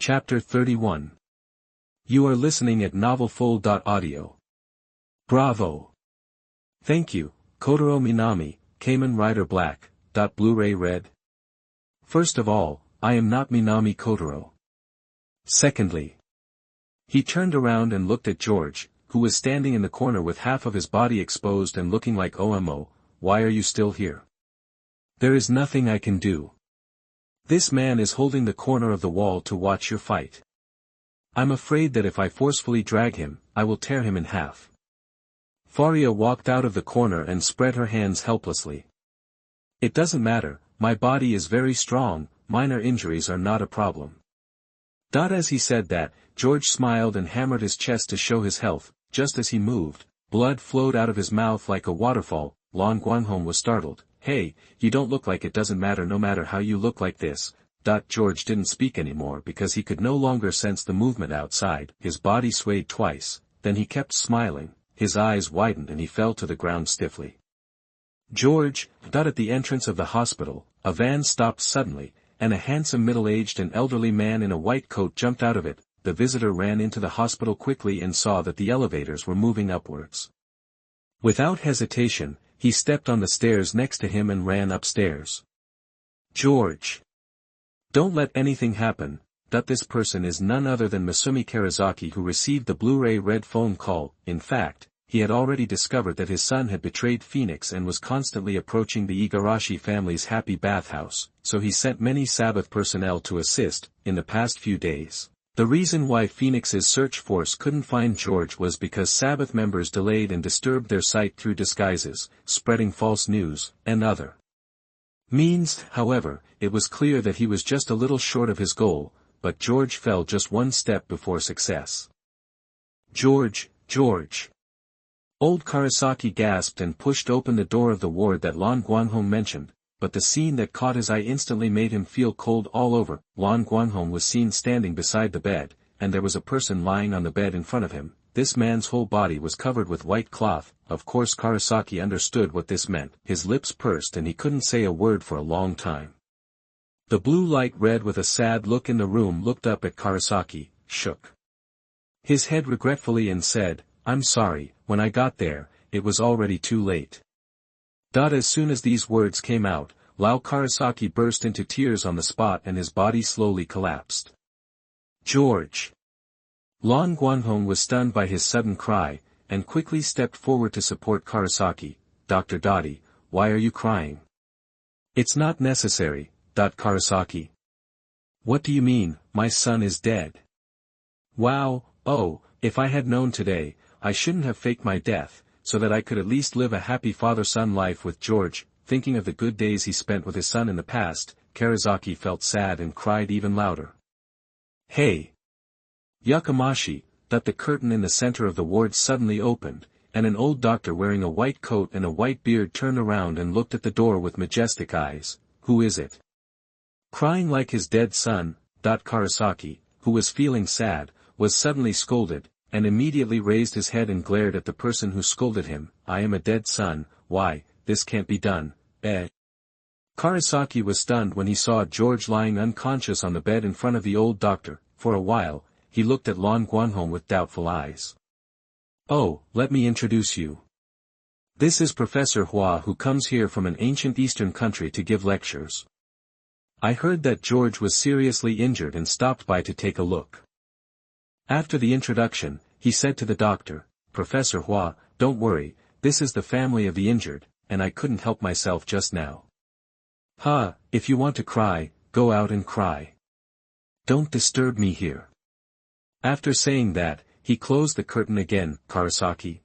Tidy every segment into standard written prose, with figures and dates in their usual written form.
Chapter 31. You are listening at novelfull.audio. Bravo! Thank you, Kotaro Minami, Kamen Rider Black, Blu-ray Red. First of all, I am not Minami Kotaro. Secondly, he turned around and looked at George, who was standing in the corner with half of his body exposed and looking like OMO, why are you still here? There is nothing I can do. This man is holding the corner of the wall to watch your fight. I'm afraid that if I forcefully drag him, I will tear him in half. Faria walked out of the corner and spread her hands helplessly. It doesn't matter, my body is very strong, minor injuries are not a problem. As he said that, George smiled and hammered his chest to show his health. Just as he moved, blood flowed out of his mouth like a waterfall. Lan Guanghong was startled. Hey, you don't look like it doesn't matter no matter how you look like this. George didn't speak anymore because he could no longer sense the movement outside. His body swayed twice, then he kept smiling, his eyes widened and he fell to the ground stiffly. George, at the entrance of the hospital, a van stopped suddenly, and a handsome middle-aged and elderly man in a white coat jumped out of it. The visitor ran into the hospital quickly and saw that the elevators were moving upwards. Without hesitation, he stepped on the stairs next to him and ran upstairs. George! Don't let anything happen. This person is none other than Masumi Karazaki, who received the Blu-ray Red phone call. In fact, he had already discovered that his son had betrayed Phoenix and was constantly approaching the Igarashi family's happy bathhouse, so he sent many Sabbath personnel to assist. In the past few days, the reason why Phoenix's search force couldn't find George was because Sabbath members delayed and disturbed their sight through disguises, spreading false news, and other means. However, it was clear that he was just a little short of his goal, but George fell just one step before success. George! Old Karasaki gasped and pushed open the door of the ward that Lan Guanghong mentioned, but the scene that caught his eye instantly made him feel cold all over. Lan Guanghong was seen standing beside the bed, and there was a person lying on the bed in front of him. This man's whole body was covered with white cloth. Of course Karasaki understood what this meant. His lips pursed and he couldn't say a word for a long time. The blue light red with a sad look in the room looked up at Karasaki, shook his head regretfully and said, I'm sorry, when I got there, it was already too late. As soon as these words came out, Lao Karasaki burst into tears on the spot and his body slowly collapsed. George! Lan Guanghong was stunned by his sudden cry, and quickly stepped forward to support Karasaki. Dr. Dottie, why are you crying? It's not necessary, Karasaki. What do you mean, my son is dead? Wow, oh, if I had known today, I shouldn't have faked my death, so that I could at least live a happy father-son life with George. Thinking of the good days he spent with his son in the past, Karasaki felt sad and cried even louder. Hey! Yakamashi! The curtain in the center of the ward suddenly opened, and an old doctor wearing a white coat and a white beard turned around and looked at the door with majestic eyes. Who is it? Crying like his dead son. Karasaki, who was feeling sad, was suddenly scolded, and immediately raised his head and glared at the person who scolded him. I am a dead son, why, this can't be done, eh? Karasaki was stunned when he saw George lying unconscious on the bed in front of the old doctor. For a while, he looked at Lan Guanghong with doubtful eyes. Oh, let me introduce you. This is Professor Hua, who comes here from an ancient eastern country to give lectures. I heard that George was seriously injured and stopped by to take a look. After the introduction, he said to the doctor, Professor Hua, don't worry, this is the family of the injured, and I couldn't help myself just now. If you want to cry, go out and cry. Don't disturb me here. After saying that, he closed the curtain again. Karasaki.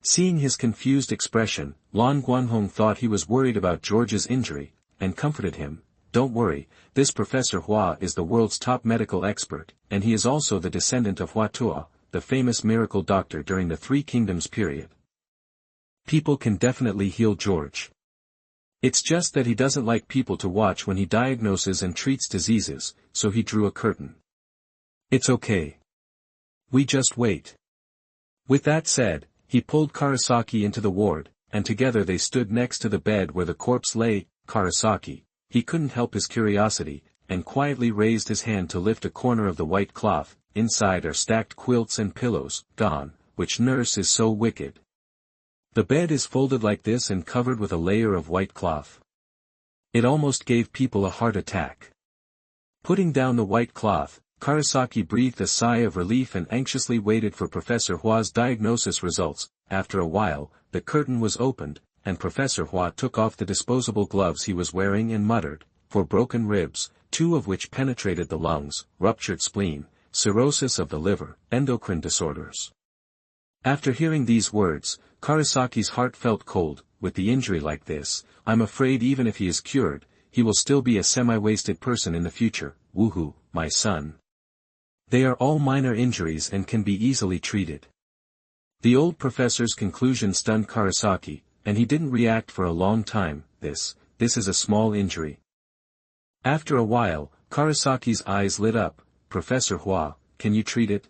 Seeing his confused expression, Lan Guanghong thought he was worried about George's injury, and comforted him. Don't worry, this Professor Hua is the world's top medical expert, and he is also the descendant of Hua Tuo, the famous miracle doctor during the Three Kingdoms period. People can definitely heal George. It's just that he doesn't like people to watch when he diagnoses and treats diseases, so he drew a curtain. It's okay. We just wait. With that said, he pulled Karasaki into the ward, and together they stood next to the bed where the corpse lay. Karasaki. He couldn't help his curiosity, and quietly raised his hand to lift a corner of the white cloth. Inside are stacked quilts and pillows. Gone, which nurse is so wicked? The bed is folded like this and covered with a layer of white cloth. It almost gave people a heart attack. Putting down the white cloth, Karasaki breathed a sigh of relief and anxiously waited for Professor Hua's diagnosis results. After a while, the curtain was opened, and Professor Hua took off the disposable gloves he was wearing and muttered, "For broken ribs, 2 of which penetrated the lungs, ruptured spleen, cirrhosis of the liver, endocrine disorders." After hearing these words, Karasaki's heart felt cold. With the injury like this, I'm afraid even if he is cured, he will still be a semi-wasted person in the future. Woohoo, my son. They are all minor injuries and can be easily treated. The old professor's conclusion stunned Karasaki, and he didn't react for a long time. This is a small injury. After a while, Karasaki's eyes lit up. "Professor Hua, can you treat it?"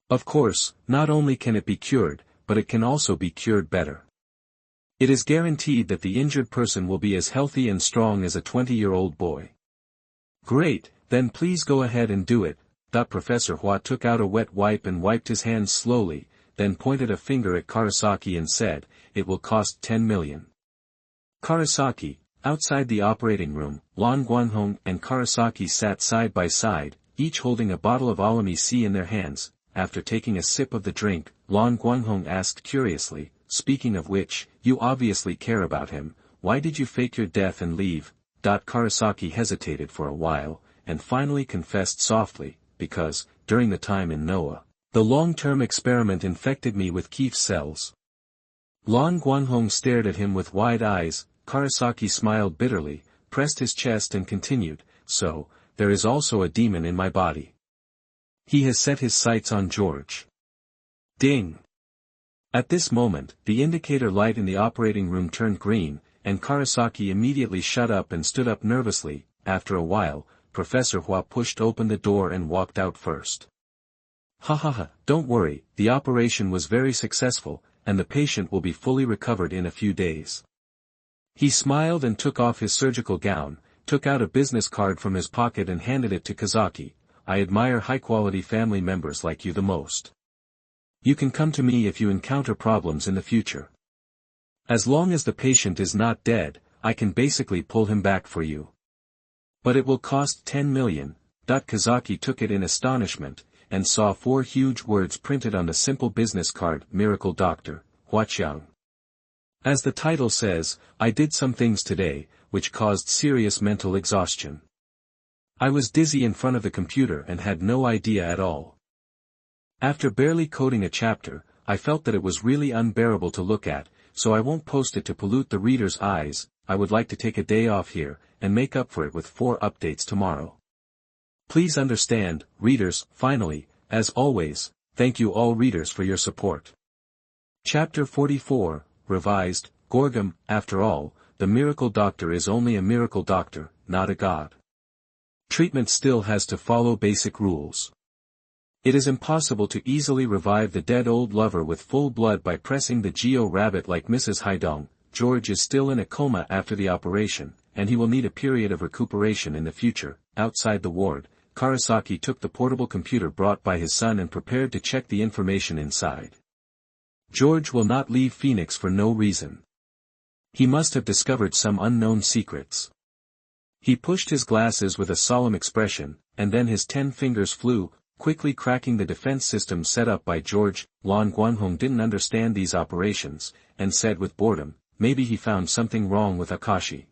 "Of course, not only can it be cured, but it can also be cured better. It is guaranteed that the injured person will be as healthy and strong as a 20-year-old boy." "Great, then please go ahead and do it." Professor Hua took out a wet wipe and wiped his hands slowly, then pointed a finger at Karasaki and said, "It will cost 10 million. Karasaki, outside the operating room, Lan Guanghong and Karasaki sat side by side, each holding a bottle of Alamy C in their hands. After taking a sip of the drink, Lan Guanghong asked curiously, "Speaking of which, you obviously care about him, why did you fake your death and leave?" Karasaki hesitated for a while, and finally confessed softly, "Because, during the time in Noah, the long-term experiment infected me with Keef's cells." Lan Guanghong stared at him with wide eyes. Karasaki smiled bitterly, pressed his chest and continued, "So, there is also a demon in my body. He has set his sights on George." Ding! At this moment, the indicator light in the operating room turned green, and Karasaki immediately shut up and stood up nervously. After a while, Professor Hua pushed open the door and walked out first. "Ha ha ha, don't worry, the operation was very successful, and the patient will be fully recovered in a few days." He smiled and took off his surgical gown, took out a business card from his pocket and handed it to Kazaki. "I admire high-quality family members like you the most. You can come to me if you encounter problems in the future. As long as the patient is not dead, I can basically pull him back for you. But it will cost 10 million. Kazaki took it in astonishment, and saw 4 huge words printed on the simple business card, "Miracle Doctor, Huaqiang." As the title says, I did some things today, which caused serious mental exhaustion. I was dizzy in front of the computer and had no idea at all. After barely coding a chapter, I felt that it was really unbearable to look at, so I won't post it to pollute the reader's eyes. I would like to take a day off here, and make up for it with 4 updates tomorrow. Please understand, readers. Finally, as always, thank you all readers for your support. Chapter 44, Revised, Gorgum. After all, the miracle doctor is only a miracle doctor, not a god. Treatment still has to follow basic rules. It is impossible to easily revive the dead old lover with full blood by pressing the Geo rabbit like Mrs. Haidong. George is still in a coma after the operation, and he will need a period of recuperation in the future. Outside the ward, Karasaki took the portable computer brought by his son and prepared to check the information inside. George will not leave Phoenix for no reason. He must have discovered some unknown secrets. He pushed his glasses with a solemn expression, and then his 10 fingers flew, quickly cracking the defense system set up by George. Lan Guanghong didn't understand these operations, and said with boredom, "Maybe he found something wrong with Akashi."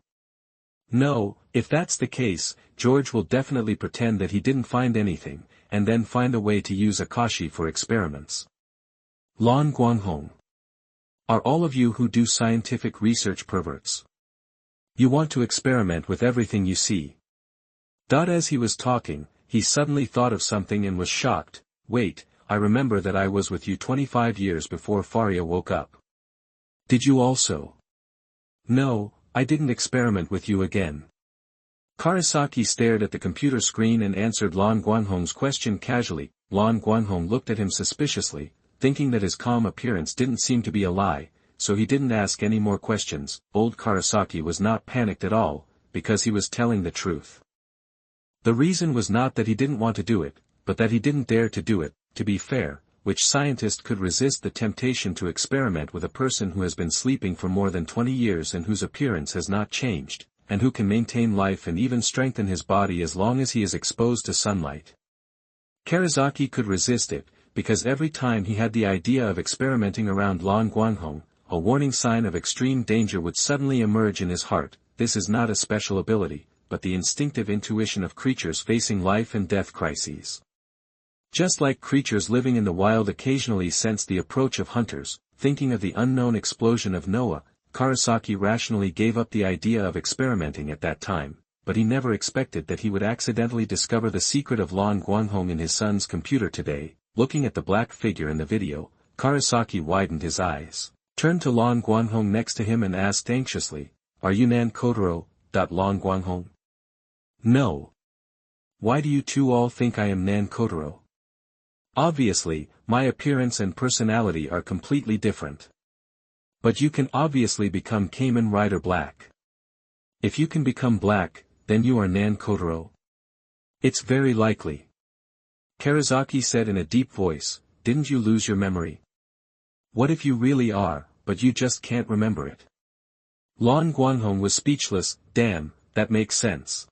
No, if that's the case, George will definitely pretend that he didn't find anything, and then find a way to use Akashi for experiments. Lan Guanghong. Are all of you who do scientific research perverts? You want to experiment with everything you see. As he was talking, he suddenly thought of something and was shocked. Wait, I remember that I was with you 25 years before Faria woke up. Did you also? No, I didn't experiment with you again. Karasaki stared at the computer screen and answered Lan Guanghong's question casually. Lan Guanghong looked at him suspiciously, thinking that his calm appearance didn't seem to be a lie, so he didn't ask any more questions. Old Karasaki was not panicked at all, because he was telling the truth. The reason was not that he didn't want to do it, but that he didn't dare to do it. To be fair, which scientist could resist the temptation to experiment with a person who has been sleeping for more than 20 years and whose appearance has not changed, and who can maintain life and even strengthen his body as long as he is exposed to sunlight? Karasaki could resist it, because every time he had the idea of experimenting around Lan Guanghong, a warning sign of extreme danger would suddenly emerge in his heart. This is not a special ability, but the instinctive intuition of creatures facing life and death crises. Just like creatures living in the wild occasionally sense the approach of hunters, thinking of the unknown explosion of Noah, Karasaki rationally gave up the idea of experimenting at that time, but he never expected that he would accidentally discover the secret of Lan Guanghong in his son's computer today. Looking at the black figure in the video, Karasaki widened his eyes, turned to Lan Guanghong next to him and asked anxiously, "Are you Nan Kotaro, Lan Guanghong?" "No. Why do you two all think I am Nan Kotaro?" "Obviously, my appearance and personality are completely different. But you can obviously become Kamen Rider Black. If you can become black, then you are Nan Kotaro." "It's very likely." Karasaki said in a deep voice, "Didn't you lose your memory? What if you really are, but you just can't remember it?" Lan Guanghong was speechless. Damn, that makes sense.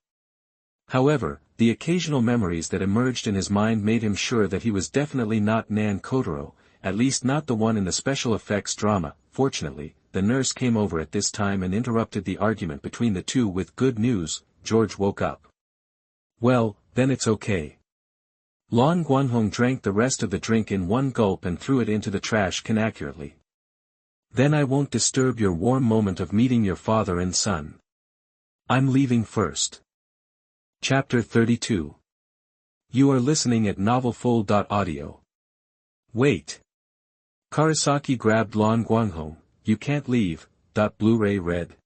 However, the occasional memories that emerged in his mind made him sure that he was definitely not Nan Kotaro, at least not the one in the special effects drama. Fortunately, the nurse came over at this time and interrupted the argument between the two with good news. George woke up. "Well, then it's okay." Lan Guanghong drank the rest of the drink in one gulp and threw it into the trash can accurately. "Then I won't disturb your warm moment of meeting your father and son. I'm leaving first." Chapter 32. You are listening at novelfull.audio. Wait. Karasaki grabbed Lan Guanghong. "You can't leave." Blu-ray read.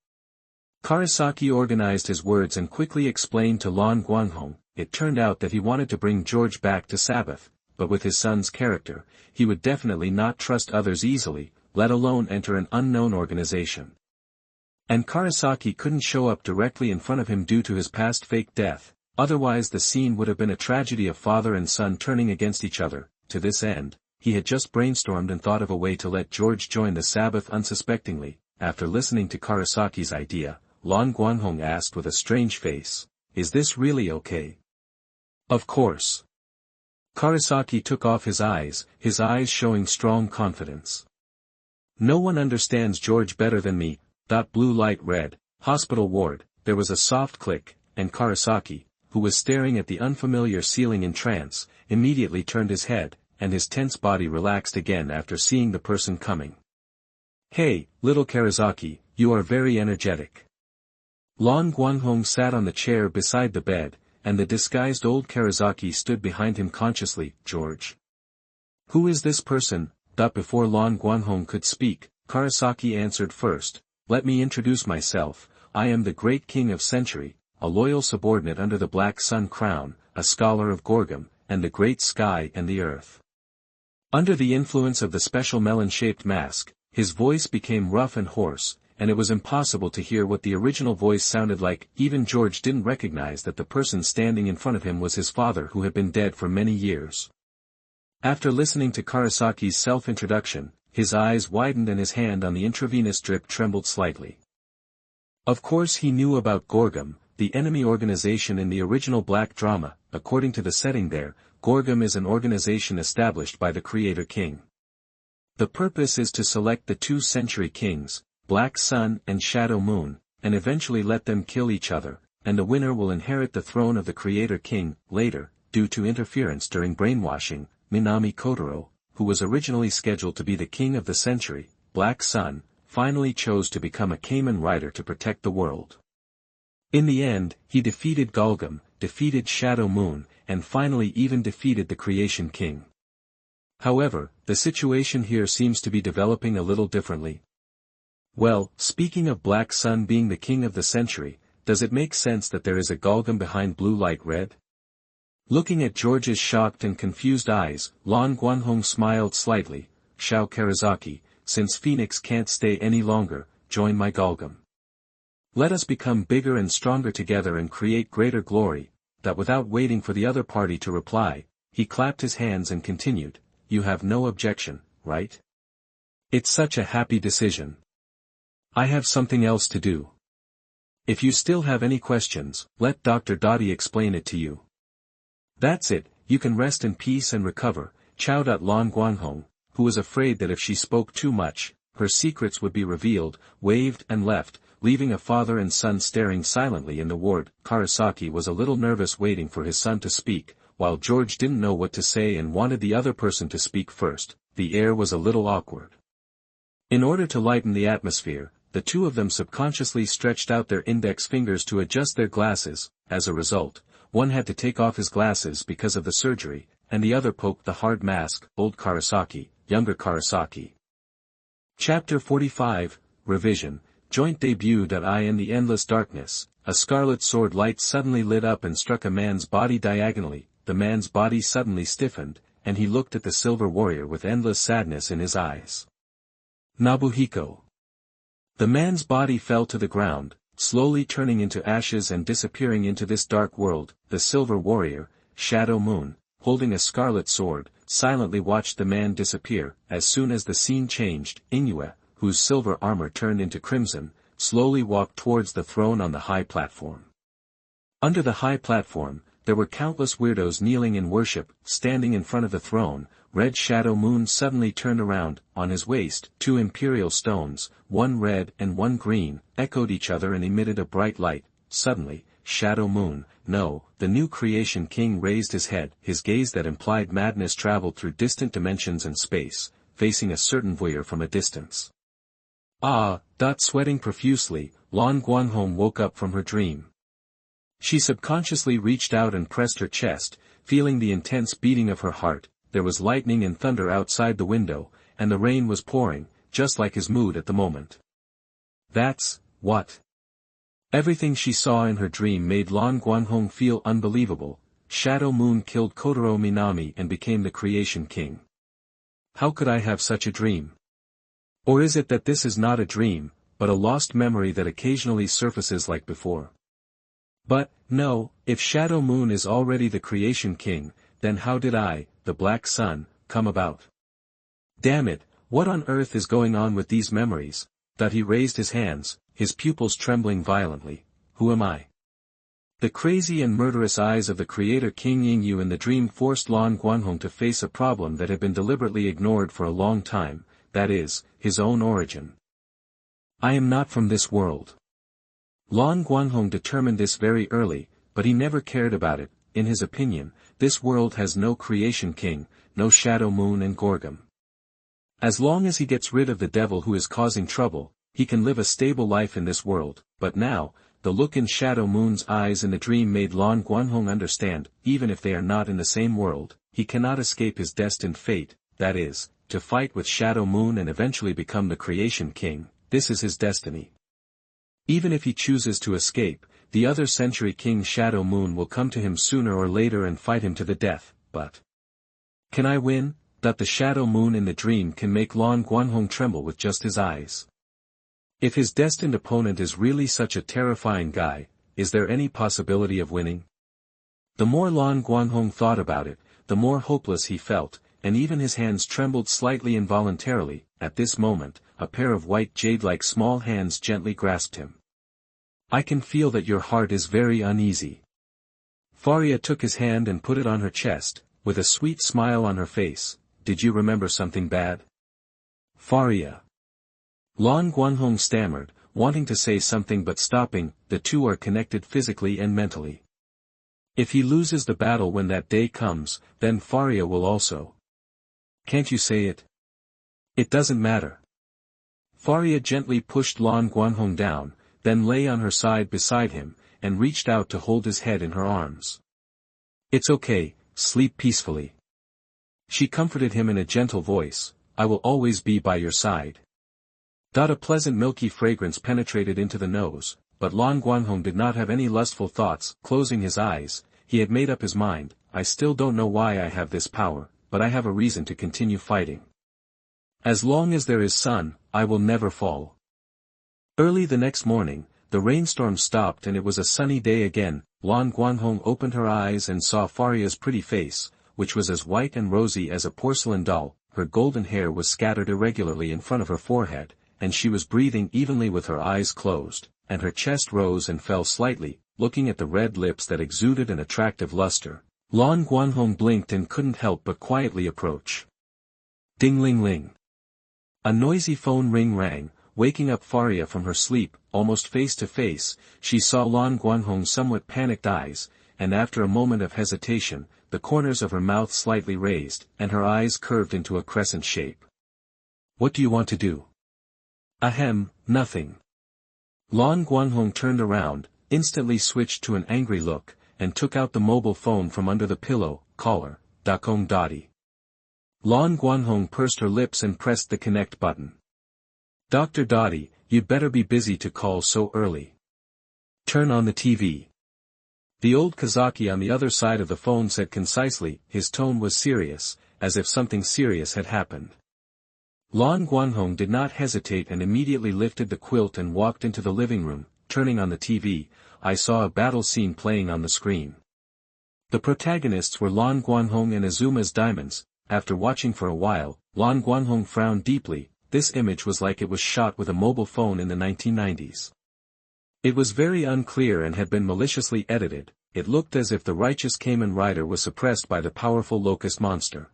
Karasaki organized his words and quickly explained to Lan Guanghong. It turned out that he wanted to bring George back to Sabbath, but with his son's character, he would definitely not trust others easily, let alone enter an unknown organization. And Karasaki couldn't show up directly in front of him due to his past fake death, otherwise the scene would have been a tragedy of father and son turning against each other. To this end, he had just brainstormed and thought of a way to let George join the Sabbath unsuspectingly. After listening to Karasaki's idea, Lan Guanghong asked with a strange face, "Is this really okay?" "Of course." Karasaki took off his eyes showing strong confidence. "No one understands George better than me." Blue light read. Hospital ward. There was a soft click, and Karasaki, who was staring at the unfamiliar ceiling in trance, immediately turned his head, and his tense body relaxed again after seeing the person coming. "Hey, little Karasaki, you are very energetic." Lan Guanghong sat on the chair beside the bed, and the disguised old Karasaki stood behind him consciously. "George? Who is this person?" Before Lan Guanghong could speak, Karasaki answered first. "Let me introduce myself. I am the great king of Century, a loyal subordinate under the Black Sun Crown, a scholar of Gorgum, and the great sky and the earth." Under the influence of the special melon-shaped mask, his voice became rough and hoarse, and it was impossible to hear what the original voice sounded like. Even George didn't recognize that the person standing in front of him was his father who had been dead for many years. After listening to Karasaki's self-introduction, his eyes widened and his hand on the intravenous drip trembled slightly. Of course he knew about Gorgum, the enemy organization in the original Black drama. According to the setting there, Gorgum is an organization established by the Creator King. The purpose is to select the two Century Kings, Black Sun and Shadow Moon, and eventually let them kill each other, and the winner will inherit the throne of the Creator King. Later, due to interference during brainwashing, Minami Kotaro, who was originally scheduled to be the king of the century, Black Sun, finally chose to become a Kamen Rider to protect the world. In the end, he defeated Golgum, defeated Shadow Moon, and finally even defeated the Creation King. However, the situation here seems to be developing a little differently. Well, speaking of Black Sun being the king of the century, does it make sense that there is a Golgum behind blue light red? Looking at George's shocked and confused eyes, Lan Guanghong smiled slightly. "Shao Karasaki, since Phoenix can't stay any longer, join my Golgum. Let us become bigger and stronger together and create greater glory." that without waiting for the other party to reply, he clapped his hands and continued, "You have no objection, right? It's such a happy decision. I have something else to do. If you still have any questions, let Dr. Dottie explain it to you. That's it, you can rest in peace and recover." Lan Guanghong, who was afraid that if she spoke too much, her secrets would be revealed, waved and left, leaving a father and son staring silently in the ward. Karasaki was a little nervous waiting for his son to speak, while George didn't know what to say and wanted the other person to speak first. The air was a little awkward. In order to lighten the atmosphere, the two of them subconsciously stretched out their index fingers to adjust their glasses. As a result, one had to take off his glasses because of the surgery, and the other poked the hard mask. Old Karasaki, younger Karasaki. Chapter 45, Revision, Joint Debut. In the endless darkness, a scarlet sword light suddenly lit up and struck a man's body diagonally. The man's body suddenly stiffened, and he looked at the silver warrior with endless sadness in his eyes. Nobuhiko. The man's body fell to the ground, slowly turning into ashes and disappearing into this dark world. The silver warrior, Shadow Moon, holding a scarlet sword, silently watched the man disappear. As soon as the scene changed, Inoue, whose silver armor turned into crimson, slowly walked towards the throne on the high platform. Under the high platform, there were countless weirdos kneeling in worship. Standing in front of the throne, Red Shadow Moon suddenly turned around. On his waist, two imperial stones, one red and one green, echoed each other and emitted a bright light. Suddenly, Shadow Moon, no, the new creation king raised his head. His gaze that implied madness traveled through distant dimensions and space, facing a certain voyeur from a distance. Sweating profusely, Lan Guanghong woke up from her dream. She subconsciously reached out and pressed her chest, feeling the intense beating of her heart. There was lightning and thunder outside the window, and the rain was pouring, just like his mood at the moment. That's what? Everything she saw in her dream made Lan Guanghong feel unbelievable. Shadow Moon killed Kotaro Minami and became the creation king. How could I have such a dream? Or is it that this is not a dream, but a lost memory that occasionally surfaces like before? But, no, if Shadow Moon is already the creation king, then how did I, the Black Sun, come about? Damn it, what on earth is going on with these memories? That he raised his hands, his pupils trembling violently. Who am I? The crazy and murderous eyes of the creator King Yingyu in the dream forced Lan Guanghong to face a problem that had been deliberately ignored for a long time, that is, his own origin. I am not from this world. Lan Guanghong determined this very early, but he never cared about it. In his opinion, this world has no creation king, no Shadow Moon and Gorgum. As long as he gets rid of the devil who is causing trouble, he can live a stable life in this world. But now, the look in Shadow Moon's eyes in the dream made Lan Guanghong understand, even if they are not in the same world, he cannot escape his destined fate, that is, to fight with Shadow Moon and eventually become the creation king. This is his destiny. Even if he chooses to escape, the other Century King Shadow Moon will come to him sooner or later and fight him to the death. But can I win? That the Shadow Moon in the dream can make Lan Guanghong tremble with just his eyes. If his destined opponent is really such a terrifying guy, is there any possibility of winning? The more Lan Guanghong thought about it, the more hopeless he felt, and even his hands trembled slightly involuntarily. At this moment, a pair of white jade-like small hands gently grasped him. I can feel that your heart is very uneasy. Faria took his hand and put it on her chest, with a sweet smile on her face. Did you remember something bad? Faria. Lan Guanghong stammered, wanting to say something but stopping. The two are connected physically and mentally. If he loses the battle when that day comes, then Faria will also. Can't you say it? It doesn't matter. Faria gently pushed Lan Guanghong down, then lay on her side beside him, and reached out to hold his head in her arms. It's okay, sleep peacefully. She comforted him in a gentle voice, I will always be by your side. A pleasant milky fragrance penetrated into the nose, but Lan Guanghong did not have any lustful thoughts. Closing his eyes, he had made up his mind, I still don't know why I have this power, but I have a reason to continue fighting. As long as there is sun, I will never fall. Early the next morning, the rainstorm stopped and it was a sunny day again. Lan Guanghong opened her eyes and saw Faria's pretty face, which was as white and rosy as a porcelain doll. Her golden hair was scattered irregularly in front of her forehead, and she was breathing evenly with her eyes closed, and her chest rose and fell slightly, looking at the red lips that exuded an attractive luster. Lan Guanghong blinked and couldn't help but quietly approach. Ding-ling-ling. A noisy phone ring rang, waking up Faria from her sleep. Almost face to face, she saw Lan Guanghong's somewhat panicked eyes, and after a moment of hesitation, the corners of her mouth slightly raised, and her eyes curved into a crescent shape. What do you want to do? Ahem, nothing. Lan Guanghong turned around, instantly switched to an angry look, and took out the mobile phone from under the pillow. Caller, Dakong Dottie. Lan Guanghong pursed her lips and pressed the connect button. Dr. Dottie, you'd better be busy to call so early. Turn on the TV. The old Kazaki on the other side of the phone said concisely. His tone was serious, as if something serious had happened. Lan Guanghong did not hesitate and immediately lifted the quilt and walked into the living room. Turning on the TV, I saw a battle scene playing on the screen. The protagonists were Lan Guanghong and Azuma's diamonds. After watching for a while, Lan Guanghong frowned deeply. This image was like it was shot with a mobile phone in the 1990s. It was very unclear and had been maliciously edited. It looked as if the righteous Kamen Rider was suppressed by the powerful locust monster.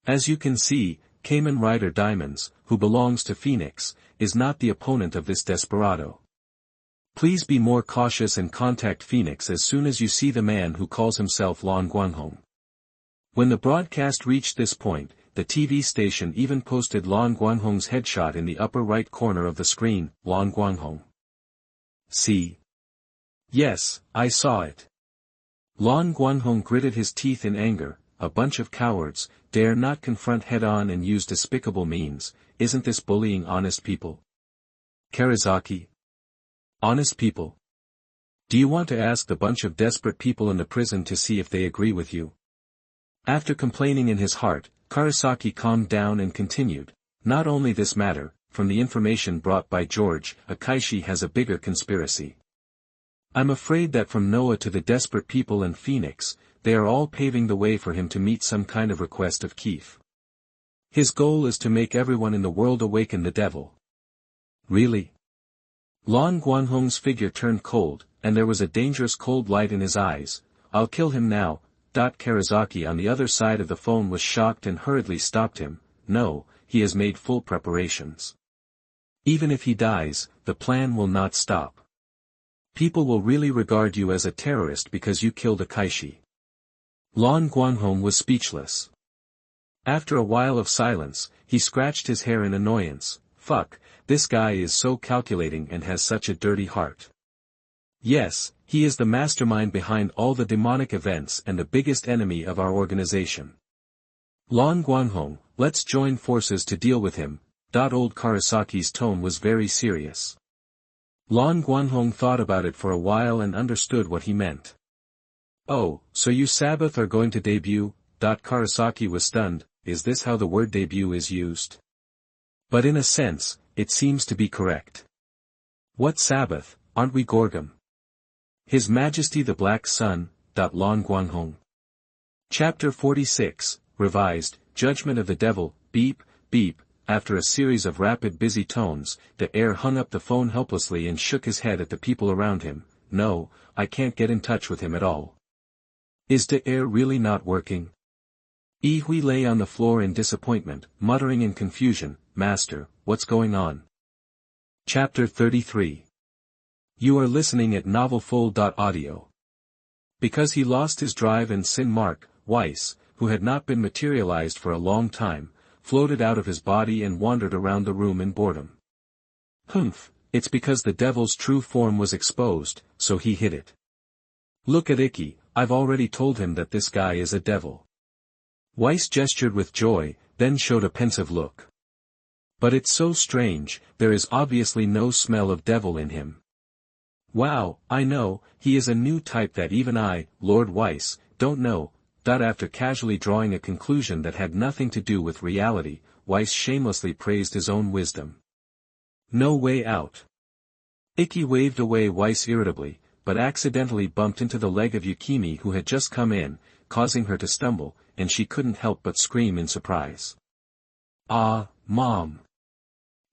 As you can see, Kamen Rider Diamonds, who belongs to Phoenix, is not the opponent of this desperado. Please be more cautious and contact Phoenix as soon as you see the man who calls himself Lan Guanghong. When the broadcast reached this point, the TV station even posted Lan Guanghong's headshot in the upper right corner of the screen. Lan Guanghong. See? Yes, I saw it. Lan Guanghong gritted his teeth in anger. A bunch of cowards, dare not confront head-on and use despicable means. Isn't this bullying honest people? Karazaki. Honest people? Do you want to ask the bunch of desperate people in the prison to see if they agree with you? After complaining in his heart, Karasaki calmed down and continued. Not only this matter, from the information brought by George, Akaishi has a bigger conspiracy. I'm afraid that from Noah to the desperate people in Phoenix, they are all paving the way for him to meet some kind of request of Keith. His goal is to make everyone in the world awaken the devil. Really? Lan Guanghong's figure turned cold, and there was a dangerous cold light in his eyes. I'll kill him now. Karazaki on the other side of the phone was shocked and hurriedly stopped him. No, he has made full preparations. Even if he dies, the plan will not stop. People will really regard you as a terrorist because you killed Akaishi. Lan Guanghong was speechless. After a while of silence, he scratched his hair in annoyance. Fuck, this guy is so calculating and has such a dirty heart. Yes, he is the mastermind behind all the demonic events and the biggest enemy of our organization. Lan Guanghong, let's join forces to deal with him. Old Karasaki's tone was very serious. Lan Guanghong thought about it for a while and understood what he meant. Oh, so you Sabbath are going to debut? Karasaki was stunned. Is this how the word debut is used? But in a sense, it seems to be correct. What Sabbath, aren't we Gorgum? His Majesty the Black Sun. Lan Guanghong. Chapter 46, Revised, Judgment of the Devil. Beep, beep. After a series of rapid busy tones, the heir hung up the phone helplessly and shook his head at the people around him. No, I can't get in touch with him at all. Is the heir really not working? Yi Hui lay on the floor in disappointment, muttering in confusion, Master, what's going on? Chapter 33. You are listening at novelfull.audio. Because he lost his drive and sin Mark, Weiss, who had not been materialized for a long time, floated out of his body and wandered around the room in boredom. Humph, it's because the devil's true form was exposed, so he hid it. Look at Icky, I've already told him that this guy is a devil. Weiss gestured with joy, then showed a pensive look. But it's so strange, there is obviously no smell of devil in him. Wow, I know, he is a new type that even I, Lord Weiss, don't know. After casually drawing a conclusion that had nothing to do with reality, Weiss shamelessly praised his own wisdom. No way out. Ikki waved away Weiss irritably, but accidentally bumped into the leg of Yukimi who had just come in, causing her to stumble, and she couldn't help but scream in surprise. "Ah, Mom!"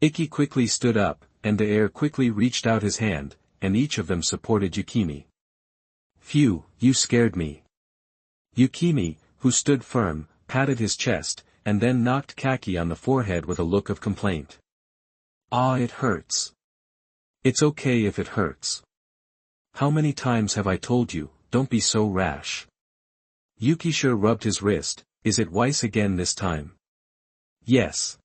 Ikki quickly stood up, and the heir quickly reached out his hand, and each of them supported Yukimi. "Phew, you scared me." Yukimi, who stood firm, patted his chest, and then knocked Kaki on the forehead with a look of complaint. "Ah, it hurts." "It's okay if it hurts. How many times have I told you, don't be so rash." Yukishiro rubbed his wrist. "Is it Weiss again this time?" "Yes."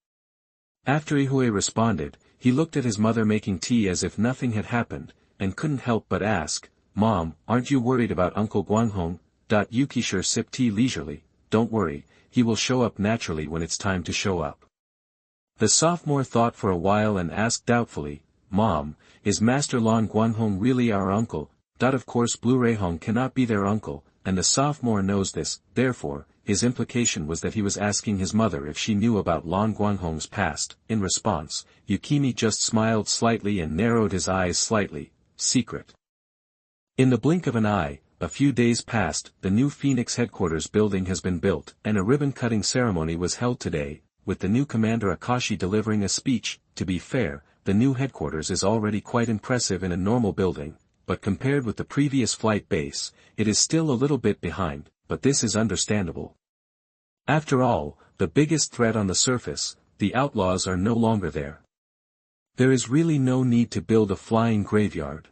After Ihue responded, he looked at his mother making tea as if nothing had happened, and couldn't help but ask, "Mom, aren't you worried about Uncle Guanghong?" Yukishiro sipped tea leisurely. "Don't worry, he will show up naturally when it's time to show up." The sophomore thought for a while and asked doubtfully, "Mom, is Master Lan Guanghong really our uncle?" Of course Blu-ray cannot be their uncle, and the sophomore knows this, therefore, his implication was that he was asking his mother if she knew about Lan Guanghong's past. In response, Yukimi just smiled slightly and narrowed his eyes slightly. Secret. In the blink of an eye, a few days passed. The new Phoenix headquarters building has been built, and a ribbon-cutting ceremony was held today, with the new commander Akashi delivering a speech. To be fair, the new headquarters is already quite impressive in a normal building, but compared with the previous flight base, it is still a little bit behind, but this is understandable. After all, the biggest threat on the surface, the outlaws, are no longer there. There is really no need to build a flying graveyard.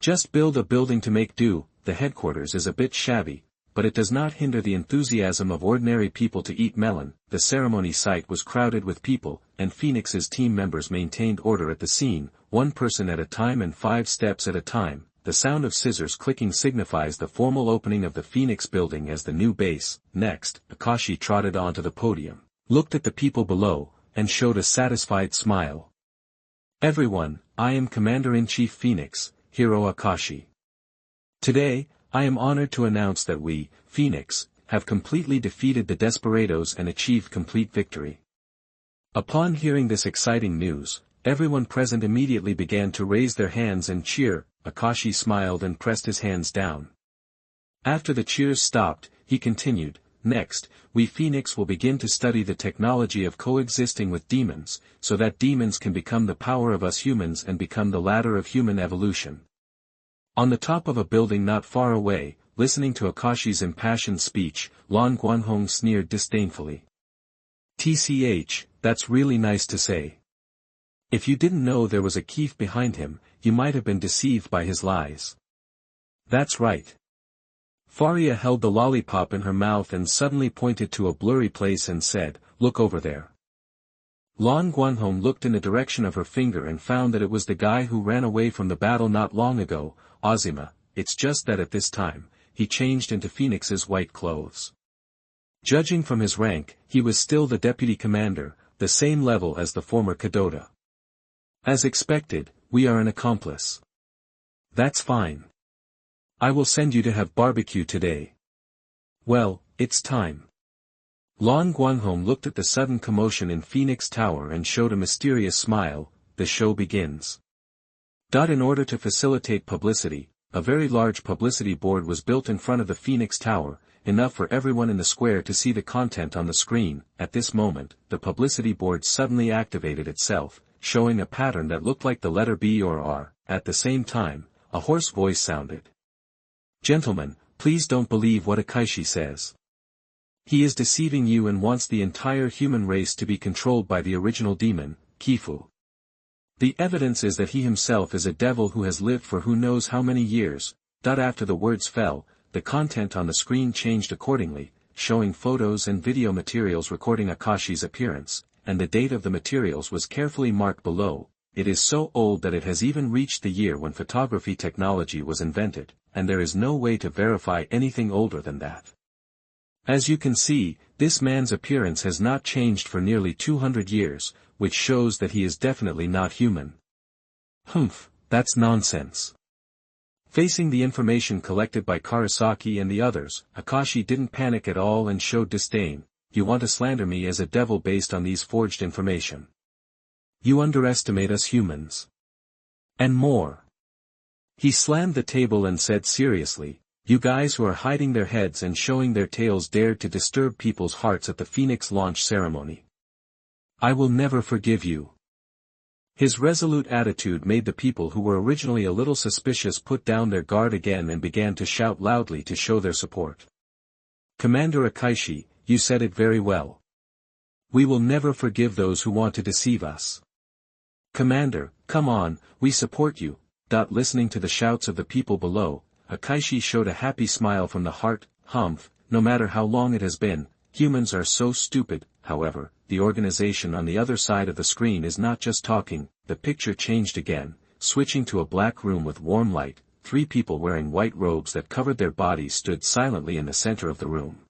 Just build a building to make do. The headquarters is a bit shabby, but it does not hinder the enthusiasm of ordinary people to eat melon. The ceremony site was crowded with people, and Phoenix's team members maintained order at the scene, one person at a time and 5 steps at a time. The sound of scissors clicking signifies the formal opening of the Phoenix building as the new base. Next, Akashi trotted onto the podium, looked at the people below, and showed a satisfied smile. "Everyone, I am Commander-in-Chief Phoenix, Hiro Akashi. Today, I am honored to announce that we, Phoenix, have completely defeated the Desperados and achieved complete victory." Upon hearing this exciting news, everyone present immediately began to raise their hands and cheer. Akashi smiled and pressed his hands down. After the cheers stopped, he continued, "Next, we Phoenix will begin to study the technology of coexisting with demons, so that demons can become the power of us humans and become the ladder of human evolution." On the top of a building not far away, listening to Akashi's impassioned speech, Lan Guanghong sneered disdainfully. "TCH, that's really nice to say. If you didn't know there was a Keef behind him, you might have been deceived by his lies." "That's right." Faria held the lollipop in her mouth and suddenly pointed to a blurry place and said, "Look over there." Lan Guanghong looked in the direction of her finger and found that it was the guy who ran away from the battle not long ago, Ozima. It's just that at this time, he changed into Phoenix's white clothes. Judging from his rank, he was still the deputy commander, the same level as the former Kadota. "As expected, we are an accomplice." "That's fine. I will send you to have barbecue today." "Well, it's time." Lan Guanghong looked at the sudden commotion in Phoenix Tower and showed a mysterious smile. "The show begins." In order to facilitate publicity, a very large publicity board was built in front of the Phoenix Tower, enough for everyone in the square to see the content on the screen. At this moment, the publicity board suddenly activated itself, showing a pattern that looked like the letter B or R. At the same time, a hoarse voice sounded. "Gentlemen, please don't believe what Akashi says. He is deceiving you and wants the entire human race to be controlled by the original demon, Kifu. The evidence is that he himself is a devil who has lived for who knows how many years." After the words fell, the content on the screen changed accordingly, showing photos and video materials recording Akashi's appearance, and the date of the materials was carefully marked below. It is so old that it has even reached the year when photography technology was invented, and there is no way to verify anything older than that. As you can see, this man's appearance has not changed for nearly 200 years, which shows that he is definitely not human. Humph, that's nonsense. Facing the information collected by Karasaki and the others, Akashi didn't panic at all and showed disdain. "You want to slander me as a devil based on these forged information. You underestimate us humans. And more. He slammed the table and said seriously, "You guys who are hiding their heads and showing their tails dared to disturb people's hearts at the Phoenix launch ceremony. I will never forgive you." His resolute attitude made the people who were originally a little suspicious put down their guard again and began to shout loudly to show their support. "Commander Akaishi, you said it very well. We will never forgive those who want to deceive us. Commander, come on, we support you." Listening to the shouts of the people below, Akaishi showed a happy smile from the heart. "Humph, no matter how long it has been, humans are so stupid." However, the organization on the other side of the screen is not just talking. The picture changed again, switching to a black room with warm light. 3 people wearing white robes that covered their bodies stood silently in the center of the room.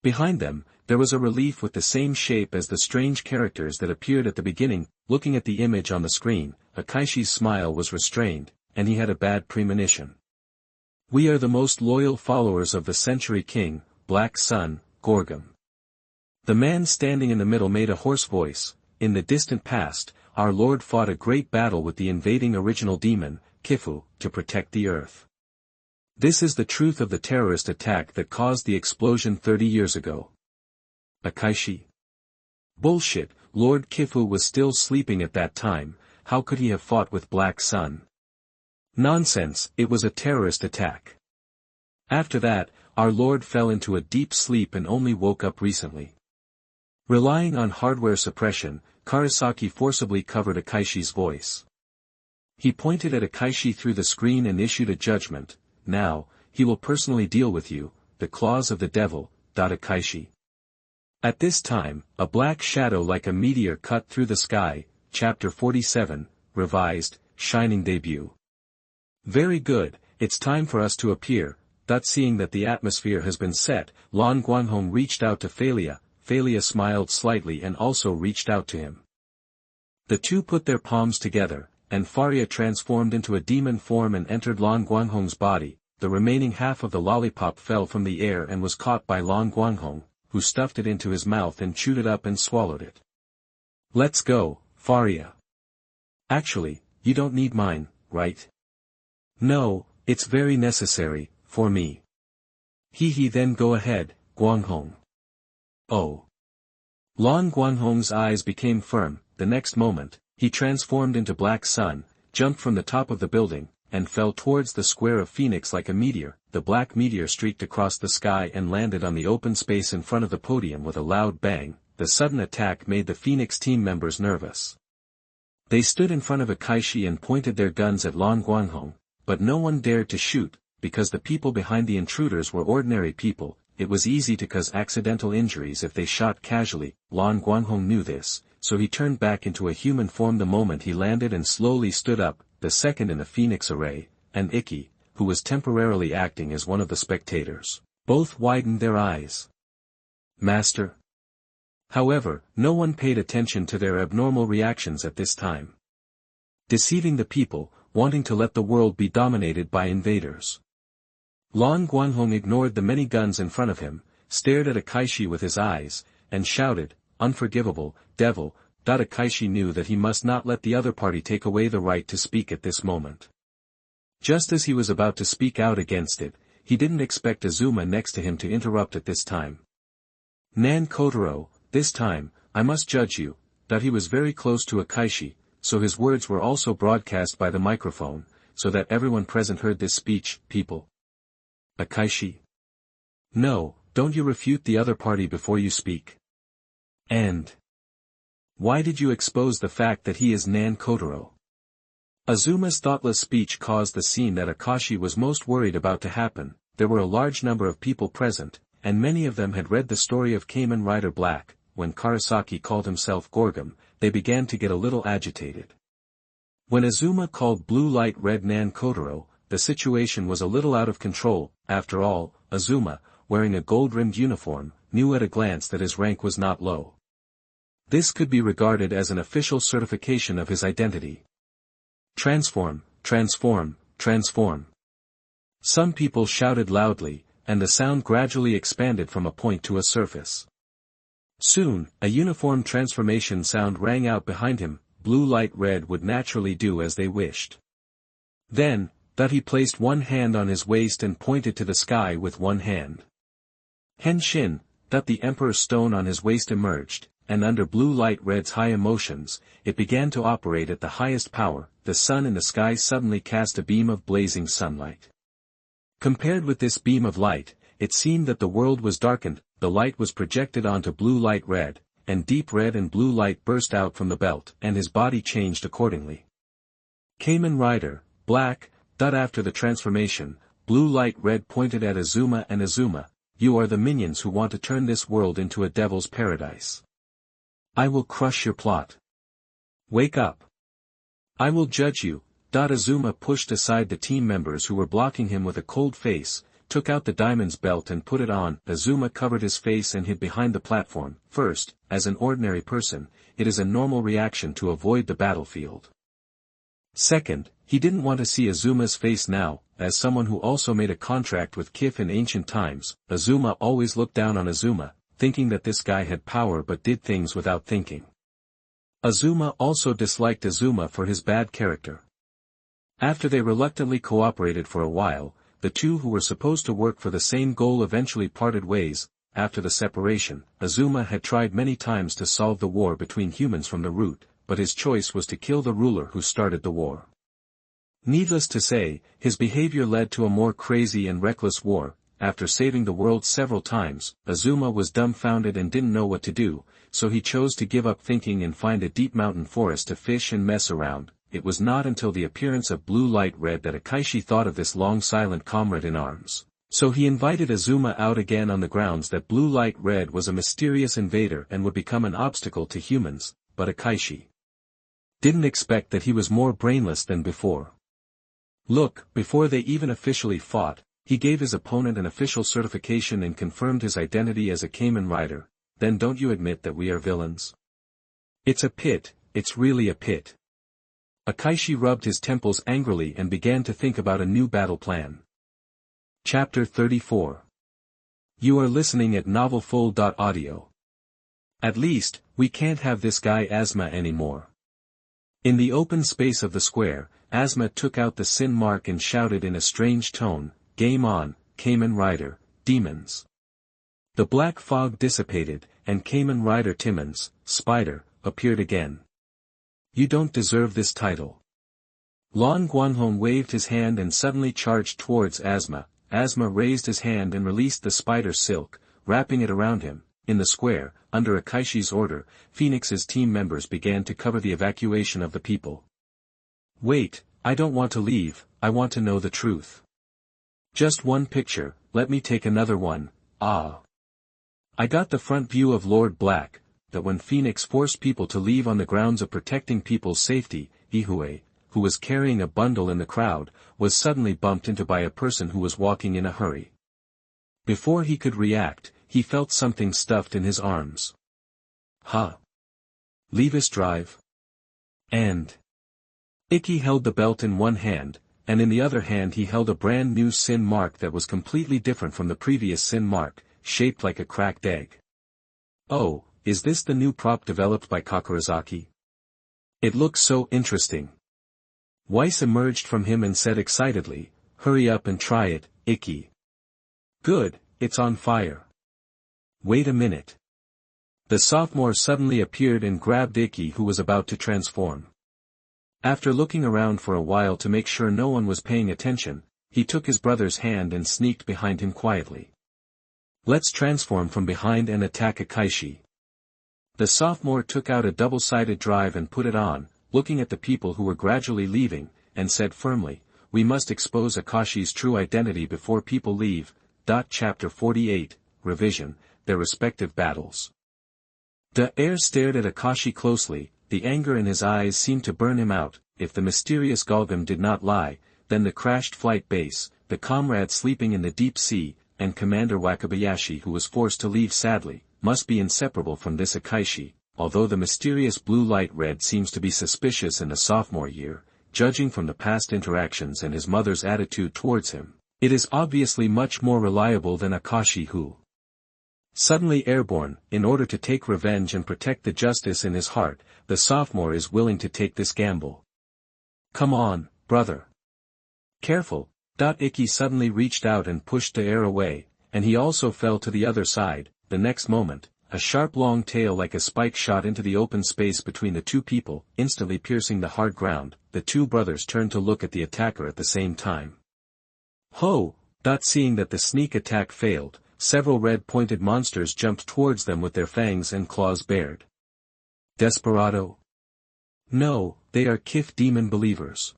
Behind them, there was a relief with the same shape as the strange characters that appeared at the beginning. Looking at the image on the screen, Akaishi's smile was restrained, and he had a bad premonition. "We are the most loyal followers of the Century King, Black Sun, Gorgum." The man standing in the middle made a hoarse voice. "In the distant past, our lord fought a great battle with the invading original demon, Kifu, to protect the earth. This is the truth of the terrorist attack that caused the explosion 30 years ago." Akaishi. "Bullshit, Lord Kifu was still sleeping at that time. How could he have fought with Black Sun?" "Nonsense, it was a terrorist attack. After that, our lord fell into a deep sleep and only woke up recently." Relying on hardware suppression, Karasaki forcibly covered Akaishi's voice. He pointed at Akaishi through the screen and issued a judgment. "Now, he will personally deal with you, the claws of the devil." Akaishi. At this time, a black shadow like a meteor cut through the sky. Chapter 47, Revised, Shining Debut. "Very good, it's time for us to appear." Seeing that the atmosphere has been set, Lan Guanghong reached out to Feilia. Feilia smiled slightly and also reached out to him. The two put their palms together, and Faria transformed into a demon form and entered Lan Guanghong's body. The remaining half of the lollipop fell from the air and was caught by Lan Guanghong, who stuffed it into his mouth and chewed it up and swallowed it. "Let's go, Faria. Actually, you don't need mine, right?" "No, it's very necessary, for me." He then go ahead, Guanghong." "Oh." Lan Guanghong's eyes became firm. The next moment, he transformed into Black Sun, jumped from the top of the building, and fell towards the square of Phoenix like a meteor. The black meteor streaked across the sky and landed on the open space in front of the podium with a loud bang. The sudden attack made the Phoenix team members nervous. They stood in front of Akaishi and pointed their guns at Lan Guanghong, but no one dared to shoot, because the people behind the intruders were ordinary people. It was easy to cause accidental injuries if they shot casually. Lan Guanghong knew this, so he turned back into a human form the moment he landed and slowly stood up. The second in the Phoenix array, and Ikki, who was temporarily acting as one of the spectators, both widened their eyes. "Master?" However, no one paid attention to their abnormal reactions at this time. Deceiving the people, wanting to let the world be dominated by invaders. Lan Guanghong ignored the many guns in front of him, stared at Akaishi with his eyes, and shouted, "Unforgivable, devil." Akaishi knew that he must not let the other party take away the right to speak at this moment. Just as he was about to speak out against it, he didn't expect Azuma next to him to interrupt at this time. "Nan Kotaro, this time, I must judge you." He was very close to Akaishi, so his words were also broadcast by the microphone, so that everyone present heard this speech. "People." Akaishi. "No, don't you refute the other party before you speak. And why did you expose the fact that he is Nan Kotaro?" Azuma's thoughtless speech caused the scene that Akashi was most worried about to happen. There were a large number of people present, and many of them had read the story of Kamen Rider Black. When Karasaki called himself Gorgum, they began to get a little agitated. When Azuma called Blue Light Red Nan Kotaro, the situation was a little out of control. After all, Azuma, wearing a gold-rimmed uniform, knew at a glance that his rank was not low. This could be regarded as an official certification of his identity. "Transform, transform, transform." Some people shouted loudly, and the sound gradually expanded from a point to a surface. Soon, a uniform transformation sound rang out behind him. blue light red would naturally do as they wished. Then, that he placed one hand on his waist and pointed to the sky with one hand. Henshin, that the Emperor's stone on his waist emerged, and under blue light red's high emotions, it began to operate at the highest power. The sun in the sky suddenly cast a beam of blazing sunlight. Compared with this beam of light, it seemed that the world was darkened. The light was projected onto blue light red, and deep red and blue light burst out from the belt, and his body changed accordingly. Kamen Rider, Black. After the transformation, blue light red pointed at Azuma and Azuma, you are the minions who want to turn this world into a devil's paradise. I will crush your plot. Wake up. I will judge you. Azuma pushed aside the team members who were blocking him with a cold face, took out the diamond's belt and put it on. Azuma covered his face and hid behind the platform. First, as an ordinary person, it is a normal reaction to avoid the battlefield. Second, he didn't want to see Azuma's face now. As someone who also made a contract with Kif in ancient times, Azuma always looked down on Azuma, thinking that this guy had power but did things without thinking. Azuma also disliked Azuma for his bad character. After they reluctantly cooperated for a while, the two who were supposed to work for the same goal eventually parted ways. After the separation, Azuma had tried many times to solve the war between humans from the root, but his choice was to kill the ruler who started the war. Needless to say, his behavior led to a more crazy and reckless war. After saving the world several times, Azuma was dumbfounded and didn't know what to do, so he chose to give up thinking and find a deep mountain forest to fish and mess around. It was not until the appearance of blue light red that Akaishi thought of this long silent comrade in arms. So he invited Azuma out again on the grounds that blue light red was a mysterious invader and would become an obstacle to humans, but Akaishi didn't expect that he was more brainless than before. Look, before they even officially fought, he gave his opponent an official certification and confirmed his identity as a Kamen Rider. Then don't you admit that we are villains? It's a pit, it's really a pit. Akaishi rubbed his temples angrily and began to think about a new battle plan. Chapter 34. You are listening at NovelFull.audio. At least, we can't have this guy Asma anymore. In the open space of the square, Asma took out the sin mark and shouted in a strange tone, "Game on, Kamen Rider, demons." The black fog dissipated, and Kamen Rider Timmons, Spider, appeared again. You don't deserve this title. Lan Guanghong waved his hand and suddenly charged towards Asma. Asma raised his hand and released the spider silk, wrapping it around him. In the square, under Akaishi's order, Phoenix's team members began to cover the evacuation of the people. Wait, I don't want to leave, I want to know the truth. Just one picture, let me take another one. Ah. I got the front view of Lord Black, that when Phoenix forced people to leave on the grounds of protecting people's safety, Ihue, who was carrying a bundle in the crowd, was suddenly bumped into by a person who was walking in a hurry. Before he could react, he felt something stuffed in his arms. Huh. Levis drive. And. Ikki held the belt in one hand, and in the other hand he held a brand new sin mark that was completely different from the previous sin mark, shaped like a cracked egg. Oh, is this the new prop developed by Kakurazaki? It looks so interesting. Weiss emerged from him and said excitedly, hurry up and try it, Ikki. Good, it's on fire. Wait a minute. The sophomore suddenly appeared and grabbed Ikki who was about to transform. After looking around for a while to make sure no one was paying attention, he took his brother's hand and sneaked behind him quietly. Let's transform from behind and attack Akaishi. The sophomore took out a double-sided drive and put it on, looking at the people who were gradually leaving, and said firmly, we must expose Akashi's true identity before people leave. Chapter 48, Revision, their respective battles. The heir stared at Akashi closely, the anger in his eyes seemed to burn him out. If the mysterious Galgam did not lie, then the crashed flight base, the comrade sleeping in the deep sea, and Commander Wakabayashi who was forced to leave sadly, must be inseparable from this Akaishi, although the mysterious blue light red seems to be suspicious in the sophomore year, judging from the past interactions and his mother's attitude towards him. It is obviously much more reliable than Akashi who Suddenly airborne, in order to take revenge and protect the justice in his heart, the sophomore is willing to take this gamble. Come on, brother. Careful. Ikki suddenly reached out and pushed the air away, and he also fell to the other side. The next moment, a sharp long tail like a spike shot into the open space between the two people, instantly piercing the hard ground. The two brothers turned to look at the attacker at the same time. Ho! Seeing that the sneak attack failed, several red-pointed monsters jumped towards them with their fangs and claws bared. Desperado? No, they are Kif demon believers.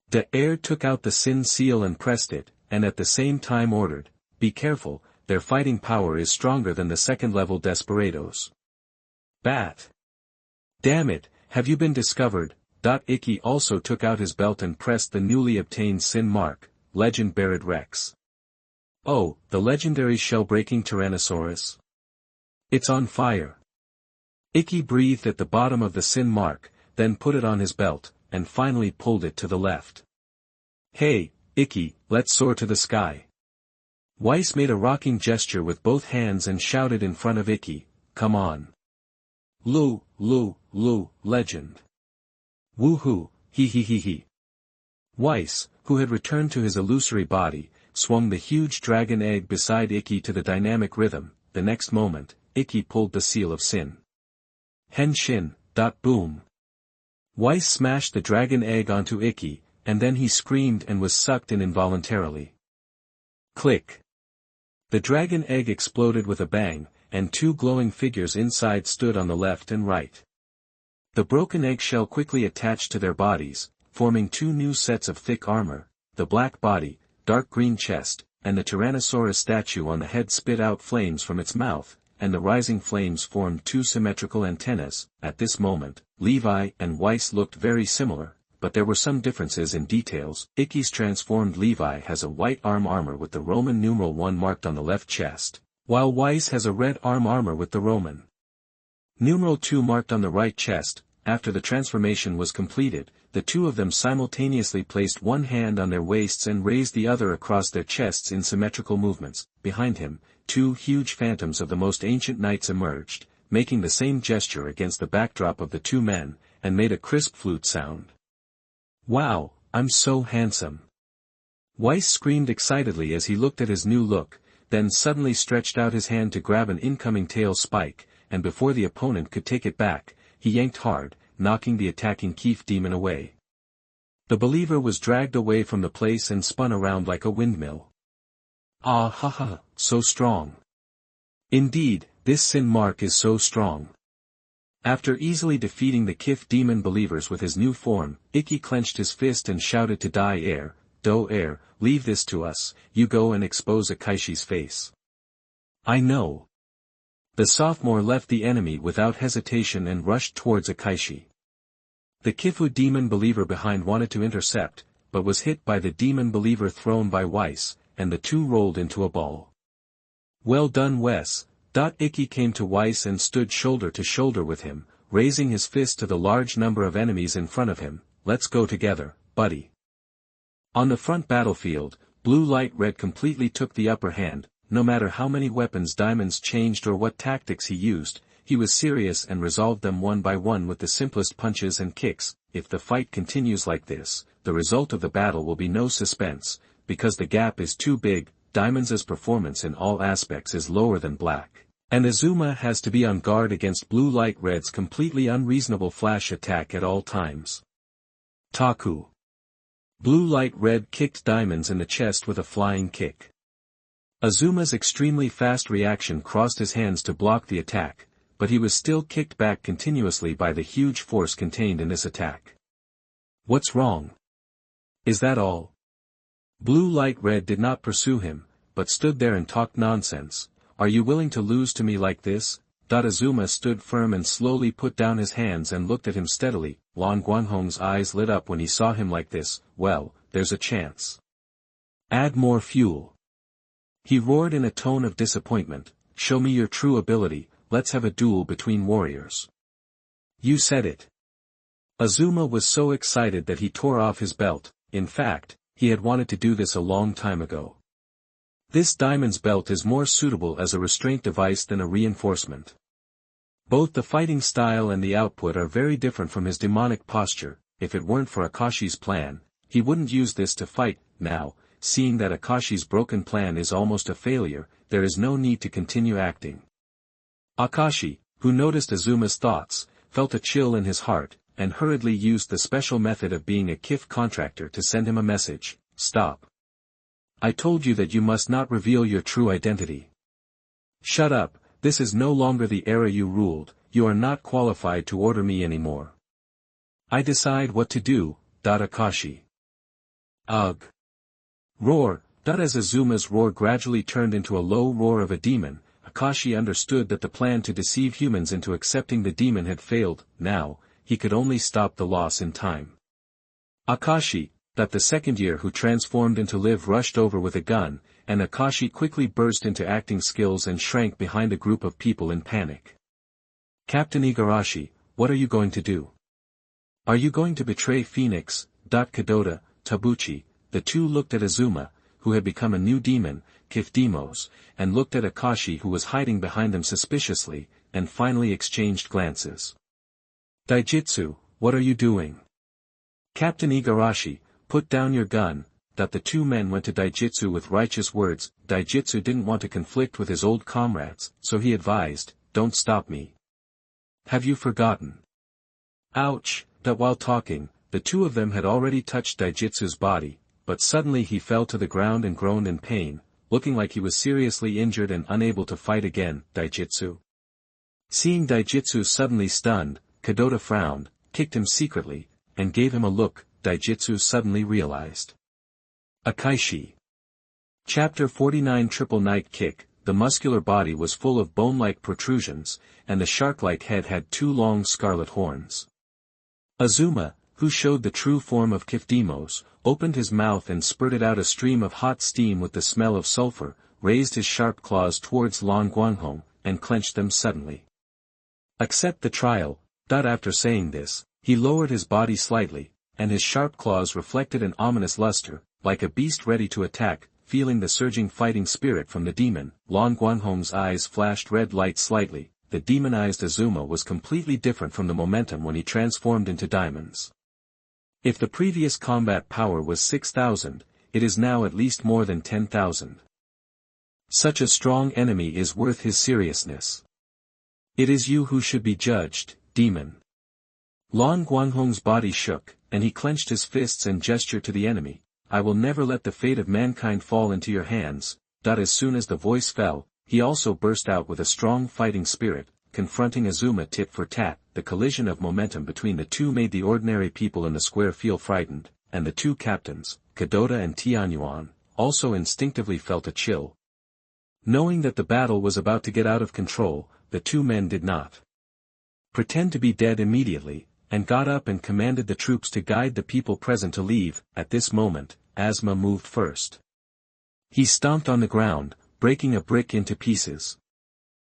The heir took out the sin seal and pressed it, and at the same time ordered, be careful, their fighting power is stronger than the second-level desperados. Bat! Damn it, have you been discovered? Ikki also took out his belt and pressed the newly obtained sin mark, Legend Buried Rex. Oh, the legendary shell-breaking Tyrannosaurus? It's on fire. Ikki breathed at the bottom of the sin mark, then put it on his belt, and finally pulled it to the left. Hey, Ikki, let's soar to the sky. Weiss made a rocking gesture with both hands and shouted in front of Ikki, come on. Lu, legend. Woohoo, he. Weiss, who had returned to his illusory body, swung the huge dragon egg beside Ikki to the dynamic rhythm. The next moment, Ikki pulled the seal of sin. Henshin, boom. Weiss smashed the dragon egg onto Ikki, and then he screamed and was sucked in involuntarily. Click. The dragon egg exploded with a bang, and two glowing figures inside stood on the left and right. The broken eggshell quickly attached to their bodies, forming two new sets of thick armor, the black body, dark green chest, and the Tyrannosaurus statue on the head spit out flames from its mouth, and the rising flames formed two symmetrical antennas. At this moment, Levi and Weiss looked very similar, but there were some differences in details. Ikki's transformed Levi has a white arm armor with the Roman numeral 1 marked on the left chest, while Weiss has a red arm armor with the Roman numeral 2 marked on the right chest. After the transformation was completed, the two of them simultaneously placed one hand on their waists and raised the other across their chests in symmetrical movements. Behind him, two huge phantoms of the most ancient knights emerged, making the same gesture against the backdrop of the two men, and made a crisp flute sound. Wow, I'm so handsome. Weiss screamed excitedly as he looked at his new look, then suddenly stretched out his hand to grab an incoming tail spike, and before the opponent could take it back, he yanked hard, knocking the attacking Kif demon away. The believer was dragged away from the place and spun around like a windmill. Ah ha ha, so strong. Indeed, this sin mark is so strong. After easily defeating the Kif demon believers with his new form, Ikki clenched his fist and shouted to Dai Air, Do Air, leave this to us, you go and expose Akaishi's face. I know. The sophomore left the enemy without hesitation and rushed towards Akaishi. The Kifu demon believer behind wanted to intercept, but was hit by the demon believer thrown by Weiss, and the two rolled into a ball. Well done, Wes. Ikki came to Weiss and stood shoulder to shoulder with him, raising his fist to the large number of enemies in front of him. Let's go together, buddy. On the front battlefield, Blue Light Red completely took the upper hand. No matter how many weapons Diamonds changed or what tactics he used, he was serious and resolved them one by one with the simplest punches and kicks. If the fight continues like this, the result of the battle will be no suspense, because the gap is too big. Diamonds' performance in all aspects is lower than Black, and Azuma has to be on guard against Blue Light Red's completely unreasonable flash attack at all times. Taku. Blue Light Red kicked Diamonds in the chest with a flying kick. Azuma's extremely fast reaction crossed his hands to block the attack, but he was still kicked back continuously by the huge force contained in this attack. What's wrong? Is that all? Blue Light Red did not pursue him, but stood there and talked nonsense. Are you willing to lose to me like this? Azuma stood firm and slowly put down his hands and looked at him steadily. Lan Guanghong's eyes lit up when he saw him like this. Well, there's a chance. Add more fuel. He roared in a tone of disappointment, show me your true ability, let's have a duel between warriors. You said it. Azuma was so excited that he tore off his belt. In fact, he had wanted to do this a long time ago. This diamond's belt is more suitable as a restraint device than a reinforcement. Both the fighting style and the output are very different from his demonic posture. If it weren't for Akashi's plan, he wouldn't use this to fight. Now, seeing that Akashi's broken plan is almost a failure, there is no need to continue acting. Akashi, who noticed Azuma's thoughts, felt a chill in his heart, and hurriedly used the special method of being a KIF contractor to send him a message: "Stop. I told you that you must not reveal your true identity. Shut up, this is no longer the era you ruled, you are not qualified to order me anymore. I decide what to do, Akashi." Ugh. Roar. As Azuma's roar gradually turned into a low roar of a demon, Akashi understood that the plan to deceive humans into accepting the demon had failed. Now, he could only stop the loss in time. Akashi, the second year who transformed into Liv, rushed over with a gun, and Akashi quickly burst into acting skills and shrank behind a group of people in panic. "Captain Igarashi, what are you going to do? Are you going to betray Phoenix?" Kadota, Tabuchi, the two looked at Azuma, who had become a new demon, Kifdemos, and looked at Akashi, who was hiding behind them suspiciously, and finally exchanged glances. "Daijitsu, what are you doing?" "Captain Igarashi, put down your gun." The two men went to Daijitsu with righteous words. Daijitsu didn't want to conflict with his old comrades, so he advised, "Don't stop me. Have you forgotten?" Ouch. While talking, the two of them had already touched Daijitsu's body, but suddenly he fell to the ground and groaned in pain, looking like he was seriously injured and unable to fight again. Daijitsu. Seeing Daijitsu suddenly stunned, Kadota frowned, kicked him secretly, and gave him a look. Daijitsu suddenly realized. Akaishi. Chapter 49. Triple Night Kick. The muscular body was full of bone-like protrusions, and the shark-like head had two long scarlet horns. Azuma, who showed the true form of Kifdemos, opened his mouth and spurted out a stream of hot steam with the smell of sulfur, raised his sharp claws towards Lan Guanghong, and clenched them suddenly. "Accept the trial." After saying this, he lowered his body slightly, and his sharp claws reflected an ominous luster, like a beast ready to attack. Feeling the surging fighting spirit from the demon, Lan Guanghong's eyes flashed red light slightly. The demonized Azuma was completely different from the momentum when he transformed into diamonds. If the previous combat power was 6,000, it is now at least more than 10,000. Such a strong enemy is worth his seriousness. It is you who should be judged, demon. Lan Guanghong's body shook, and he clenched his fists and gestured to the enemy. "I will never let the fate of mankind fall into your hands." As soon as the voice fell, he also burst out with a strong fighting spirit, confronting Azuma tit for tat. The collision of momentum between the two made the ordinary people in the square feel frightened, and the two captains, Kadota and Tianyuan, also instinctively felt a chill. Knowing that the battle was about to get out of control, the two men did not pretend to be dead immediately, and got up and commanded the troops to guide the people present to leave. At this moment, Asma moved first. He stomped on the ground, breaking a brick into pieces.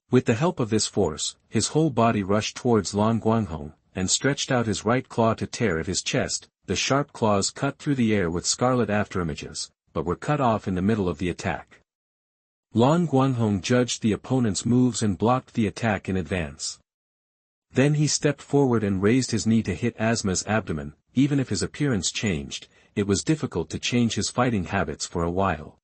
With the help of this force, his whole body rushed towards Lan Guanghong, and stretched out his right claw to tear at his chest. The sharp claws cut through the air with scarlet afterimages, but were cut off in the middle of the attack. Lan Guanghong judged the opponent's moves and blocked the attack in advance. Then he stepped forward and raised his knee to hit Asma's abdomen. Even if his appearance changed, it was difficult to change his fighting habits for a while.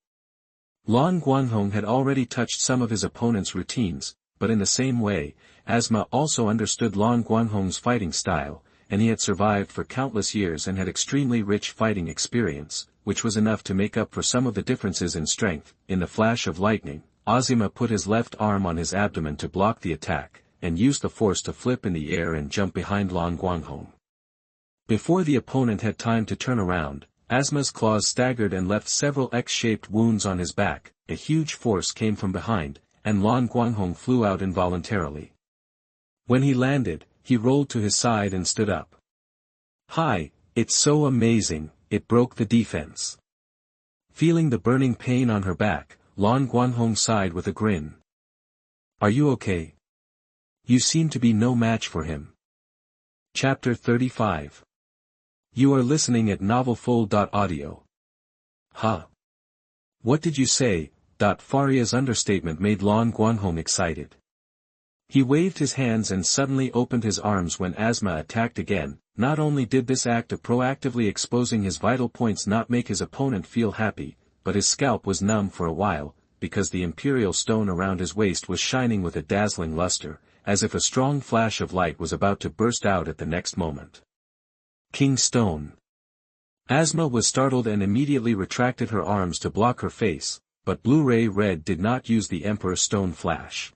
Lan Guanghong had already touched some of his opponent's routines, but in the same way, Asma also understood Lan Guanghong's fighting style, and he had survived for countless years and had extremely rich fighting experience, which was enough to make up for some of the differences in strength. In the flash of lightning, Azuma put his left arm on his abdomen to block the attack, and used the force to flip in the air and jump behind Lan Guanghong. Before the opponent had time to turn around, Asma's claws staggered and left several X-shaped wounds on his back. A huge force came from behind, and Lan Guanghong flew out involuntarily. When he landed, he rolled to his side and stood up. "Hi, it's so amazing," it broke the defense. Feeling the burning pain on her back, Lan Guanghong sighed with a grin. "Are you okay? You seem to be no match for him." Chapter 35. You are listening at NovelFull.audio. Huh? What did you say? Faria's understatement made Lan Guanghong excited. He waved his hands and suddenly opened his arms when Asma attacked again. Not only did this act of proactively exposing his vital points not make his opponent feel happy, but his scalp was numb for a while, because the imperial stone around his waist was shining with a dazzling luster, as if a strong flash of light was about to burst out at the next moment. King Stone. Asma was startled and immediately retracted her arms to block her face, but Blue-Ray Red did not use the Emperor Stone flash.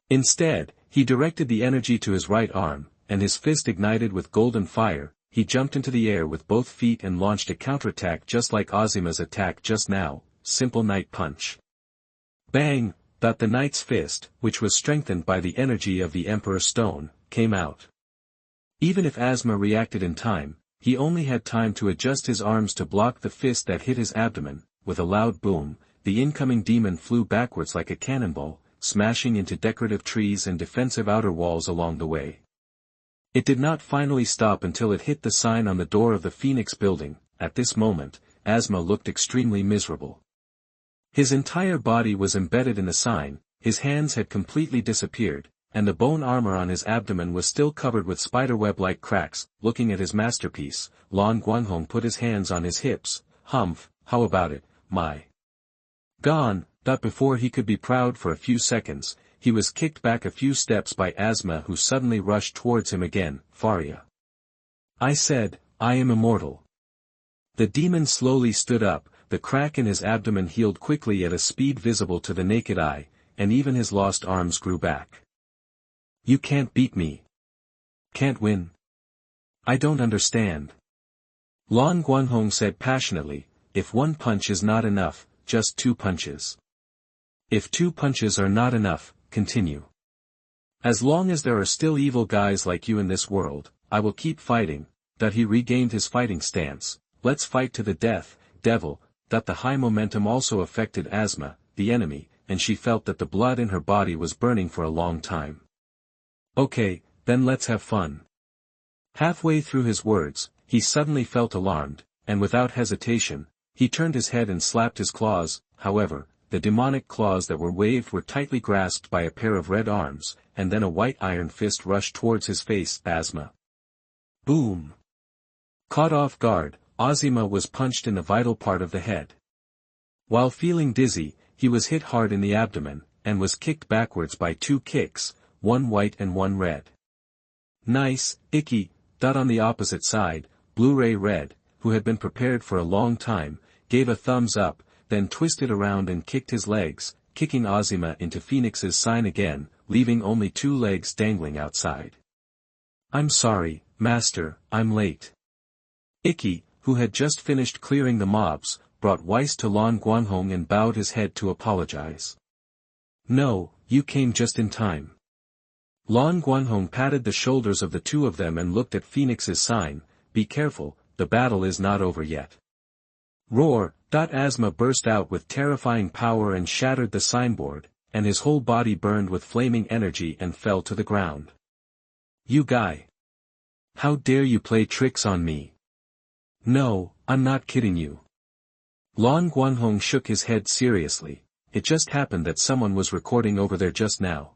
Instead, he directed the energy to his right arm, and his fist ignited with golden fire. He jumped into the air with both feet and launched a counterattack just like Azima's attack just now, simple Knight Punch. Bang! The Knight's fist, which was strengthened by the energy of the Emperor Stone, came out. Even if Asma reacted in time, he only had time to adjust his arms to block the fist that hit his abdomen. With a loud boom, the incoming demon flew backwards like a cannonball, smashing into decorative trees and defensive outer walls along the way. It did not finally stop until it hit the sign on the door of the Phoenix building. At this moment, Asma looked extremely miserable. His entire body was embedded in the sign, his hands had completely disappeared, and the bone armor on his abdomen was still covered with spiderweb-like cracks. Looking at his masterpiece, Lan Guanghong put his hands on his hips. Humph, how about it, my gone? Before he could be proud for a few seconds, he was kicked back a few steps by Asma, who suddenly rushed towards him again. Faria. I said, I am immortal. The demon slowly stood up, the crack in his abdomen healed quickly at a speed visible to the naked eye, and even his lost arms grew back. You can't beat me. Can't win. I don't understand. Lan Guanghong said passionately, if one punch is not enough, just 2 punches. If 2 punches are not enough, continue. As long as there are still evil guys like you in this world, I will keep fighting. He regained his fighting stance. Let's fight to the death, devil. The high momentum also affected Asma, the enemy, and she felt that the blood in her body was burning for a long time. Okay, then let's have fun. Halfway through his words, he suddenly felt alarmed, and without hesitation, he turned his head and slapped his claws. However, the demonic claws that were waved were tightly grasped by a pair of red arms, and then a white iron fist rushed towards his face. Asma. Boom! Caught off guard, Azima was punched in the vital part of the head. While feeling dizzy, he was hit hard in the abdomen, and was kicked backwards by 2 kicks, 1 white and 1 red. Nice, Icky. On the opposite side, Blue-Ray Red, who had been prepared for a long time, gave a thumbs up, then twisted around and kicked his legs, kicking Azima into Phoenix's sign again, leaving only 2 legs dangling outside. I'm sorry, Master, I'm late. Icky, who had just finished clearing the mobs, brought Weiss to Lan Guanghong and bowed his head to apologize. No, you came just in time. Lan Guanghong patted the shoulders of the 2 of them and looked at Phoenix's sign. Be careful, the battle is not over yet. Roar! Asma burst out with terrifying power and shattered the signboard, and his whole body burned with flaming energy and fell to the ground. You guy! How dare you play tricks on me? No, I'm not kidding you. Lan Guanghong shook his head seriously. It just happened that someone was recording over there just now.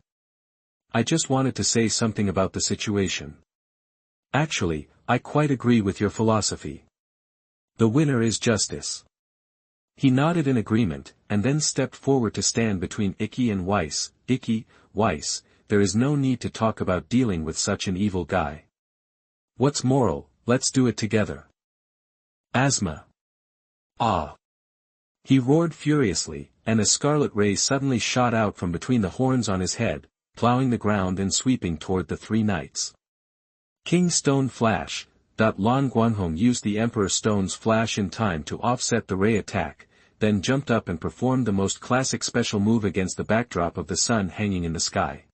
I just wanted to say something about the situation. Actually, I quite agree with your philosophy. The winner is justice. He nodded in agreement, and then stepped forward to stand between Icky and Weiss. Icky, Weiss, there is no need to talk about dealing with such an evil guy. What's moral? Let's do it together. Asma. Ah! He roared furiously, and a scarlet ray suddenly shot out from between the horns on his head, plowing the ground and sweeping toward the 3 knights. King Stone Flash. Lan Guanghong used the Emperor Stone's flash in time to offset the ray attack, then jumped up and performed the most classic special move against the backdrop of the sun hanging in the sky.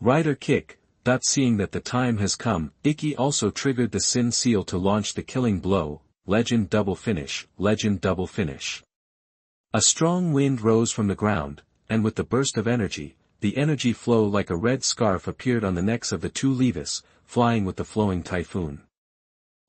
Rider Kick. Seeing that the time has come, Icky also triggered the Sin Seal to launch the killing blow. Legend Double Finish. Legend Double Finish. A strong wind rose from the ground, and with the burst of energy, the energy flow like a red scarf appeared on the necks of the 2 Levis, flying with the flowing typhoon.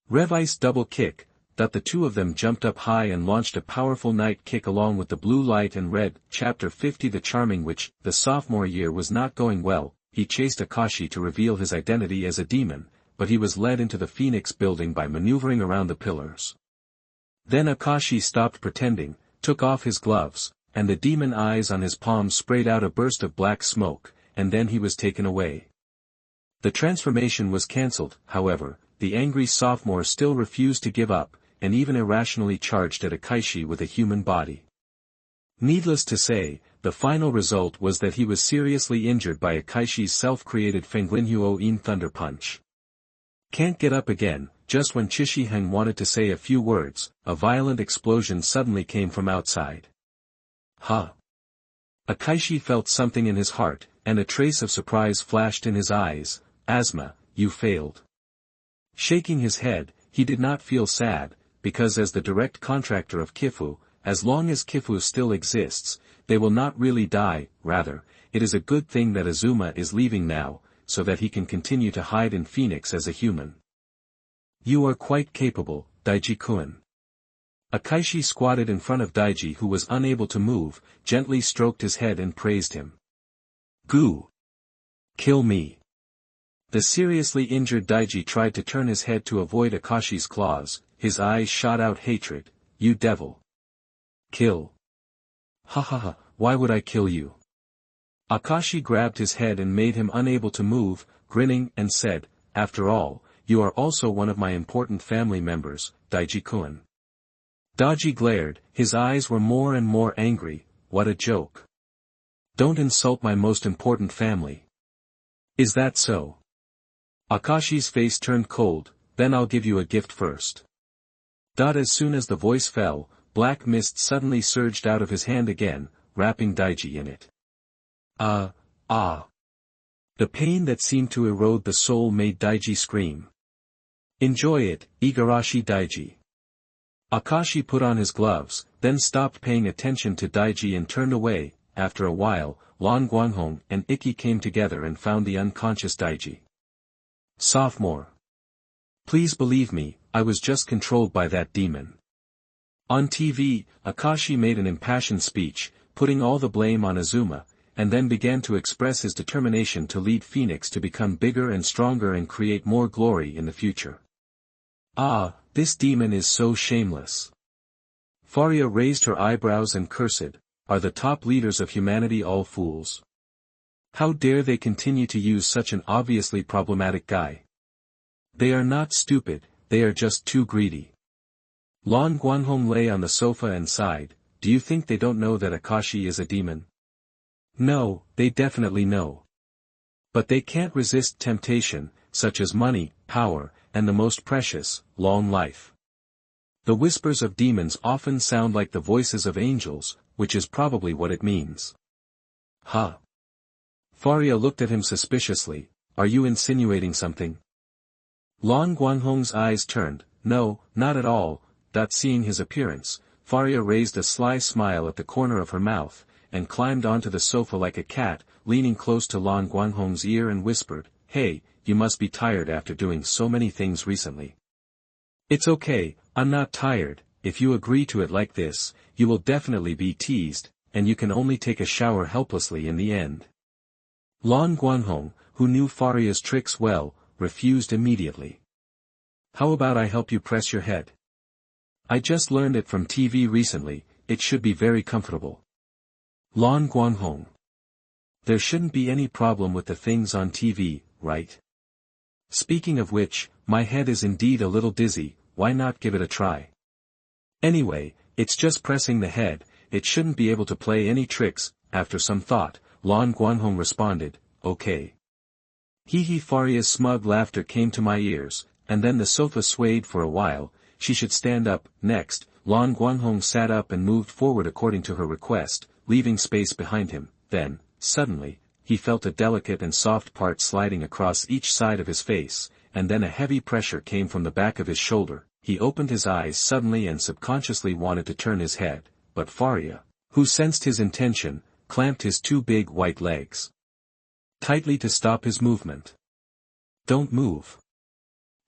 Revice Double Kick. that the two of them jumped up high and launched a powerful night kick along with the blue light and red. Chapter 50. The Charming Witch. The sophomore year was not going well. He chased Akashi to reveal his identity as a demon, but he was led into the Phoenix building by maneuvering around the pillars. Then Akashi stopped pretending, took off his gloves, and the demon eyes on his palms sprayed out a burst of black smoke, and then he was taken away. The transformation was cancelled, however. The angry sophomore still refused to give up, and even irrationally charged at Akashi with a human body. Needless to say, the final result was that he was seriously injured by Akaishi's self-created Fenglinhuo-in Thunder Punch. Can't get up again. Just when Chishiheng wanted to say a few words, a violent explosion suddenly came from outside. Huh? Akaishi felt something in his heart, and a trace of surprise flashed in his eyes. Asma, you failed. Shaking his head, he did not feel sad, because as the direct contractor of Kifu, as long as Kifu still exists, they will not really die. Rather, it is a good thing that Azuma is leaving now, so that he can continue to hide in Phoenix as a human. You are quite capable, Daiji-kun. Akaishi squatted in front of Daiji, who was unable to move, gently stroked his head and praised him. Goo! Kill me! The seriously injured Daiji tried to turn his head to avoid Akashi's claws. His eyes shot out hatred. You devil! Kill! Ha ha ha, why would I kill you? Akashi grabbed his head and made him unable to move, grinning, and said, After all, you are also one of my important family members, Daiji-kun. Daiji glared, his eyes were more and more angry. What a joke. Don't insult my most important family. Is that so? Akashi's face turned cold. Then I'll give you a gift first. As soon as the voice fell, black mist suddenly surged out of his hand again, wrapping Daiji in it. The pain that seemed to erode the soul made Daiji scream. Enjoy it, Igarashi Daiji. Akashi put on his gloves, then stopped paying attention to Daiji and turned away. After a while, Lan Guanghong and Ikki came together and found the unconscious Daiji. Sophomore. Please believe me, I was just controlled by that demon. On TV, Akashi made an impassioned speech, putting all the blame on Azuma, and then began to express his determination to lead Phoenix to become bigger and stronger and create more glory in the future. This demon is so shameless. Faria raised her eyebrows and cursed, Are the top leaders of humanity all fools? How dare they continue to use such an obviously problematic guy? They are not stupid, they are just too greedy. Lan Guanghong lay on the sofa and sighed. Do you think they don't know that Akashi is a demon? No, they definitely know. But they can't resist temptation, such as money, power, and the most precious, long life. The whispers of demons often sound like the voices of angels, which is probably what it means. Huh? Faria looked at him suspiciously. Are you insinuating something? Lan Guanghong's eyes turned. No, not at all. Seeing his appearance, Faria raised a sly smile at the corner of her mouth, and climbed onto the sofa like a cat, leaning close to Lan Guanghong's ear and whispered, Hey, you must be tired after doing so many things recently. It's okay, I'm not tired. If you agree to it like this, you will definitely be teased, and you can only take a shower helplessly in the end. Lan Guanghong, who knew Faria's tricks well, refused immediately. How about I help you press your head? I just learned it from TV recently, it should be very comfortable. Lan Guanghong. There shouldn't be any problem with the things on TV, right? Speaking of which, my head is indeed a little dizzy, why not give it a try? Anyway, it's just pressing the head, it shouldn't be able to play any tricks. After some thought, Lan Guanghong responded, Okay. Hee Faria's smug laughter came to my ears, and then the sofa swayed for a while. She should stand up. Next, Lan Guanghong sat up and moved forward according to her request, leaving space behind him. Then, suddenly, he felt a delicate and soft part sliding across each side of his face, and then a heavy pressure came from the back of his shoulder. He opened his eyes suddenly and subconsciously wanted to turn his head, but Faria, who sensed his intention, clamped his two big white legs tightly to stop his movement. Don't move.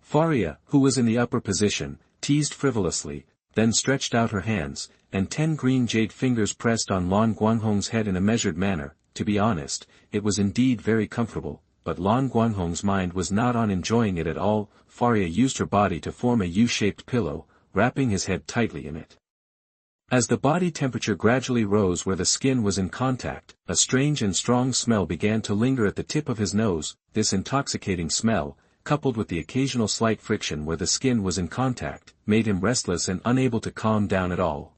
Faria, who was in the upper position, teased frivolously, then stretched out her hands, and 10 green jade fingers pressed on Lan Guanghong's head in a measured manner. To be honest, it was indeed very comfortable, but Lan Guanghong's mind was not on enjoying it at all. Faria used her body to form a U-shaped pillow, wrapping his head tightly in it. As the body temperature gradually rose where the skin was in contact, a strange and strong smell began to linger at the tip of his nose. This intoxicating smell, coupled with the occasional slight friction where the skin was in contact, made him restless and unable to calm down at all.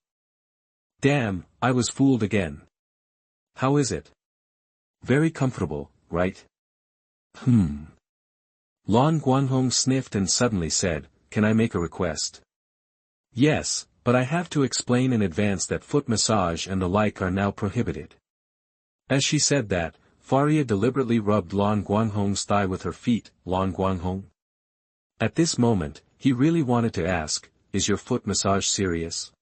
Damn, I was fooled again. How is it? Very comfortable, right? Lan Guanghong sniffed and suddenly said, "Can I make a request?" "Yes, but I have to explain in advance that foot massage and the like are now prohibited." As she said that, Faria deliberately rubbed Lan Guanghong's thigh with her feet. Lan Guanghong? At this moment, he really wanted to ask, "Is your foot massage serious?"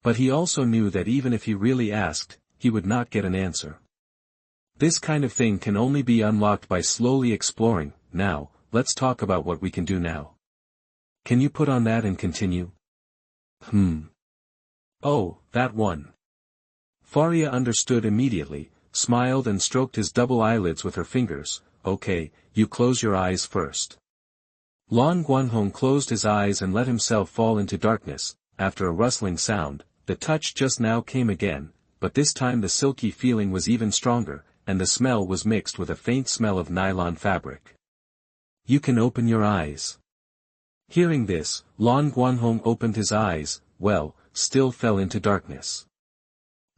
But he also knew that even if he really asked, he would not get an answer. This kind of thing can only be unlocked by slowly exploring. Now, let's talk about what we can do now. Can you put on that and continue? Oh, that one. Faria understood immediately, smiled and stroked his double eyelids with her fingers. Okay, you close your eyes first. Lan Guanghong closed his eyes and let himself fall into darkness. After a rustling sound, the touch just now came again, but this time the silky feeling was even stronger, and the smell was mixed with a faint smell of nylon fabric. You can open your eyes. Hearing this, Lan Guanghong opened his eyes, still fell into darkness.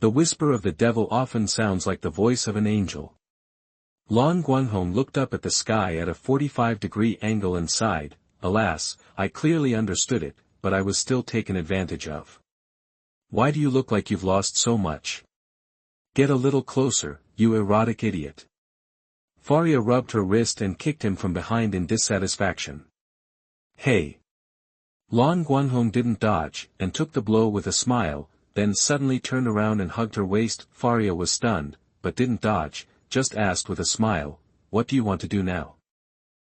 The whisper of the devil often sounds like the voice of an angel. Lan Guanghong looked up at the sky at a 45-degree angle and sighed, "Alas, I clearly understood it, but I was still taken advantage of. Why do you look like you've lost so much? Get a little closer, you erotic idiot." Faria rubbed her wrist and kicked him from behind in dissatisfaction. "Hey!" Lan Guanghong didn't dodge, and took the blow with a smile, then suddenly turned around and hugged her waist. Faria was stunned, but didn't dodge, just asked with a smile, "What do you want to do now?"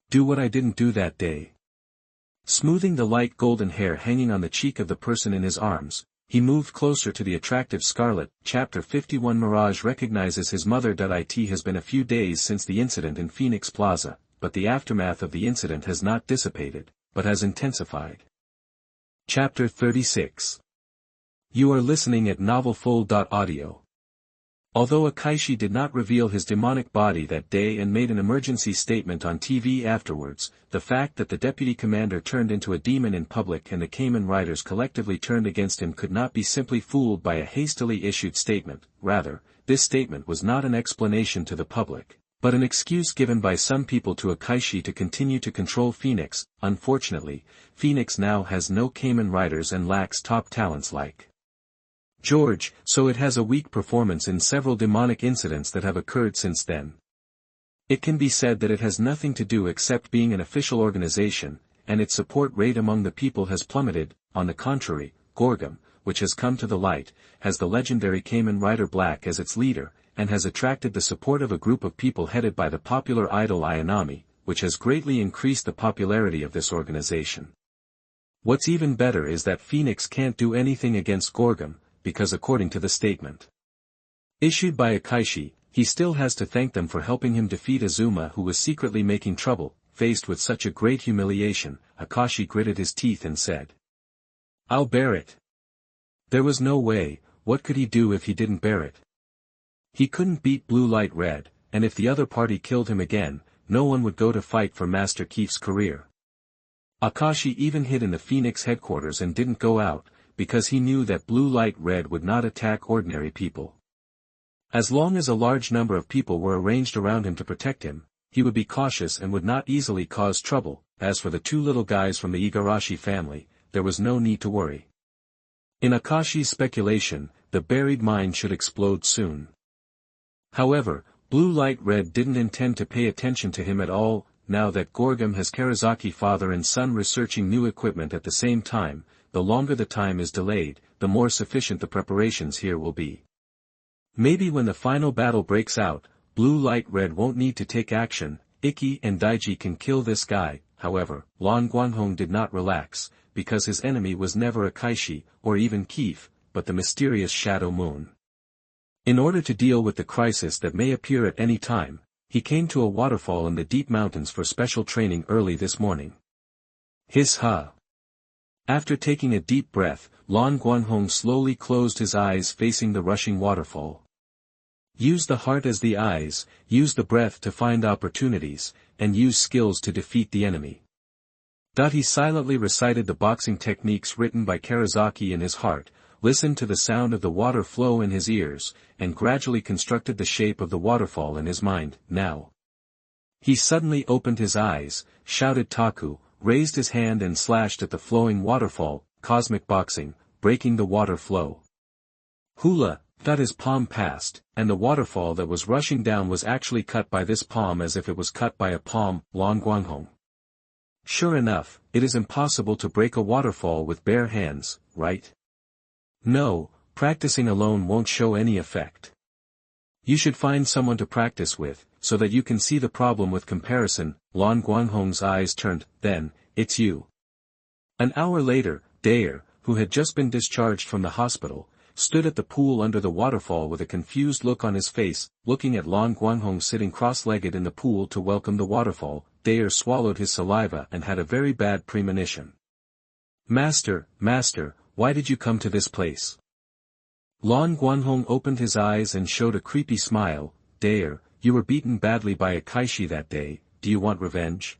"Do what I didn't do that day." Smoothing the light golden hair hanging on the cheek of the person in his arms, he moved closer to the attractive Scarlet. Chapter 51 Mirage recognizes his mother. It has been a few days since the incident in Phoenix Plaza, but the aftermath of the incident has not dissipated, but has intensified. Chapter 36. You are listening at NovelFull.audio. Although Akaishi did not reveal his demonic body that day and made an emergency statement on TV afterwards, the fact that the deputy commander turned into a demon in public and the Kamen Riders collectively turned against him could not be simply fooled by a hastily issued statement. Rather, this statement was not an explanation to the public, but an excuse given by some people to Akaishi to continue to control Phoenix. Unfortunately, Phoenix now has no Kamen Riders and lacks top talents like George, so it has a weak performance in several demonic incidents that have occurred since then. It can be said that it has nothing to do except being an official organization, and its support rate among the people has plummeted. On the contrary, Gorgum, which has come to the light, has the legendary Kamen Rider Black as its leader, and has attracted the support of a group of people headed by the popular idol Ayanami, which has greatly increased the popularity of this organization. What's even better is that Phoenix can't do anything against Gorgum, because according to the statement issued by Akaishi, he still has to thank them for helping him defeat Azuma, who was secretly making trouble. Faced with such a great humiliation, Akashi gritted his teeth and said, "I'll bear it." There was no way. What could he do if he didn't bear it? He couldn't beat Blue Light Red, and if the other party killed him again, no one would go to fight for Master Keefe's career. Akashi even hid in the Phoenix headquarters and didn't go out, because he knew that Blue Light Red would not attack ordinary people. As long as a large number of people were arranged around him to protect him, he would be cautious and would not easily cause trouble. As for the two little guys from the Igarashi family, there was no need to worry. In Akashi's speculation, the buried mine should explode soon. However, Blue Light Red didn't intend to pay attention to him at all. Now that Gorgum has Karazaki father and son researching new equipment at the same time, the longer the time is delayed, the more sufficient the preparations here will be. Maybe when the final battle breaks out, Blue Light Red won't need to take action. Ikki and Daiji can kill this guy. However, Lan Guanghong did not relax. because his enemy was never a Kaishi, or even Keef, but the mysterious Shadow Moon. In order to deal with the crisis that may appear at any time, he came to a waterfall in the deep mountains for special training early this morning. After taking a deep breath, Lan Guanghong slowly closed his eyes facing the rushing waterfall. Use the heart as the eyes, use the breath to find opportunities, and use skills to defeat the enemy. He silently recited the boxing techniques written by Karazaki in his heart, listened to the sound of the water flow in his ears, and gradually constructed the shape of the waterfall in his mind. Now he suddenly opened his eyes, shouted Taku, raised his hand and slashed at the flowing waterfall, cosmic boxing, breaking the water flow. Hula, his palm passed, and the waterfall that was rushing down was actually cut by this palm as if it was cut by a palm. Lan Guanghong. Sure enough, it is impossible to break a waterfall with bare hands, right? No, practicing alone won't show any effect. You should find someone to practice with, so that you can see the problem with comparison. Lan Guanghong's eyes turned. Then, it's you. An hour later, Daer, who had just been discharged from the hospital, stood at the pool under the waterfall with a confused look on his face, looking at Lan Guanghong sitting cross-legged in the pool to welcome the waterfall. Daer swallowed his saliva and had a very bad premonition. Master, why did you come to this place? Lan Guanghong opened his eyes and showed a creepy smile. Daer, you were beaten badly by a Kaishi that day, do you want revenge?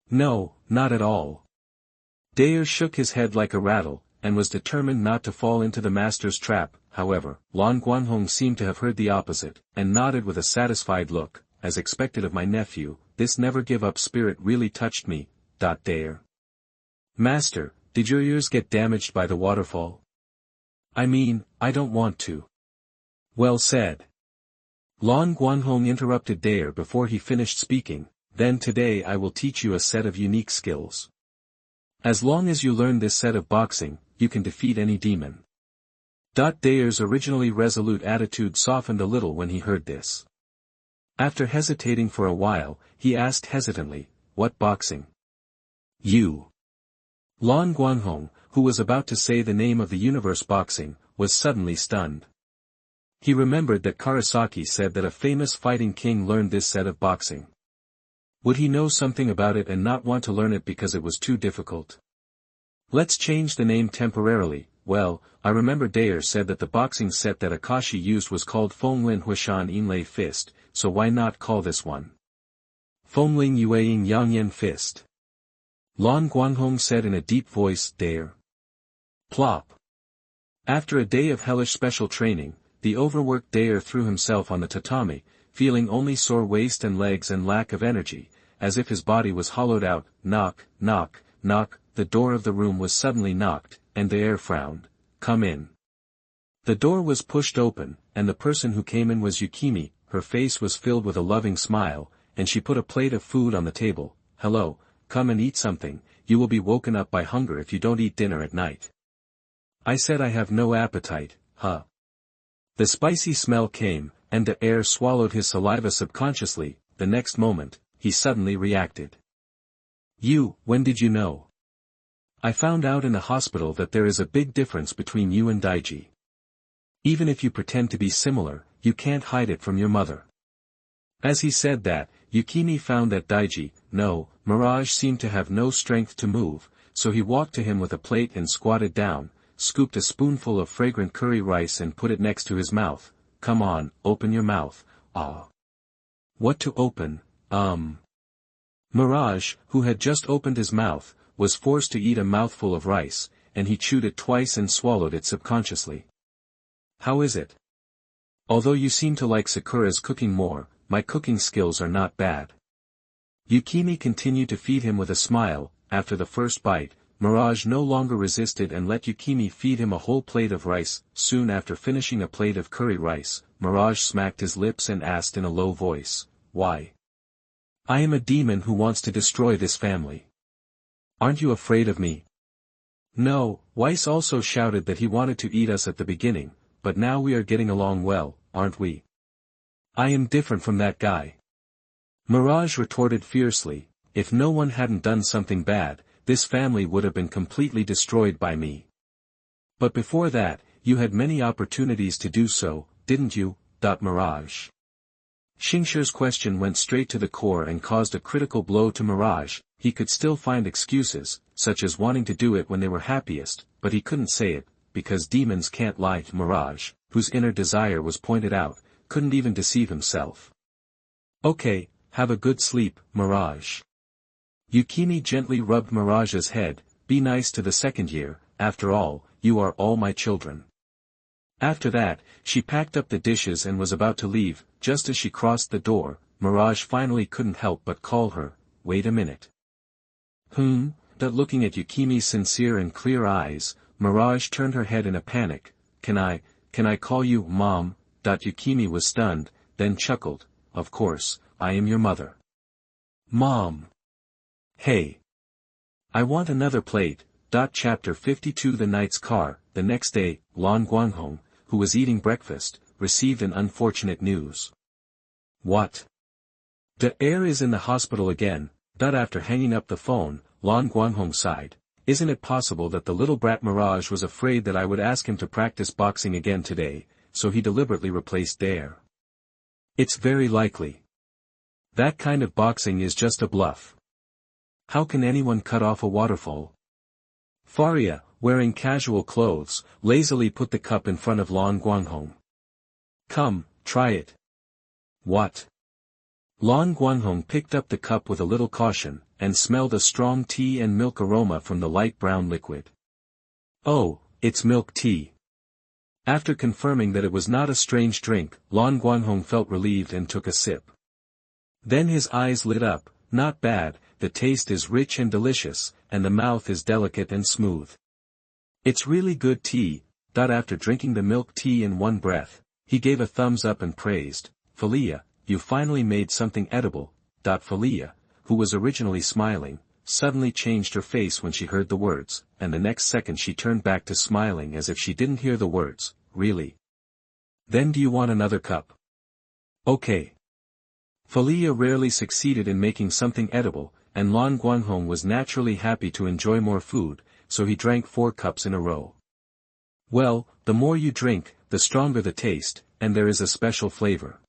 No, not at all. Daer shook his head like a rattle, and was determined not to fall into the master's trap. However, Lan Guanghong seemed to have heard the opposite, and nodded with a satisfied look. As expected of my nephew, this never-give-up spirit really touched me. Daer. Master, did your ears get damaged by the waterfall? I mean, I don't want to. Well said. Lan Guanghong interrupted Daer before he finished speaking. Then today I will teach you a set of unique skills. As long as you learn this set of boxing, you can defeat any demon. Daer's originally resolute attitude softened a little when he heard this. After hesitating for a while, he asked hesitantly, what boxing? You. Lan Guanghong, who was about to say the name of the universe boxing, was suddenly stunned. He remembered that Karasaki said that a famous fighting king learned this set of boxing. Would he know something about it and not want to learn it because it was too difficult? Let's change the name temporarily. Well, I remember Daer said that the boxing set that Akashi used was called Fenglin Huishan Inlay Fist, so why not call this one Fengling Yueying Yangyan Fist? Lan Guanghong said in a deep voice. Daer. Plop. After a day of hellish special training, the overworked Daer threw himself on the tatami, feeling only sore waist and legs and lack of energy, as if his body was hollowed out. Knock, knock, knock. The door of the room was suddenly knocked, and Daer frowned. Come in. The door was pushed open, and the person who came in was Yukimi. Her face was filled with a loving smile, and she put a plate of food on the table. Hello, come and eat something, you will be woken up by hunger if you don't eat dinner at night. I said I have no appetite, huh? The spicy smell came, and Daer swallowed his saliva subconsciously. The next moment, he suddenly reacted. When did you know? I found out in the hospital that there is a big difference between you and Daiji. Even if you pretend to be similar, you can't hide it from your mother. As he said that, Yukimi found that Mirage seemed to have no strength to move, so he walked to him with a plate and squatted down, scooped a spoonful of fragrant curry rice and put it next to his mouth. Come on, open your mouth. Ah. What to open? Mirage, who had just opened his mouth, was forced to eat a mouthful of rice, and he chewed it twice and swallowed it subconsciously. How is it? Although you seem to like Sakura's cooking more, my cooking skills are not bad. Yukimi continued to feed him with a smile. After the first bite, Mirage no longer resisted and let Yukimi feed him a whole plate of rice. Soon after finishing a plate of curry rice, Mirage smacked his lips and asked in a low voice, why? I am a demon who wants to destroy this family. Aren't you afraid of me? No, Weiss also shouted that he wanted to eat us at the beginning, but now we are getting along well, aren't we? I am different from that guy. Mirage retorted fiercely. If no one hadn't done something bad, this family would have been completely destroyed by me. But before that, you had many opportunities to do so, didn't you, Mirage? Xingqi's question went straight to the core and caused a critical blow to Mirage. He could still find excuses, such as wanting to do it when they were happiest, but he couldn't say it, because demons can't lie. Mirage, whose inner desire was pointed out, couldn't even deceive himself. Okay, have a good sleep, Mirage. Yukimi gently rubbed Mirage's head. Be nice to the second year, after all, you are all my children. After that, she packed up the dishes and was about to leave. Just as she crossed the door, Mirage finally couldn't help but call her. Wait a minute. Looking at Yukimi's sincere and clear eyes, Mirage turned her head in a panic. Can I call you Mom? Yukimi was stunned, then chuckled. Of course, I am your mother. Mom. Hey. I want another plate. Chapter 52. The Knight's Car. The next day, Lan Guanghong, who was eating breakfast, received an unfortunate news. What? The heir is in the hospital again. After hanging up the phone, Lan Guanghong sighed. Isn't it possible that the little brat Mirage was afraid that I would ask him to practice boxing again today, so he deliberately replaced the heir? It's very likely. That kind of boxing is just a bluff. How can anyone cut off a waterfall? Faria, wearing casual clothes, lazily put the cup in front of Lan Guanghong. Come, try it. What? Lan Guanghong picked up the cup with a little caution, and smelled a strong tea and milk aroma from the light brown liquid. Oh, it's milk tea. After confirming that it was not a strange drink, Lan Guanghong felt relieved and took a sip. Then his eyes lit up. Not bad, the taste is rich and delicious, and the mouth is delicate and smooth. It's really good tea. After drinking the milk tea in one breath, he gave a thumbs up and praised, Felia, you finally made something edible. Felia, who was originally smiling, suddenly changed her face when she heard the words, and the next second she turned back to smiling as if she didn't hear the words. Really? Then do you want another cup? Okay. Felia rarely succeeded in making something edible, and Lan Guanghong was naturally happy to enjoy more food, so he drank 4 cups in a row. Well, the more you drink, the stronger the taste, and there is a special flavor.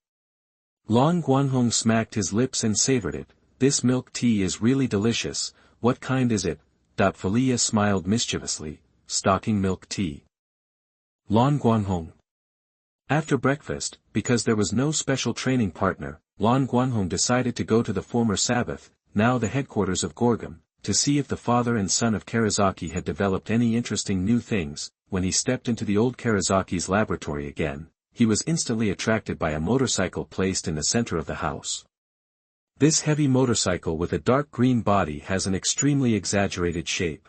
Lan Guanghong smacked his lips and savored it. This milk tea is really delicious. What kind is it? Felia smiled mischievously. Stocking milk tea. Lan Guanghong. After breakfast, because there was no special training partner, Lan Guanghong decided to go to the former Sabbath, now the headquarters of Gorgum, to see if the father and son of Karazaki had developed any interesting new things. When he stepped into the old Karazaki's laboratory again, he was instantly attracted by a motorcycle placed in the center of the house. This heavy motorcycle with a dark green body has an extremely exaggerated shape.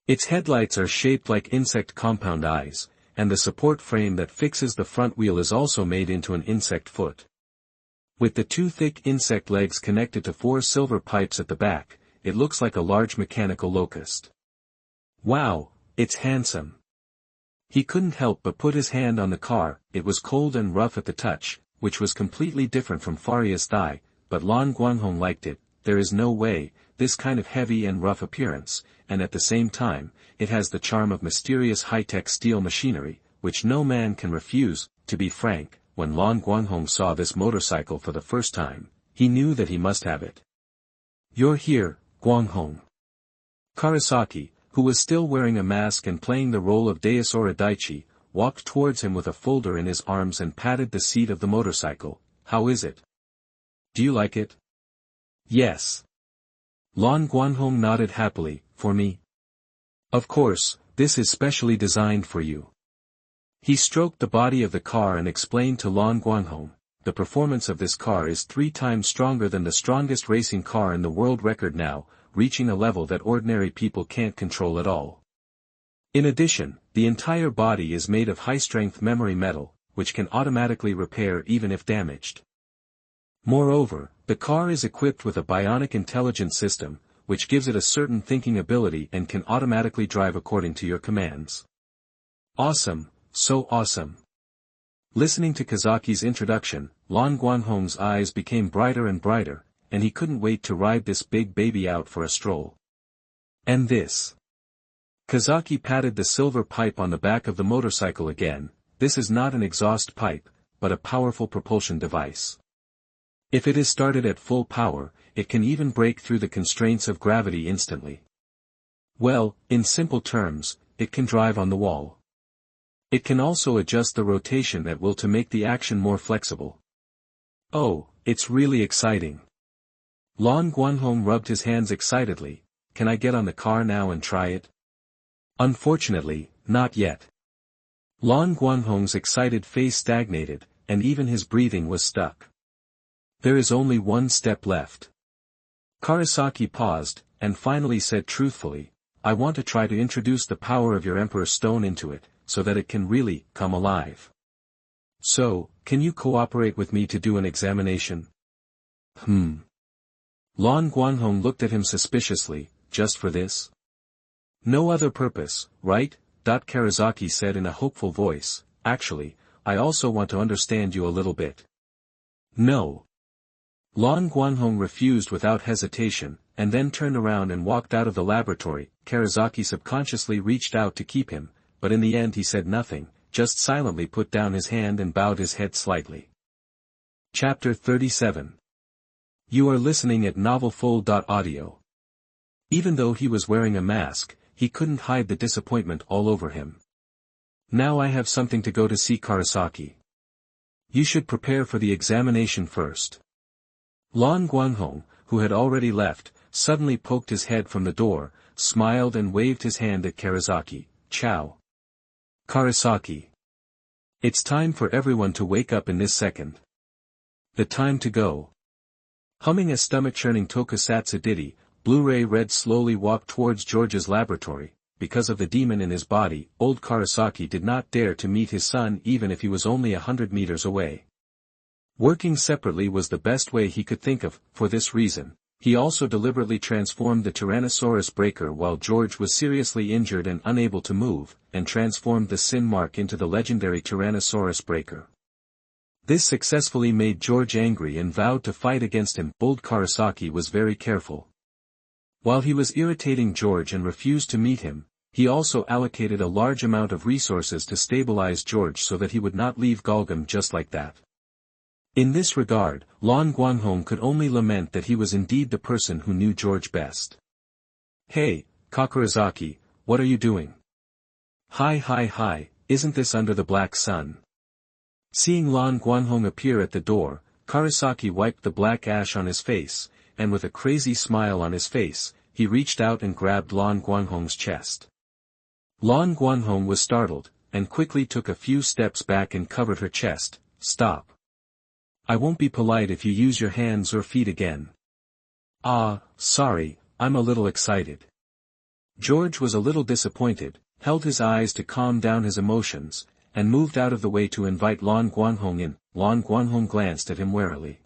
Its headlights are shaped like insect compound eyes, and the support frame that fixes the front wheel is also made into an insect foot. With the 2 thick insect legs connected to 4 silver pipes at the back, it looks like a large mechanical locust. Wow, it's handsome. He couldn't help but put his hand on the car. It was cold and rough at the touch, which was completely different from Faria's thigh, but Lan Guanghong liked it. There is no way, this kind of heavy and rough appearance, and at the same time, it has the charm of mysterious high-tech steel machinery, which no man can refuse. To be frank, when Lan Guanghong saw this motorcycle for the first time, he knew that he must have it. You're here, Guanghong. Karasaki, who was still wearing a mask and playing the role of Deusora Daichi, walked towards him with a folder in his arms and patted the seat of the motorcycle. How is it? Do you like it? Yes. Lan Guanghong nodded happily. For me? Of course, this is specially designed for you. He stroked the body of the car and explained to Lan Guanghong, the performance of this car is 3 times stronger than the strongest racing car in the world record now, reaching a level that ordinary people can't control at all. In addition, the entire body is made of high-strength memory metal, which can automatically repair even if damaged. Moreover, the car is equipped with a bionic intelligence system, which gives it a certain thinking ability and can automatically drive according to your commands. Awesome, so awesome. Listening to Kazaki's introduction, Lan Guanghong's eyes became brighter and brighter, and he couldn't wait to ride this big baby out for a stroll. And this. Kazaki patted the silver pipe on the back of the motorcycle again. This is not an exhaust pipe, but a powerful propulsion device. If it is started at full power, it can even break through the constraints of gravity instantly. Well, in simple terms, it can drive on the wall. It can also adjust the rotation at will to make the action more flexible. Oh, it's really exciting. Lan Guanghong rubbed his hands excitedly. Can I get on the car now and try it? Unfortunately, not yet. Lan Guanghong's excited face stagnated, and even his breathing was stuck. There is only one step left. Karasaki paused, and finally said truthfully, I want to try to introduce the power of your Emperor's Stone into it, so that it can really come alive. So, can you cooperate with me to do an examination? Lan Guanghong looked at him suspiciously, just for this? No other purpose, right? Karasaki said in a hopeful voice, actually, I also want to understand you a little bit. No. Lan Guanghong refused without hesitation, and then turned around and walked out of the laboratory. Karasaki subconsciously reached out to keep him, but in the end he said nothing, just silently put down his hand and bowed his head slightly. Chapter 37. You are listening at NovelFull.audio. Even though he was wearing a mask, he couldn't hide the disappointment all over him. Now I have something to go to see Karasaki. You should prepare for the examination first. Lan Guanghong, who had already left, suddenly poked his head from the door, smiled and waved his hand at Karasaki. Ciao. Karasaki. It's time for everyone to wake up in this second. The time to go. Humming a stomach-churning tokusatsu ditty, Blu-ray Red slowly walked towards George's laboratory. Because of the demon in his body, old Karasaki did not dare to meet his son even if he was only 100 meters away. Working separately was the best way he could think of. For this reason, he also deliberately transformed the Tyrannosaurus Breaker while George was seriously injured and unable to move, and transformed the Sin Mark into the legendary Tyrannosaurus Breaker. This successfully made George angry and vowed to fight against him. Old Karasaki was very careful. While he was irritating George and refused to meet him, he also allocated a large amount of resources to stabilize George so that he would not leave Golgam just like that. In this regard, Lan Guanghong could only lament that he was indeed the person who knew George best. Hey, Kakurazaki, what are you doing? Hi, isn't this under the black sun? Seeing Lan Guanghong appear at the door, Karasaki wiped the black ash on his face, and with a crazy smile on his face, he reached out and grabbed Lan Guanghong's chest. Lan Guanghong was startled, and quickly took a few steps back and covered her chest. Stop. I won't be polite if you use your hands or feet again. Sorry, I'm a little excited. George was a little disappointed, held his eyes to calm down his emotions, and moved out of the way to invite Lan Guanghong in. Lan Guanghong glanced at him warily.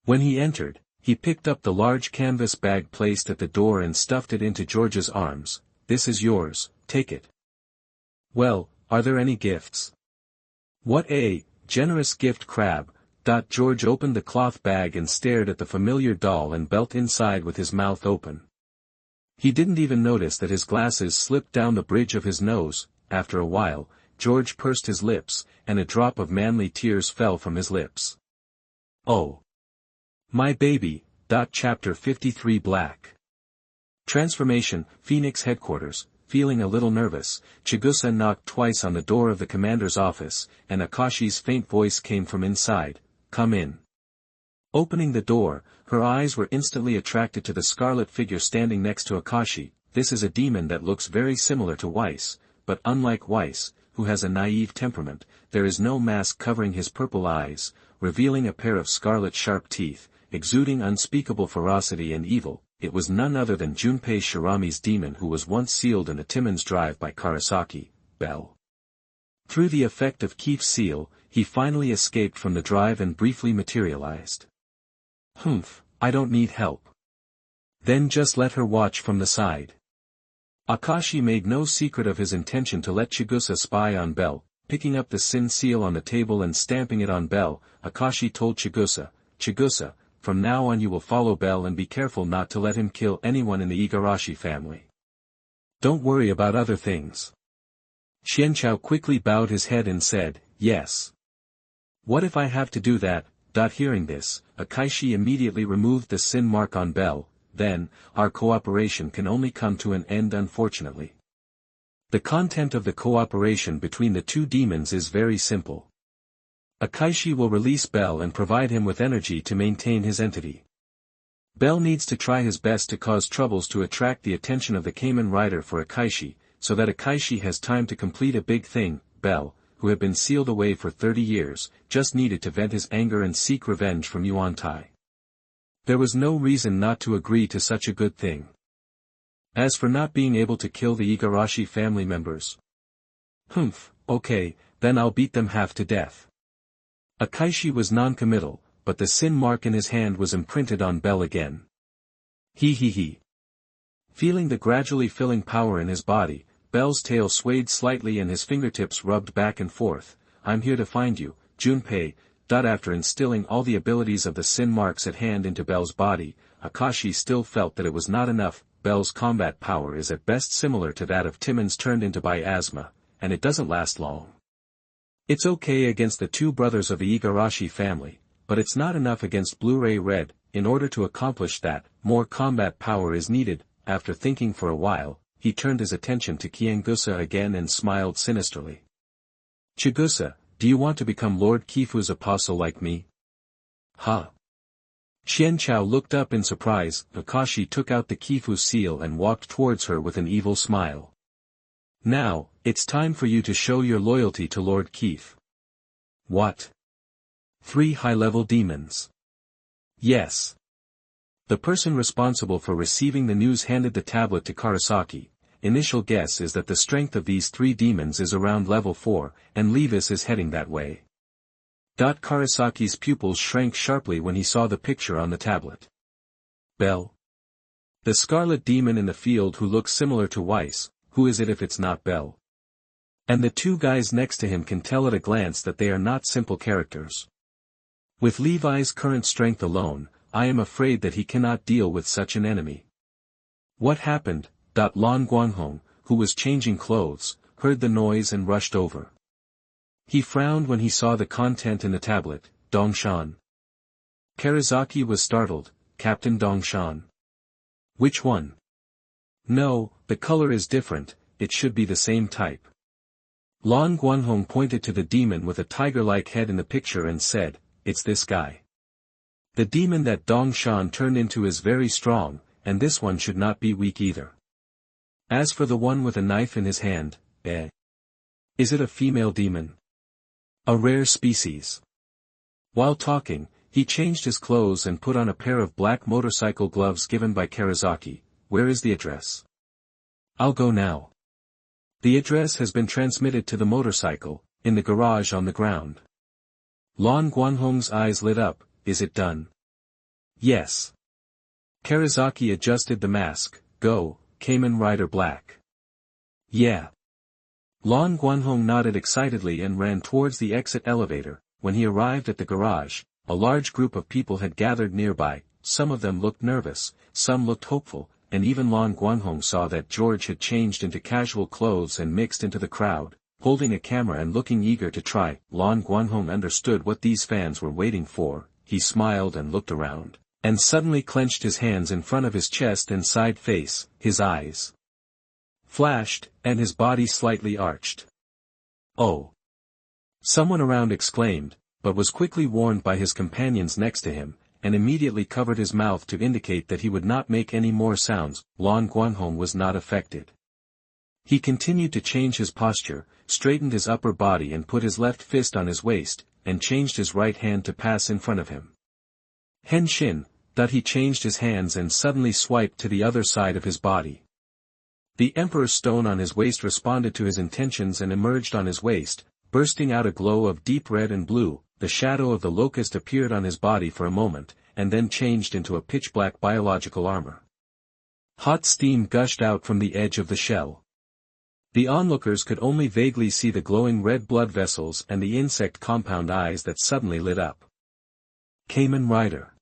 When he entered, he picked up the large canvas bag placed at the door and stuffed it into George's arms. This is yours, take it. Well, are there any gifts? What a generous gift, Crab. George opened the cloth bag and stared at the familiar doll and belt inside with his mouth open. He didn't even notice that his glasses slipped down the bridge of his nose. After a while, George pursed his lips, and a drop of manly tears fell from his lips. Oh. My baby. Chapter 53 Black. Transformation. Phoenix headquarters. Feeling a little nervous, Chigusa knocked twice on the door of the commander's office, and Akashi's faint voice came from inside. Come in. Opening the door, her eyes were instantly attracted to the scarlet figure standing next to Akashi. This is a demon that looks very similar to Weiss, but unlike Weiss, who has a naive temperament, there is no mask covering his purple eyes, revealing a pair of scarlet sharp teeth, exuding unspeakable ferocity and evil. It was none other than Junpei Shirami's demon who was once sealed in the Timon's drive by Karasaki, Bell. Through the effect of Keefe's seal, he finally escaped from the drive and briefly materialized. Humph, I don't need help. Then just let her watch from the side. Akashi made no secret of his intention to let Chigusa spy on Bell. Picking up the Sin seal on the table and stamping it on Bell, Akashi told Chigusa, Chigusa, from now on you will follow Bell and be careful not to let him kill anyone in the Igarashi family. Don't worry about other things. Xianqiao quickly bowed his head and said, yes. What if I have to do that? Hearing this, Akaishi immediately removed the sin mark on Bell. Then, our cooperation can only come to an end unfortunately. The content of the cooperation between the two demons is very simple. Akaishi will release Bell and provide him with energy to maintain his entity. Bell needs to try his best to cause troubles to attract the attention of the Kamen Rider for Akaishi, so that Akaishi has time to complete a big thing. Bell, who had been sealed away for 30 years, just needed to vent his anger and seek revenge from Yuan Tai. There was no reason not to agree to such a good thing. As for not being able to kill the Igarashi family members. Okay, then I'll beat them half to death. Akaishi was non-committal, but the sin mark in his hand was imprinted on Bell again. He. Feeling the gradually filling power in his body, Bell's tail swayed slightly and his fingertips rubbed back and forth. I'm here to find you, Junpei. After instilling all the abilities of the sin marks at hand into Bell's body, Akashi still felt that it was not enough. Bell's combat power is at best similar to that of Timon's turned into by asthma, and it doesn't last long. It's okay against the two brothers of the Igarashi family, but it's not enough against Blu-ray Red. In order to accomplish that, more combat power is needed. After thinking for a while, he turned his attention to Kiangusa again and smiled sinisterly. Chigusa, do you want to become Lord Kifu's apostle like me? Huh? Xianqiao looked up in surprise. Akashi took out the Kifu seal and walked towards her with an evil smile. Now, it's time for you to show your loyalty to Lord Kif. What? 3 high-level demons. Yes. The person responsible for receiving the news handed the tablet to Karasaki. Initial guess is that the strength of these 3 demons is around level 4, and Levis is heading that way. Karasaki's pupils shrank sharply when he saw the picture on the tablet. Bell? The scarlet demon in the field who looks similar to Weiss. Who is it if it's not Bell? And the 2 guys next to him can tell at a glance that they are not simple characters. With Levi's current strength alone, I am afraid that he cannot deal with such an enemy. What happened? Lan Guanghong, who was changing clothes, heard the noise and rushed over. He frowned when he saw the content in the tablet. Dongshan. Karasaki was startled. Captain Dongshan. Which one? No, the color is different, it should be the same type. Lan Guanghong pointed to the demon with a tiger-like head in the picture and said, it's this guy. The demon that Dongshan turned into is very strong, and this one should not be weak either. As for the one with a knife in his hand, is it a female demon? A rare species. While talking, he changed his clothes and put on a pair of black motorcycle gloves given by Karasaki. Where is the address? I'll go now. The address has been transmitted to the motorcycle, in the garage on the ground. Lan Guanghong's eyes lit up. Is it done? Yes. Karasaki adjusted the mask. Go, Kamen Rider Black. Yeah. Lan Guanghong nodded excitedly and ran towards the exit elevator. When he arrived at the garage, a large group of people had gathered nearby. Some of them looked nervous, some looked hopeful, and even Lan Guanghong saw that George had changed into casual clothes and mixed into the crowd, holding a camera and looking eager to try. Lan Guanghong understood what these fans were waiting for. He smiled and looked around, and suddenly clenched his hands in front of his chest and side face. His eyes flashed, and his body slightly arched. Oh! Someone around exclaimed, but was quickly warned by his companions next to him, and immediately covered his mouth to indicate that he would not make any more sounds. Lan Guanghong was not affected. He continued to change his posture, straightened his upper body and put his left fist on his waist, and changed his right hand to pass in front of him. Henshin, that he changed his hands and suddenly swiped to the other side of his body. The Emperor's stone on his waist responded to his intentions and emerged on his waist, bursting out a glow of deep red and blue. The shadow of the locust appeared on his body for a moment, and then changed into a pitch-black biological armor. Hot steam gushed out from the edge of the shell. The onlookers could only vaguely see the glowing red blood vessels and the insect compound eyes that suddenly lit up. Kamen Rider.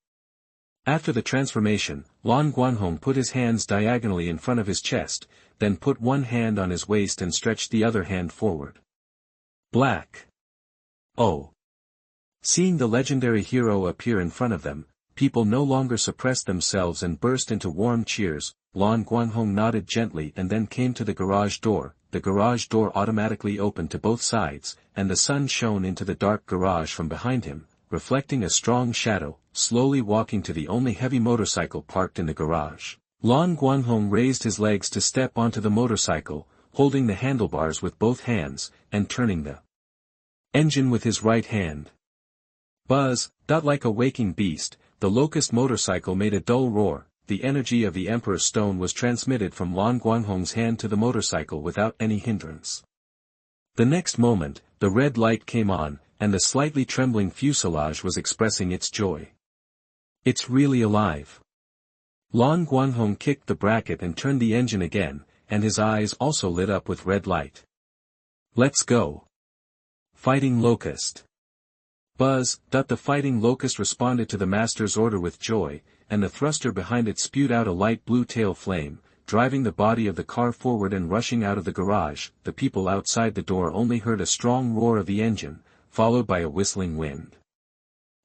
After the transformation, Lan Guanghong put his hands diagonally in front of his chest, then put one hand on his waist and stretched the other hand forward. Black. Oh. Seeing the legendary hero appear in front of them, people no longer suppressed themselves and burst into warm cheers. Lan Guanghong nodded gently and then came to the garage door. The garage door automatically opened to both sides, and the sun shone into the dark garage from behind him, reflecting a strong shadow, slowly walking to the only heavy motorcycle parked in the garage. Lan Guanghong raised his legs to step onto the motorcycle, holding the handlebars with both hands, and turning the engine with his right hand. Buzz, like a waking beast, the locust motorcycle made a dull roar. The energy of the Emperor's Stone was transmitted from Lan Guanghong's hand to the motorcycle without any hindrance. The next moment, the red light came on, and the slightly trembling fuselage was expressing its joy. It's really alive. Lan Guanghong kicked the bracket and turned the engine again, and his eyes also lit up with red light. Let's go. Fighting Locust. Buzz, the fighting locust responded to the master's order with joy, and the thruster behind it spewed out a light blue tail flame, driving the body of the car forward and rushing out of the garage. The people outside the door only heard a strong roar of the engine, followed by a whistling wind.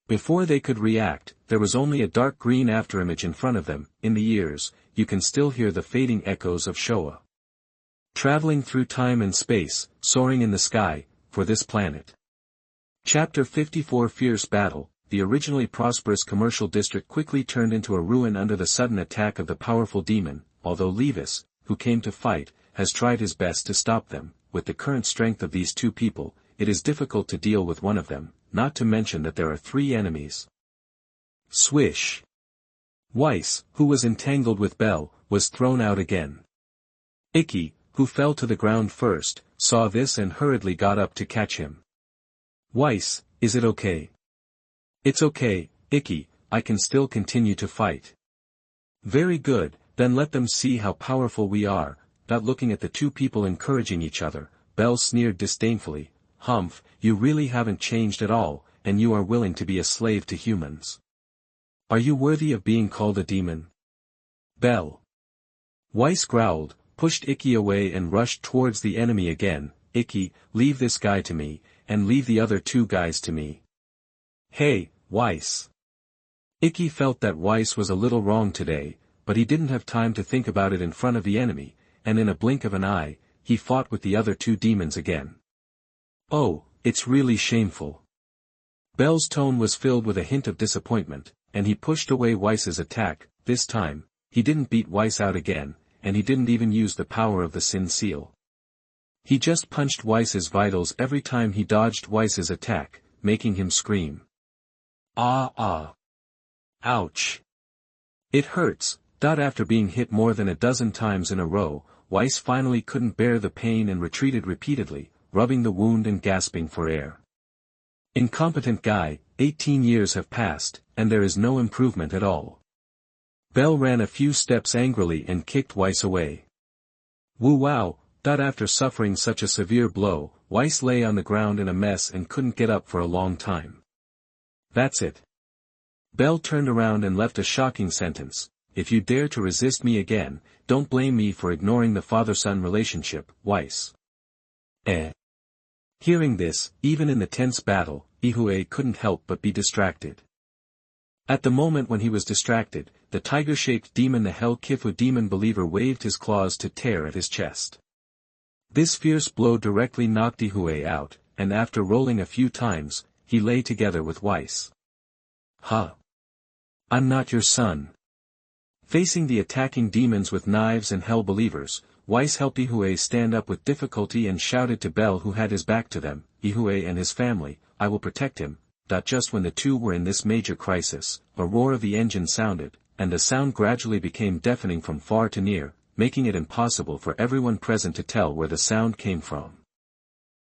Before they could react, there was only a dark green afterimage in front of them. In the ears, you can still hear the fading echoes of Showa. Traveling through time and space, soaring in the sky, for this planet. Chapter 54 Fierce Battle. The originally prosperous commercial district quickly turned into a ruin under the sudden attack of the powerful demon. Although Levis, who came to fight, has tried his best to stop them. With the current strength of these two people, it is difficult to deal with one of them, not to mention that there are three enemies. Swish. Weiss, who was entangled with Bell, was thrown out again. Ikki, who fell to the ground first, saw this and hurriedly got up to catch him. Weiss, is it okay? It's okay, Ikki, I can still continue to fight. Very good, then let them see how powerful we are. Looking at the two people encouraging each other, Bell sneered disdainfully. Humph, you really haven't changed at all, and you are willing to be a slave to humans. Are you worthy of being called a demon? Bell. Weiss growled, pushed Ikki away and rushed towards the enemy again. Ikki, leave this guy to me, and leave the other two guys to me. Hey, Weiss. Ikki felt that Weiss was a little wrong today, but he didn't have time to think about it in front of the enemy, and in a blink of an eye, he fought with the other two demons again. Oh, it's really shameful. Bell's tone was filled with a hint of disappointment, and he pushed away Weiss's attack. This time, he didn't beat Weiss out again, and he didn't even use the power of the Sin Seal. He just punched Weiss's vitals every time he dodged Weiss's attack, making him scream. Ah. Ouch. It hurts. After being hit more than a dozen times in a row, Weiss finally couldn't bear the pain and retreated repeatedly, rubbing the wound and gasping for air. Incompetent guy, 18 years have passed, and there is no improvement at all. Bell ran a few steps angrily and kicked Weiss away. Woo wow. After suffering such a severe blow, Weiss lay on the ground in a mess and couldn't get up for a long time. That's it. Bell turned around and left a shocking sentence. If you dare to resist me again, don't blame me for ignoring the father-son relationship, Weiss. Hearing this, even in the tense battle, Ihue couldn't help but be distracted. At the moment when he was distracted, the tiger-shaped demon the Hell Kifu demon believer waved his claws to tear at his chest. This fierce blow directly knocked Ihue out, and after rolling a few times, he lay together with Weiss. Huh. I'm not your son. Facing the attacking demons with knives and hell believers, Weiss helped Ihue stand up with difficulty and shouted to Bell, who had his back to them, Ihue and his family, I will protect him. Just when the two were in this major crisis, a roar of the engine sounded, and the sound gradually became deafening from far to near, making it impossible for everyone present to tell where the sound came from.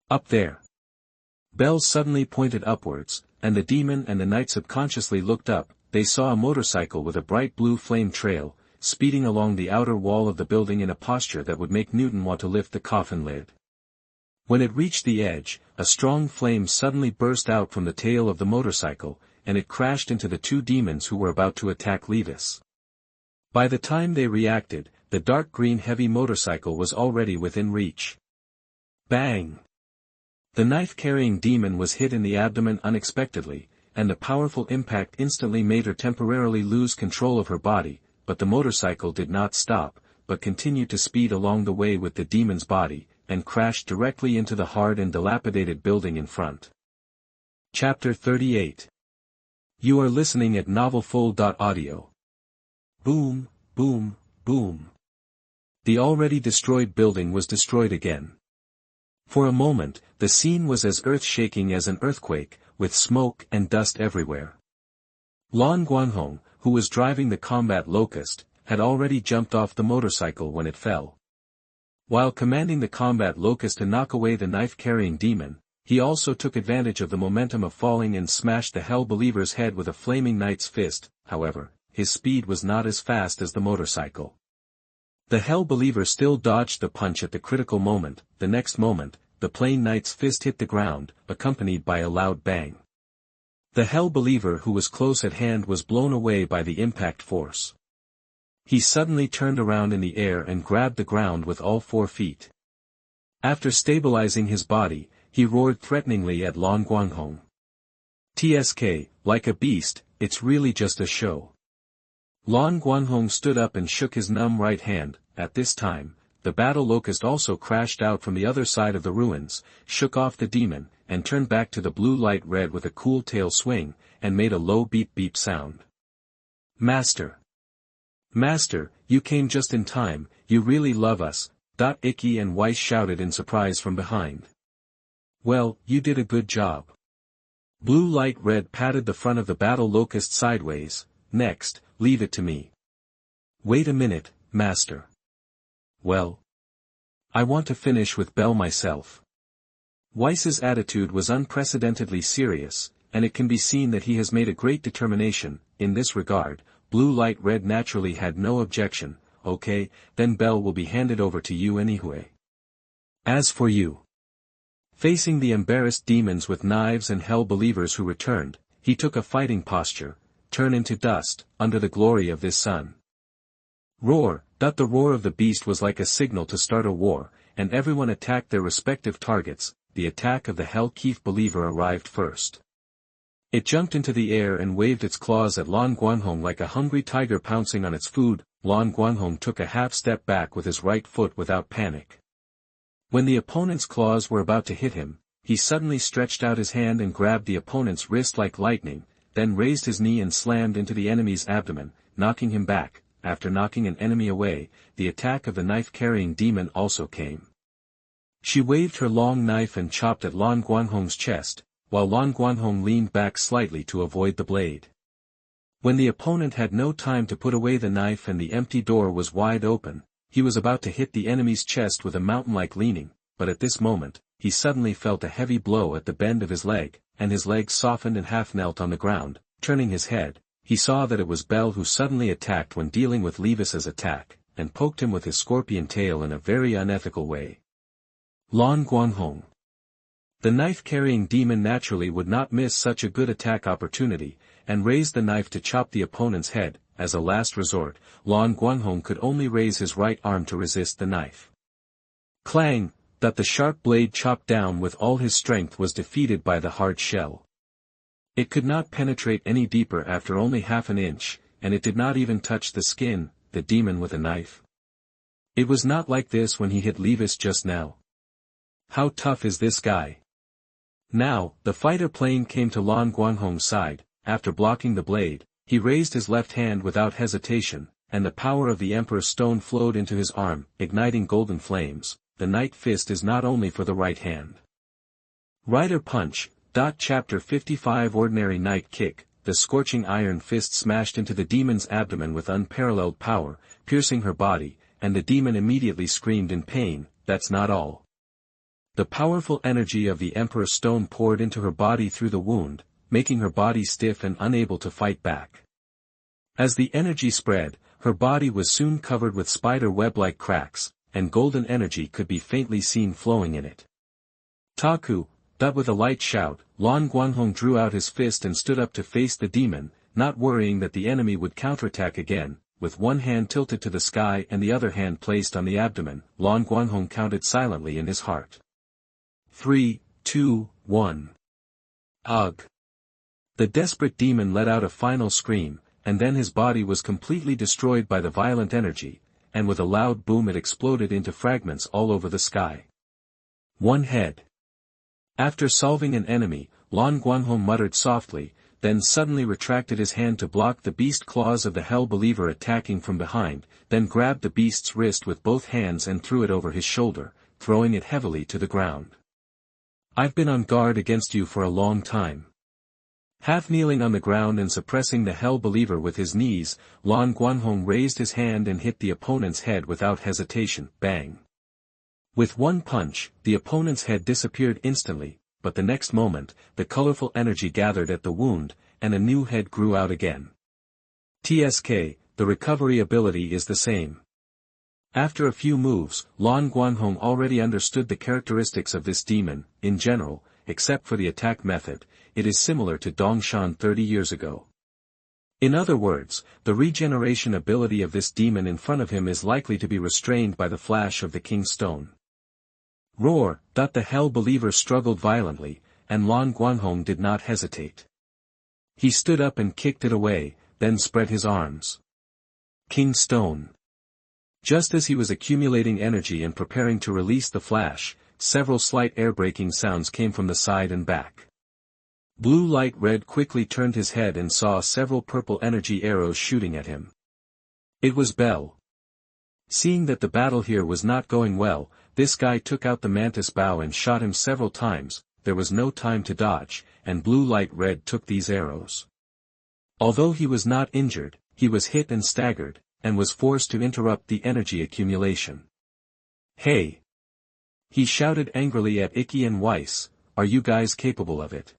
Up there. Bell suddenly pointed upwards, and the demon and the knight subconsciously looked up. They saw a motorcycle with a bright blue flame trail, speeding along the outer wall of the building in a posture that would make Newton want to lift the coffin lid. When it reached the edge, a strong flame suddenly burst out from the tail of the motorcycle, and it crashed into the two demons who were about to attack Levis. By the time they reacted, the dark green heavy motorcycle was already within reach. Bang! The knife-carrying demon was hit in the abdomen unexpectedly, and the powerful impact instantly made her temporarily lose control of her body, but the motorcycle did not stop, but continued to speed along the way with the demon's body, and crashed directly into the hard and dilapidated building in front. Chapter 38. You are listening at NovelFull.audio. Boom, boom, boom. The already destroyed building was destroyed again. For a moment, the scene was as earth-shaking as an earthquake, with smoke and dust everywhere. Lan Guanghong, who was driving the combat locust, had already jumped off the motorcycle when it fell. While commanding the combat locust to knock away the knife-carrying demon, he also took advantage of the momentum of falling and smashed the Hell Believer's head with a flaming knight's fist. However, his speed was not as fast as the motorcycle. The Hell Believer still dodged the punch at the critical moment. The next moment, the plain knight's fist hit the ground, accompanied by a loud bang. The Hell Believer who was close at hand was blown away by the impact force. He suddenly turned around in the air and grabbed the ground with all 4 feet. After stabilizing his body, he roared threateningly at Lan Guanghong. "TSK, like a beast, it's really just a show." Lan Guanghong stood up and shook his numb right hand. At this time, the battle locust also crashed out from the other side of the ruins, shook off the demon, and turned back to the blue light red with a cool tail swing, and made a low beep-beep sound. "Master! Master, you came just in time, you really love us," Icky and Weiss shouted in surprise from behind. "Well, you did a good job." Blue light red patted the front of the battle locust sideways. "Next, leave it to me." "Wait a minute, Master." "Well, I want to finish with Bell myself." Weiss's attitude was unprecedentedly serious, and it can be seen that he has made a great determination. In this regard, Blue Light Red naturally had no objection. "Okay, then Bell will be handed over to you anyway. As for you." Facing the embarrassed demons with knives and Hell Believers who returned, he took a fighting posture. "Turn into dust, under the glory of this sun." Roar! The roar of the beast was like a signal to start a war, and everyone attacked their respective targets. The attack of the Hell Keef Believer arrived first. It jumped into the air and waved its claws at Lan Guanghong like a hungry tiger pouncing on its food. Lan Guanghong took a half step back with his right foot without panic. When the opponent's claws were about to hit him, he suddenly stretched out his hand and grabbed the opponent's wrist like lightning, then raised his knee and slammed into the enemy's abdomen, knocking him back. After knocking an enemy away, the attack of the knife-carrying demon also came. She waved her long knife and chopped at Lan Guanghong's chest, while Lan Guanghong leaned back slightly to avoid the blade. When the opponent had no time to put away the knife and the empty door was wide open, he was about to hit the enemy's chest with a mountain-like leaning, but at this moment, he suddenly felt a heavy blow at the bend of his leg, and his leg softened and half knelt on the ground. Turning his head, he saw that it was Bell who suddenly attacked when dealing with Levis's attack, and poked him with his scorpion tail in a very unethical way. Lan Guanghong. The knife-carrying demon naturally would not miss such a good attack opportunity, and raised the knife to chop the opponent's head. As a last resort, Lan Guanghong could only raise his right arm to resist the knife. Clang! That the sharp blade chopped down with all his strength was defeated by the hard shell. It could not penetrate any deeper after only half an inch, and it did not even touch the skin. The demon with a knife. It was not like this when he hit Levis just now. How tough is this guy? Now, the fighter plane came to Lan Guanghong's side. After blocking the blade, he raised his left hand without hesitation, and the power of the Emperor's stone flowed into his arm, igniting golden flames. The Night Fist is not only for the right hand. Rider Punch. Chapter 55 Ordinary Night Kick. The scorching iron fist smashed into the demon's abdomen with unparalleled power, piercing her body, and the demon immediately screamed in pain. That's not all. The powerful energy of the Emperor's stone poured into her body through the wound, making her body stiff and unable to fight back. As the energy spread, her body was soon covered with spider web-like cracks, and golden energy could be faintly seen flowing in it. Taku, With a light shout, Lan Guanghong drew out his fist and stood up to face the demon, not worrying that the enemy would counterattack again. With one hand tilted to the sky and the other hand placed on the abdomen, Lan Guanghong counted silently in his heart. 3, 2, 1. Ugh! The desperate demon let out a final scream, and then his body was completely destroyed by the violent energy, and with a loud boom it exploded into fragments all over the sky. One head. After solving an enemy, Lan Guanghong muttered softly, then suddenly retracted his hand to block the beast claws of the Hell Believer attacking from behind, then grabbed the beast's wrist with both hands and threw it over his shoulder, throwing it heavily to the ground. I've been on guard against you for a long time. Half kneeling on the ground and suppressing the Hell Believer with his knees, Lan Guanghong raised his hand and hit the opponent's head without hesitation, bang. With one punch, the opponent's head disappeared instantly, but the next moment, the colorful energy gathered at the wound, and a new head grew out again. TSK, the recovery ability is the same. After a few moves, Lan Guanghong already understood the characteristics of this demon. In general, except for the attack method, it is similar to Dongshan 30 years ago. In other words, the regeneration ability of this demon in front of him is likely to be restrained by the flash of the King's Stone. Roar! The Hell Believer struggled violently, and Lan Guanghong did not hesitate. He stood up and kicked it away, then spread his arms. King's Stone. Just as he was accumulating energy and preparing to release the flash, several slight air-breaking sounds came from the side and back. Blue Light Red quickly turned his head and saw several purple energy arrows shooting at him. It was Bell. Seeing that the battle here was not going well, this guy took out the mantis bow and shot him several times. There was no time to dodge, and Blue Light Red took these arrows. Although he was not injured, he was hit and staggered, and was forced to interrupt the energy accumulation. Hey! He shouted angrily at Icky and Weiss, are you guys capable of it?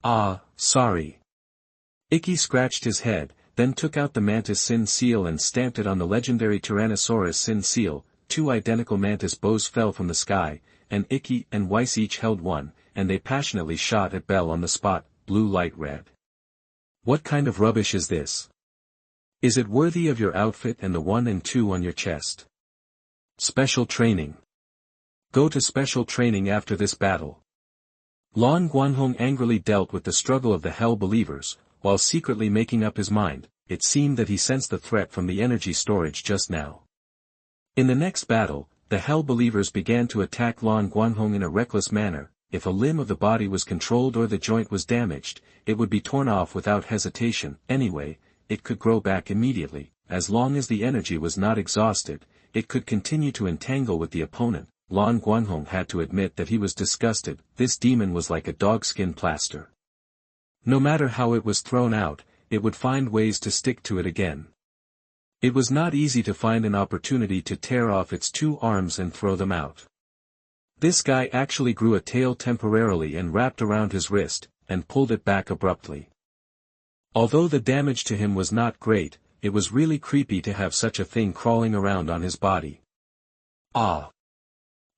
Ah, sorry. Icky scratched his head, then took out the Mantis Sin Seal and stamped it on the legendary Tyrannosaurus Sin Seal. Two identical mantis bows fell from the sky, and Icky and Weiss each held one, and they passionately shot at Bell on the spot. Blue Light Red. What kind of rubbish is this? Is it worthy of your outfit and the 1 and 2 on your chest? Special training. Go to special training after this battle. Lan Guanghong angrily dealt with the struggle of the Hell Believers, while secretly making up his mind. It seemed that he sensed the threat from the energy storage just now. In the next battle, the Hell Believers began to attack Lan Guanghong in a reckless manner. If a limb of the body was controlled or the joint was damaged, it would be torn off without hesitation. Anyway, it could grow back immediately. As long as the energy was not exhausted, it could continue to entangle with the opponent. Lan Guanghong had to admit that he was disgusted. This demon was like a dogskin plaster. No matter how it was thrown out, it would find ways to stick to it again. It was not easy to find an opportunity to tear off its 2 arms and throw them out. This guy actually grew a tail temporarily and wrapped around his wrist, and pulled it back abruptly. Although the damage to him was not great, it was really creepy to have such a thing crawling around on his body. Ah!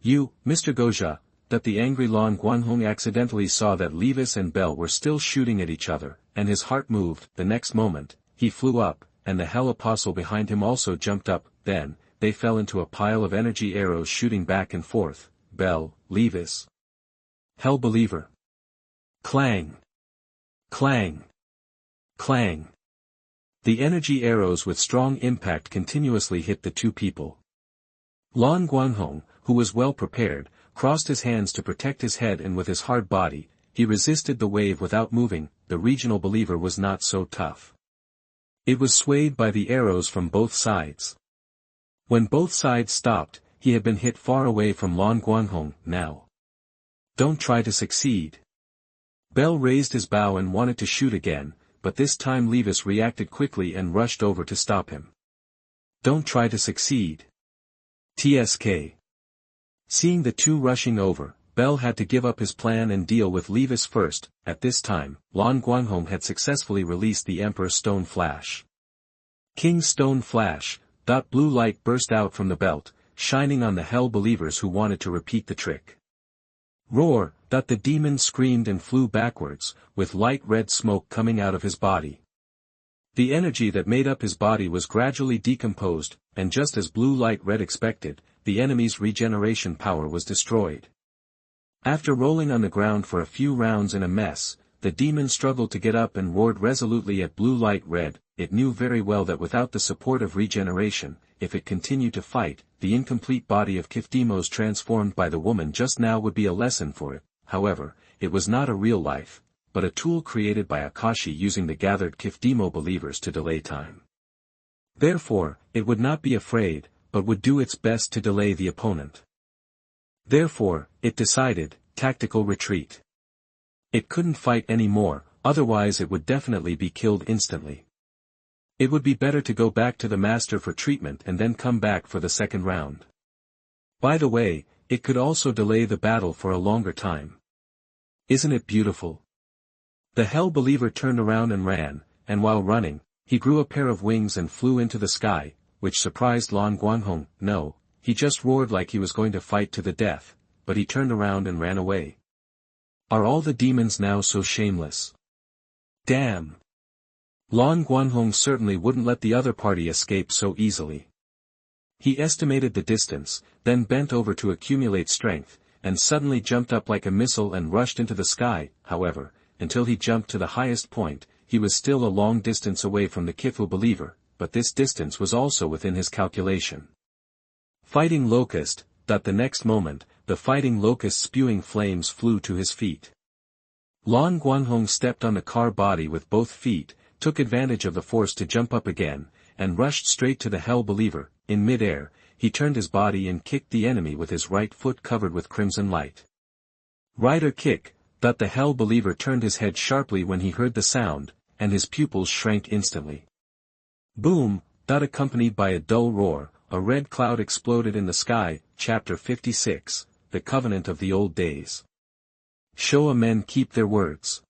You, Mr. Goja, that the angry Lan Guanghong accidentally saw that Levis and Bell were still shooting at each other, and his heart moved. The next moment, he flew up, and the Hell Apostle behind him also jumped up. Then, they fell into a pile of energy arrows shooting back and forth. Bell, Levis. Hell Believer. Clang! Clang! Clang! The energy arrows with strong impact continuously hit the 2 people. Lan Guanghong, who was well prepared, crossed his hands to protect his head, and with his hard body, he resisted the wave without moving. The regional believer was not so tough. It was swayed by the arrows from both sides. When both sides stopped, he had been hit far away from Lan Guanghong. Now. Don't try to succeed. Bell raised his bow and wanted to shoot again, but this time Levis reacted quickly and rushed over to stop him. Don't try to succeed. TSK. Seeing the 2 rushing over, Bell had to give up his plan and deal with Levis first. At this time, Lan Guanghong had successfully released the Emperor Stone Flash. King Stone Flash. Blue light burst out from the belt, shining on the Hell Believers who wanted to repeat the trick. Roar! The demon screamed and flew backwards, with light red smoke coming out of his body. The energy that made up his body was gradually decomposed, and just as Blue Light Red expected, the enemy's regeneration power was destroyed. After rolling on the ground for a few rounds in a mess, the demon struggled to get up and roared resolutely at Blue Light Red. It knew very well that without the support of regeneration, if it continued to fight, the incomplete body of Kifdimos transformed by the woman just now would be a lesson for it. However, it was not a real life, but a tool created by Akashi using the gathered Kifdimo believers to delay time. Therefore, it would not be afraid, but would do its best to delay the opponent. Therefore, it decided, tactical retreat. It couldn't fight anymore, otherwise it would definitely be killed instantly. It would be better to go back to the master for treatment and then come back for the second round. By the way, it could also delay the battle for a longer time. Isn't it beautiful? The Hell Believer turned around and ran, and while running, he grew a pair of wings and flew into the sky, which surprised Lan Guanghong. No, he just roared like he was going to fight to the death, but he turned around and ran away. Are all the demons now so shameless? Damn! Lan Guanghong certainly wouldn't let the other party escape so easily. He estimated the distance, then bent over to accumulate strength, and suddenly jumped up like a missile and rushed into the sky. However, until he jumped to the highest point, he was still a long distance away from the Kifu believer, but this distance was also within his calculation. Fighting Locust. The next moment, the Fighting Locust spewing flames flew to his feet. Lan Guanghong stepped on the car body with both feet, took advantage of the force to jump up again, and rushed straight to the Hell Believer. In mid-air, he turned his body and kicked the enemy with his right foot covered with crimson light. Rider kick. The Hell Believer turned his head sharply when he heard the sound, and his pupils shrank instantly. Boom! Accompanied by a dull roar, a red cloud exploded in the sky. Chapter 56, The Covenant of the Old Days. Showa men keep their words.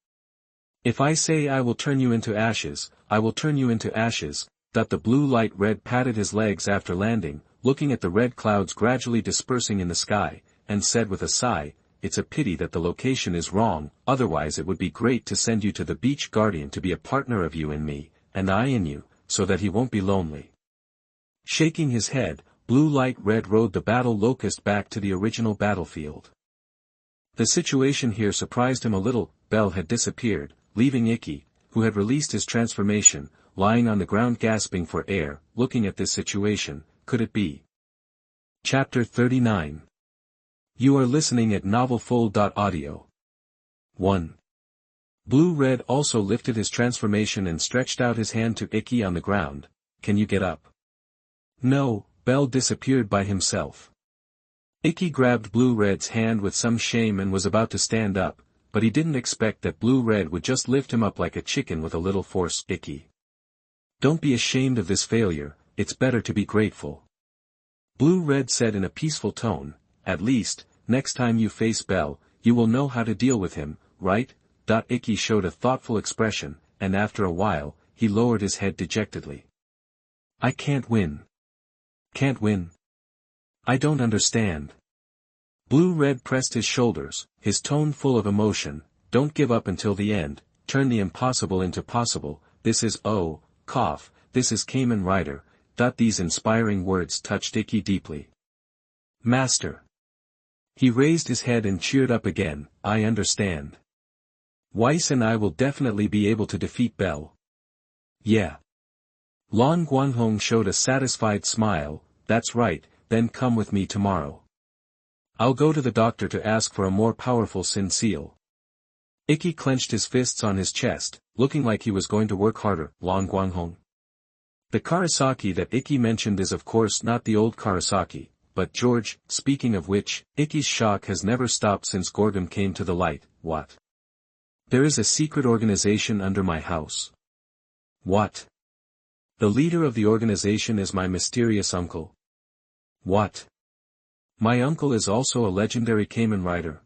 If I say I will turn you into ashes, I will turn you into ashes. The Blue Light Red patted his legs after landing, looking at the red clouds gradually dispersing in the sky, and said with a sigh, "It's a pity that the location is wrong, otherwise it would be great to send you to the Beach Guardian to be a partner of you and me, and I in you, so that he won't be lonely." Shaking his head, Blue Light Red rode the Battle Locust back to the original battlefield. The situation here surprised him a little. Bell had disappeared, leaving Ikki, who had released his transformation, lying on the ground gasping for air. Looking at this situation, could it be? Chapter 39. You are listening at NovelFull.audio. 1. Blue Red also lifted his transformation and stretched out his hand to Ikki on the ground. Can you get up? No, Bell disappeared by himself. Ikki grabbed Blue Red's hand with some shame and was about to stand up, but he didn't expect that Blue Red would just lift him up like a chicken with a little force. Ikki, don't be ashamed of this failure, it's better to be grateful. Blue Red said in a peaceful tone, at least, next time you face Bell, you will know how to deal with him, right? Ikki showed a thoughtful expression, and after a while, he lowered his head dejectedly. I can't win. Can't win? I don't understand. Blue Red pressed his shoulders, his tone full of emotion. Don't give up until the end, turn the impossible into possible. This is this is Kamen Rider. These inspiring words touched Ikki deeply. Master. He raised his head and cheered up again. I understand. Weiss and I will definitely be able to defeat Bell. Yeah. Lan Guanghong showed a satisfied smile. That's right, then come with me tomorrow. I'll go to the doctor to ask for a more powerful Sin Seal. Ikki clenched his fists on his chest, looking like he was going to work harder. Lan Guanghong. The Karasaki that Ikki mentioned is of course not the old Karasaki, but George. Speaking of which, Ikki's shock has never stopped since Gorgum came to the light. What? There is a secret organization under my house. What? The leader of the organization is my mysterious uncle. What? My uncle is also a legendary Kamen Rider.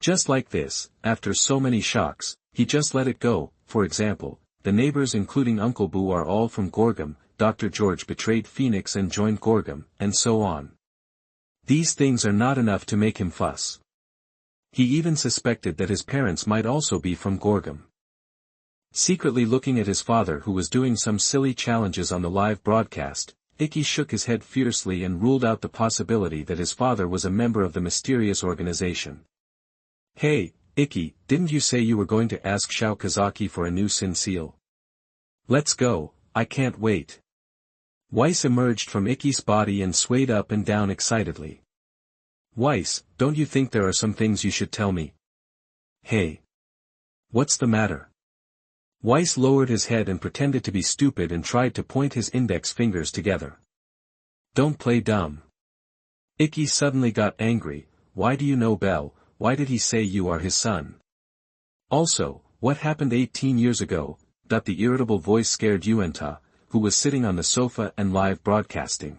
Just like this, after so many shocks, he just let it go. For example, the neighbors including Uncle Boo are all from Gorgum, Dr. George betrayed Phoenix and joined Gorgum, and so on. These things are not enough to make him fuss. He even suspected that his parents might also be from Gorgum. Secretly looking at his father who was doing some silly challenges on the live broadcast, Ikki shook his head fiercely and ruled out the possibility that his father was a member of the mysterious organization. Hey, Ikki, didn't you say you were going to ask Shao Kazaki for a new Sin Seal? Let's go, I can't wait. Weiss emerged from Ikki's body and swayed up and down excitedly. Weiss, don't you think there are some things you should tell me? Hey. What's the matter? Weiss lowered his head and pretended to be stupid and tried to point his index fingers together. Don't play dumb. Ikki suddenly got angry. Why do you know Bell? Why did he say you are his son? Also, what happened 18 years ago? The irritable voice scared Yuenta, who was sitting on the sofa and live broadcasting.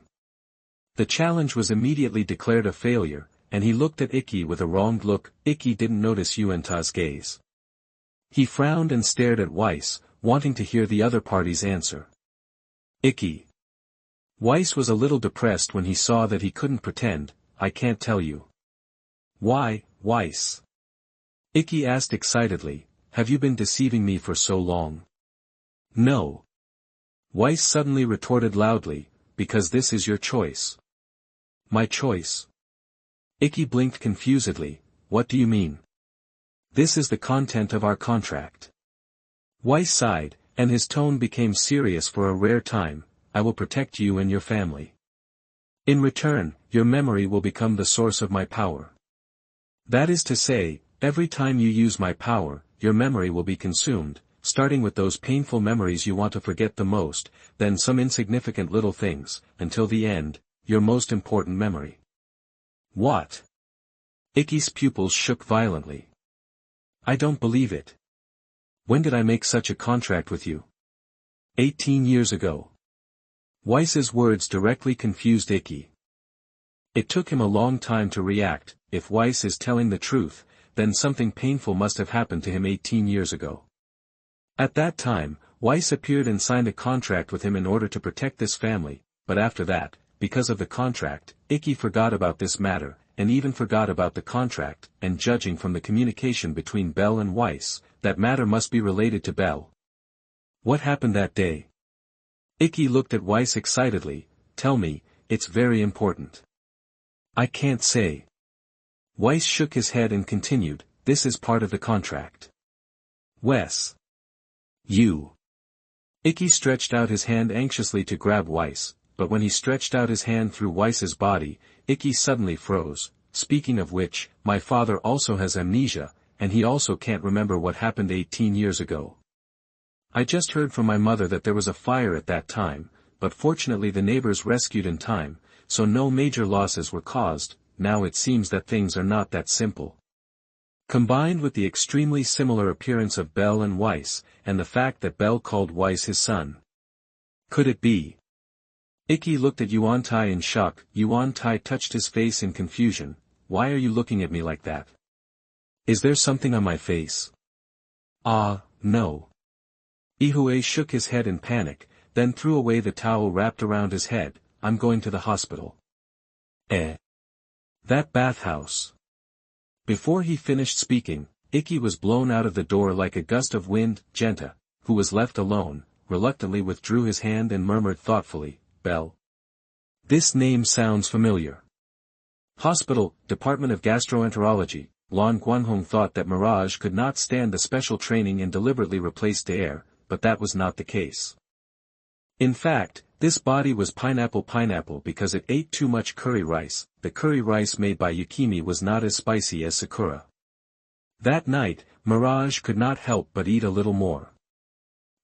The challenge was immediately declared a failure, and he looked at Ikki with a wronged look. Ikki didn't notice Yuenta's gaze. He frowned and stared at Weiss, wanting to hear the other party's answer. Ikki. Weiss was a little depressed when he saw that he couldn't pretend. I can't tell you. Why, Weiss? Ikki asked excitedly, have you been deceiving me for so long? No. Weiss suddenly retorted loudly, because this is your choice. My choice? Ikki blinked confusedly. What do you mean? This is the content of our contract. Weiss sighed, and his tone became serious for a rare time. I will protect you and your family. In return, your memory will become the source of my power. That is to say, every time you use my power, your memory will be consumed, starting with those painful memories you want to forget the most, then some insignificant little things, until the end, your most important memory. What? Ikki's pupils shook violently. I don't believe it. When did I make such a contract with you? 18 years ago. Weiss's words directly confused Ikki. It took him a long time to react. If Weiss is telling the truth, then something painful must have happened to him 18 years ago. At that time, Weiss appeared and signed a contract with him in order to protect this family, but after that, because of the contract, Ikki forgot about this matter, and even forgot about the contract, and judging from the communication between Bell and Weiss, that matter must be related to Bell. What happened that day? Ikki looked at Weiss excitedly. Tell me, it's very important. I can't say. Weiss shook his head and continued, this is part of the contract. Wes. You. Ikki stretched out his hand anxiously to grab Weiss, but when he stretched out his hand through Weiss's body, Ikki suddenly froze. Speaking of which, my father also has amnesia, and he also can't remember what happened 18 years ago. I just heard from my mother that there was a fire at that time, but fortunately the neighbors rescued in time, so no major losses were caused. Now it seems that things are not that simple. Combined with the extremely similar appearance of Bell and Weiss, and the fact that Bell called Weiss his son. Could it be? Ikki looked at Yuan-Tai in shock. Yuan-Tai touched his face in confusion. Why are you looking at me like that? Is there something on my face? No. Ihue shook his head in panic, then threw away the towel wrapped around his head. I'm going to the hospital. That bathhouse. Before he finished speaking, Ikki was blown out of the door like a gust of wind. Genta, who was left alone, reluctantly withdrew his hand and murmured thoughtfully, Bell. This name sounds familiar. Hospital, Department of Gastroenterology. Lan Guanghong thought that Mirage could not stand the special training and deliberately replaced Air, but that was not the case. In fact, this body was pineapple because it ate too much curry rice. The curry rice made by Yukimi was not as spicy as Sakura. That night, Mirage could not help but eat a little more.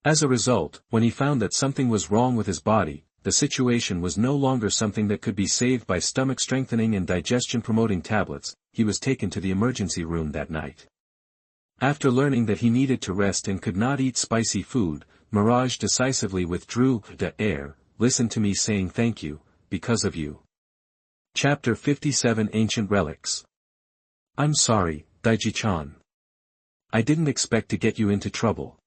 As a result, when he found that something was wrong with his body, the situation was no longer something that could be saved by stomach strengthening and digestion promoting tablets. He was taken to the emergency room that night. After learning that he needed to rest and could not eat spicy food, Mirage decisively withdrew. The Air, listen to me saying thank you, because of you. Chapter 57 Ancient Relics. I'm sorry, Daiji-chan. I didn't expect to get you into trouble.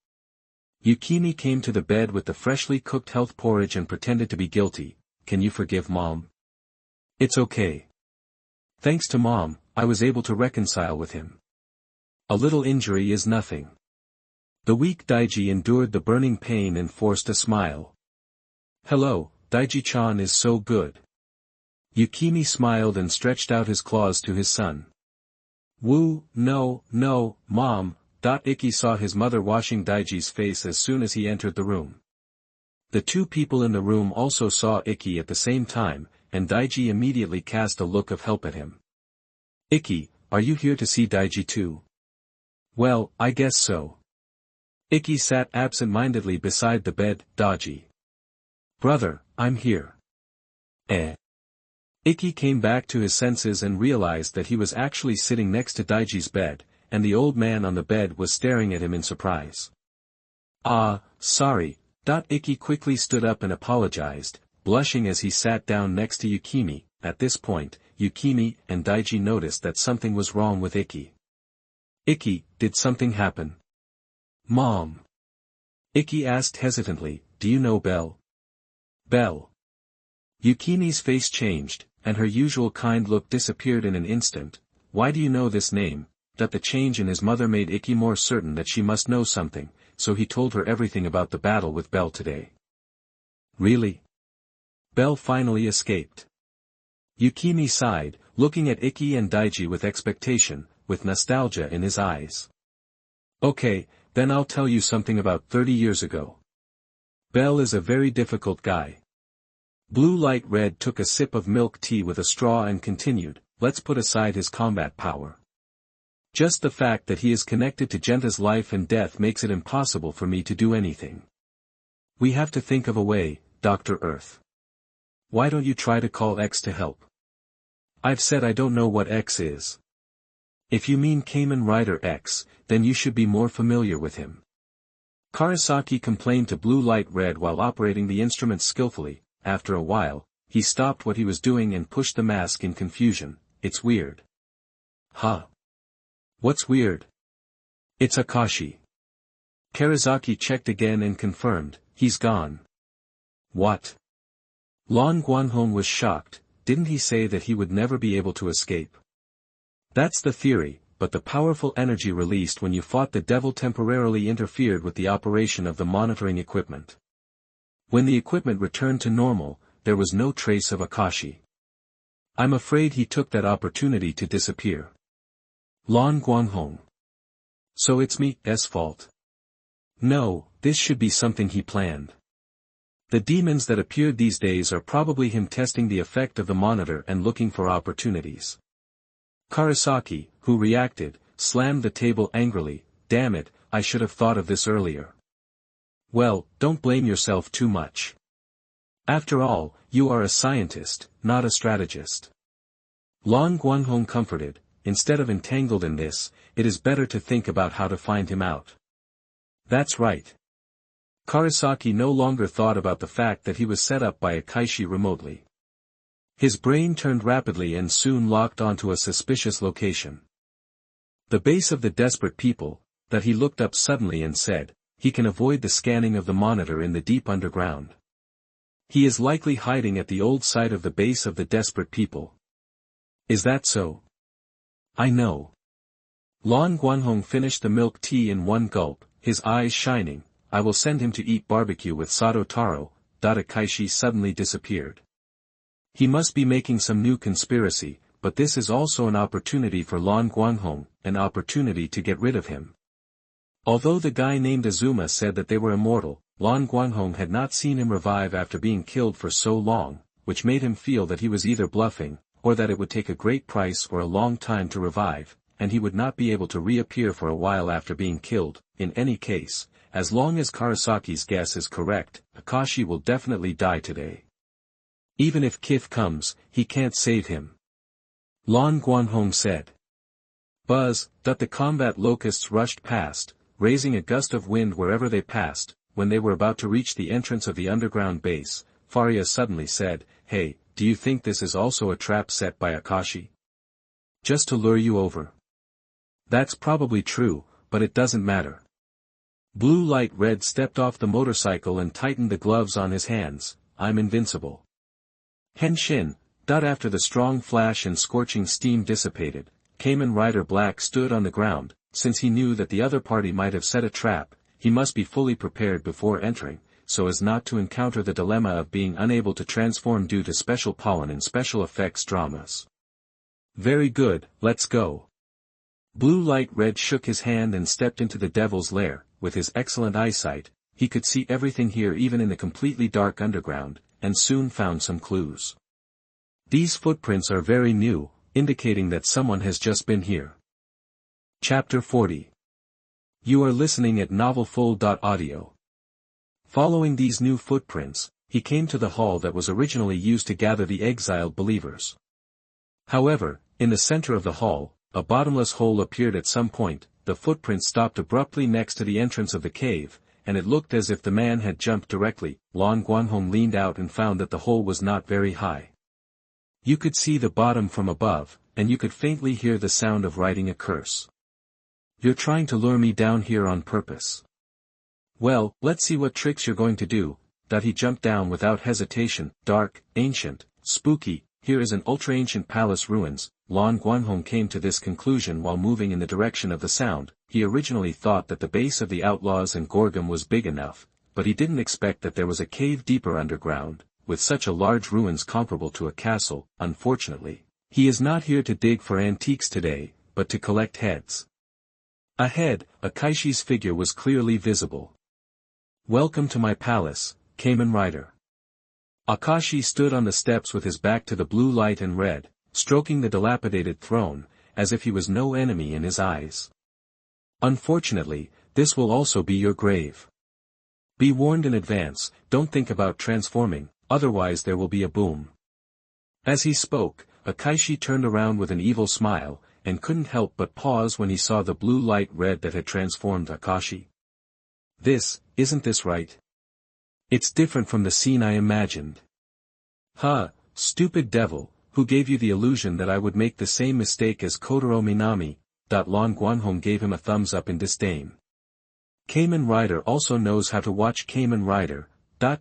Yukimi came to the bed with the freshly cooked health porridge and pretended to be guilty. Can you forgive Mom? It's okay. Thanks to Mom, I was able to reconcile with him. A little injury is nothing. The weak Daiji endured the burning pain and forced a smile. Hello, Daiji-chan is so good. Yukimi smiled and stretched out his claws to his son. Woo, no, Mom. Ikki saw his mother washing Daiji's face as soon as he entered the room. The two people in the room also saw Ikki at the same time, and Daiji immediately cast a look of help at him. Ikki, are you here to see Daiji too? Well, I guess so. Ikki sat absent-mindedly beside the bed. Daiji. Brother, I'm here. Ikki came back to his senses and realized that he was actually sitting next to Daiji's bed, and the old man on the bed was staring at him in surprise. Sorry. Ikki quickly stood up and apologized, blushing as he sat down next to Yukimi. At this point, Yukimi and Daiji noticed that something was wrong with Ikki. Ikki, did something happen? Mom. Ikki asked hesitantly, do you know Belle? Belle. Yukimi's face changed, and her usual kind look disappeared in an instant. Why do you know this name? That the change in his mother made Ikki more certain that she must know something, so he told her everything about the battle with Belle today. Really? Belle finally escaped. Yukimi sighed, looking at Ikki and Daiji with expectation, with nostalgia in his eyes. Okay, then I'll tell you something about 30 years ago. Belle is a very difficult guy. Blue Light Red took a sip of milk tea with a straw and continued, let's put aside his combat power. Just the fact that he is connected to Genta's life and death makes it impossible for me to do anything. We have to think of a way, Dr. Earth. Why don't you try to call X to help? I've said I don't know what X is. If you mean Kamen Rider X, then you should be more familiar with him. Karasaki complained to Blue Light Red while operating the instrument skillfully. After a while, he stopped what he was doing and pushed the mask in confusion. It's weird. Huh? What's weird? It's Akashi. Karasaki checked again and confirmed, he's gone. What? Lan Guanghong was shocked. Didn't he say that he would never be able to escape? That's the theory, but the powerful energy released when you fought the devil temporarily interfered with the operation of the monitoring equipment. When the equipment returned to normal, there was no trace of Akashi. I'm afraid he took that opportunity to disappear. Lan Guanghong. So it's me's fault. No, this should be something he planned. The demons that appeared these days are probably him testing the effect of the monitor and looking for opportunities. Karasaki, who reacted, slammed the table angrily. Damn it, I should have thought of this earlier. Well, don't blame yourself too much. After all, you are a scientist, not a strategist. Lan Guanghong comforted, instead of entangled in this, it is better to think about how to find him out. That's right. Karasaki no longer thought about the fact that he was set up by Akashi remotely. His brain turned rapidly and soon locked onto a suspicious location. The base of the desperate people, that he looked up suddenly and said, he can avoid the scanning of the monitor in the deep underground. He is likely hiding at the old site of the base of the desperate people. Is that so? I know. Lan Guanghong finished the milk tea in one gulp, his eyes shining. I will send him to eat barbecue with Sato Taro. Akashi suddenly disappeared. He must be making some new conspiracy, but this is also an opportunity for Lan Guanghong, an opportunity to get rid of him. Although the guy named Azuma said that they were immortal, Lan Guanghong had not seen him revive after being killed for so long, which made him feel that he was either bluffing, or that it would take a great price or a long time to revive, and he would not be able to reappear for a while after being killed. In any case, as long as Karasaki's guess is correct, Akashi will definitely die today. Even if Kith comes, he can't save him. Lan Guanghong said. Buzz, the combat locusts rushed past, raising a gust of wind wherever they passed. When they were about to reach the entrance of the underground base, Faria suddenly said, Hey, do you think this is also a trap set by Akashi? Just to lure you over. That's probably true, but it doesn't matter. Blue Light Red stepped off the motorcycle and tightened the gloves on his hands. I'm invincible. Henshin. After the strong flash and scorching steam dissipated, Kamen Rider Black stood on the ground. Since he knew that the other party might have set a trap, he must be fully prepared before entering, so as not to encounter the dilemma of being unable to transform due to special pollen and special effects dramas. Very good, let's go. Blue Light Red shook his hand and stepped into the devil's lair. With his excellent eyesight, he could see everything here even in the completely dark underground, and soon found some clues. These footprints are very new, indicating that someone has just been here. Chapter 40. You are listening at NovelFull.audio. Following these new footprints, he came to the hall that was originally used to gather the exiled believers. However, in the center of the hall, a bottomless hole appeared at some point. The footprint stopped abruptly next to the entrance of the cave, and it looked as if the man had jumped directly. Lan Guanghong leaned out and found that the hole was not very high. You could see the bottom from above, and you could faintly hear the sound of writing a curse. You're trying to lure me down here on purpose. Well, let's see what tricks you're going to do. He jumped down without hesitation. Dark, ancient, spooky, here is an ultra-ancient palace ruins. Lan Guanghong came to this conclusion while moving in the direction of the sound. He originally thought that the base of the Outlaws and Gorgum was big enough, but he didn't expect that there was a cave deeper underground, with such a large ruins comparable to a castle. Unfortunately, he is not here to dig for antiques today, but to collect heads. Ahead, Akaishi's figure was clearly visible. Welcome to my palace, Kamen Rider. Akashi stood on the steps with his back to the Blue Light and Red, stroking the dilapidated throne, as if he was no enemy in his eyes. Unfortunately, this will also be your grave. Be warned in advance, don't think about transforming, otherwise there will be a boom. As he spoke, Akaishi turned around with an evil smile, and couldn't help but pause when he saw the Blue Light Red that had transformed Akashi. Isn't this right? It's different from the scene I imagined. Stupid devil, who gave you the illusion that I would make the same mistake as Kotaro Minami? Lan Guanghong gave him a thumbs up in disdain. Kamen Rider also knows how to watch Kamen Rider.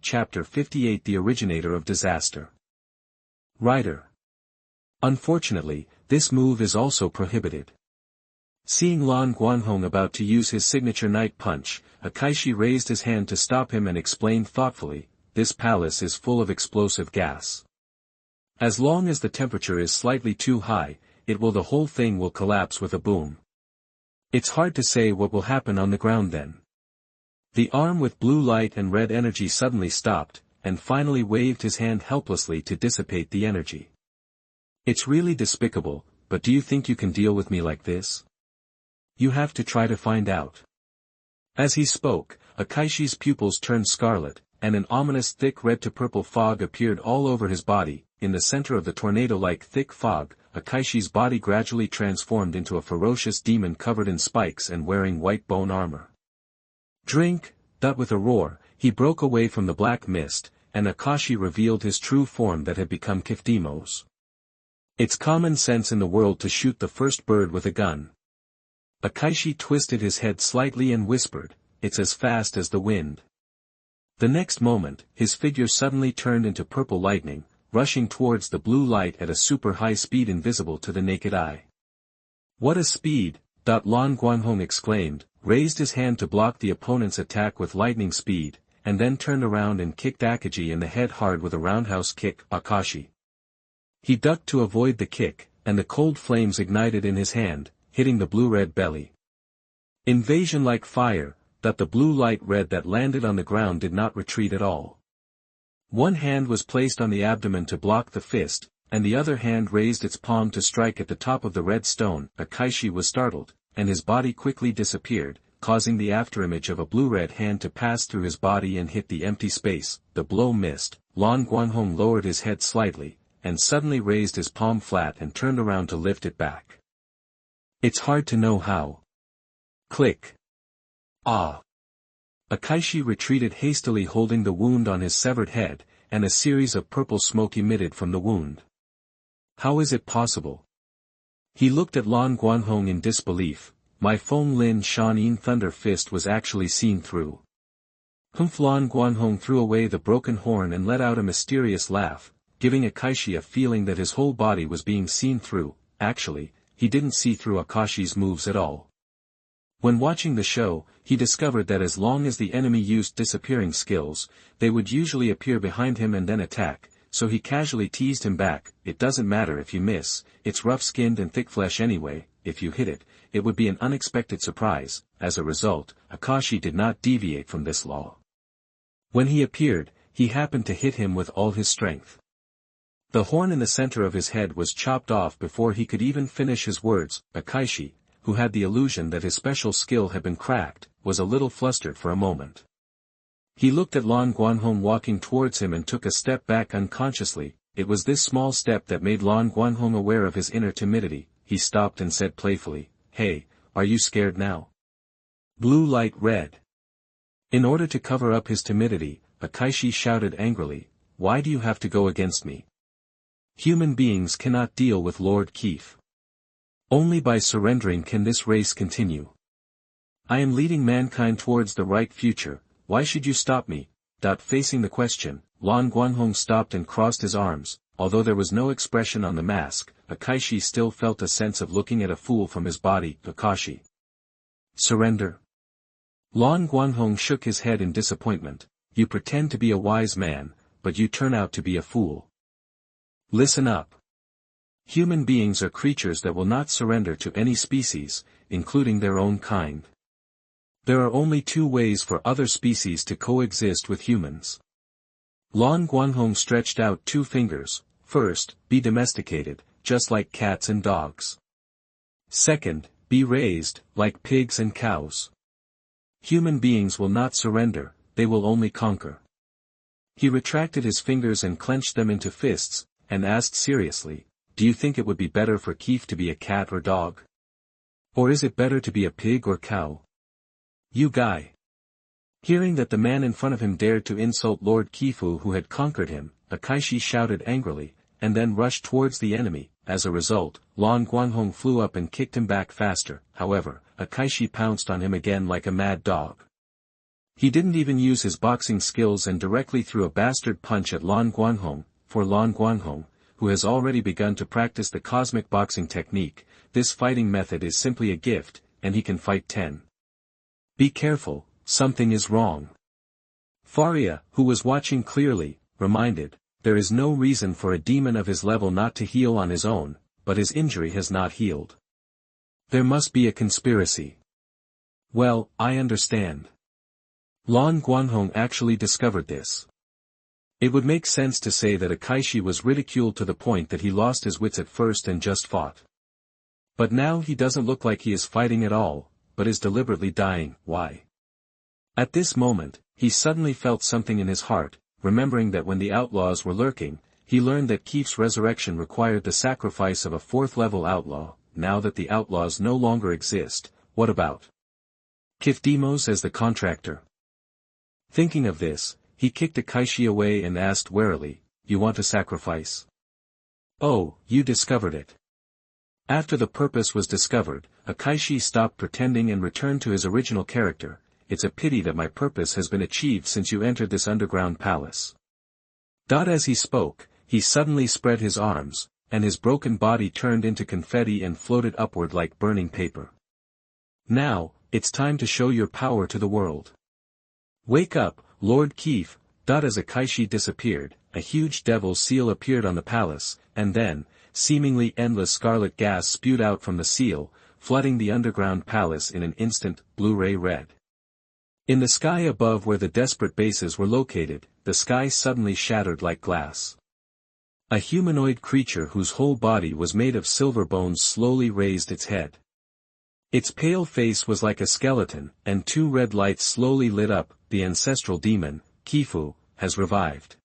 Chapter 58 The Originator of Disaster. Rider. Unfortunately, this move is also prohibited. Seeing Lan Guanghong about to use his signature night punch, Akaishi raised his hand to stop him and explained thoughtfully, this palace is full of explosive gas. As long as the temperature is slightly too high, the whole thing will collapse with a boom. It's hard to say what will happen on the ground then. The arm with blue light and red energy suddenly stopped, and finally waved his hand helplessly to dissipate the energy. It's really despicable, but do you think you can deal with me like this? You have to try to find out. As he spoke, Akaishi's pupils turned scarlet, and an ominous thick red to purple fog appeared all over his body. In the center of the tornado-like thick fog, Akaishi's body gradually transformed into a ferocious demon covered in spikes and wearing white bone armor. Drink! With a roar, he broke away from the black mist, and Akashi revealed his true form that had become Kifdimos. It's common sense in the world to shoot the first bird with a gun. Akaishi twisted his head slightly and whispered, it's as fast as the wind. The next moment, his figure suddenly turned into purple lightning, rushing towards the blue light at a super high speed invisible to the naked eye. What a speed! Lan Guanghong exclaimed, raised his hand to block the opponent's attack with lightning speed, and then turned around and kicked Akaji in the head hard with a roundhouse kick. Akashi. He ducked to avoid the kick, and the cold flames ignited in his hand, hitting the blue-red belly. Invasion like fire, the blue light red that landed on the ground did not retreat at all. One hand was placed on the abdomen to block the fist, and the other hand raised its palm to strike at the top of the red stone. Akaishi was startled, and his body quickly disappeared, causing the afterimage of a blue-red hand to pass through his body and hit the empty space. The blow missed. Lan Guanghong lowered his head slightly, and suddenly raised his palm flat and turned around to lift it back. It's hard to know how. Click. Ah! Akaishi retreated hastily holding the wound on his severed head, and a series of purple smoke emitted from the wound. How is it possible? He looked at Lan Guanghong in disbelief. My Feng Lin Shan Yin Thunder Fist was actually seen through. Lan Guanghong threw away the broken horn and let out a mysterious laugh, giving Akaishi a feeling that his whole body was being seen through. Actually, he didn't see through Akashi's moves at all. When watching the show, he discovered that as long as the enemy used disappearing skills, they would usually appear behind him and then attack, so he casually teased him back, "It doesn't matter if you miss, it's rough-skinned and thick flesh anyway, if you hit it, it would be an unexpected surprise." As a result, Akashi did not deviate from this law. When he appeared, he happened to hit him with all his strength. The horn in the center of his head was chopped off before he could even finish his words. Akashi, who had the illusion that his special skill had been cracked, was a little flustered for a moment. He looked at Lan Guanghong walking towards him and took a step back unconsciously. It was this small step that made Lan Guanghong aware of his inner timidity. He stopped and said playfully, "Hey, are you scared now?" Blue light red. In order to cover up his timidity, Akashi shouted angrily, "Why do you have to go against me? Human beings cannot deal with Lord Keith. Only by surrendering can this race continue. I am leading mankind towards the right future, why should you stop me?" Facing the question, Lan Guanghong stopped and crossed his arms. Although there was no expression on the mask, Akashi still felt a sense of looking at a fool from his body. "Akashi. Surrender?" Lan Guanghong shook his head in disappointment. "You pretend to be a wise man, but you turn out to be a fool. Listen up. Human beings are creatures that will not surrender to any species, including their own kind. There are only two ways for other species to coexist with humans." Lan Guanghong stretched out two fingers. First, be domesticated, just like cats and dogs. Second, be raised, like pigs and cows. Human beings will not surrender, they will only conquer. He retracted his fingers and clenched them into fists, and asked seriously, "Do you think it would be better for Keith to be a cat or dog? Or is it better to be a pig or cow? You guy." Hearing that the man in front of him dared to insult Lord Kifu who had conquered him, Akashi shouted angrily, and then rushed towards the enemy. As a result, Lan Guanghong flew up and kicked him back faster. However, Akashi pounced on him again like a mad dog. He didn't even use his boxing skills and directly threw a bastard punch at Lan Guanghong. For Lan Guanghong, who has already begun to practice the cosmic boxing technique, this fighting method is simply a gift, and he can fight 10. Be careful, something is wrong. Faria, who was watching clearly, reminded, there is no reason for a demon of his level not to heal on his own, but his injury has not healed. There must be a conspiracy. Well, I understand. Lan Guanghong actually discovered this. It would make sense to say that Akashi was ridiculed to the point that he lost his wits at first and just fought. But now he doesn't look like he is fighting at all, but is deliberately dying. Why? At this moment, he suddenly felt something in his heart, remembering that when the outlaws were lurking, he learned that Keith's resurrection required the sacrifice of a 4th-level outlaw. Now that the outlaws no longer exist, what about Keith Demos as the contractor? Thinking of this, he kicked Akashi away and asked warily, "You want a sacrifice? Oh, you discovered it." After the purpose was discovered, Akashi stopped pretending and returned to his original character. "It's a pity that my purpose has been achieved since you entered this underground palace." As he spoke, he suddenly spread his arms, and his broken body turned into confetti and floated upward like burning paper. "Now, it's time to show your power to the world. Wake up, Lord Keith." As Akashi disappeared, a huge devil seal appeared on the palace, and then, seemingly endless scarlet gas spewed out from the seal, flooding the underground palace in an instant. Blu-ray red. In the sky above where the desperate bases were located, the sky suddenly shattered like glass. A humanoid creature whose whole body was made of silver bones slowly raised its head. Its pale face was like a skeleton, and two red lights slowly lit up. The ancestral demon, Kifu, has revived.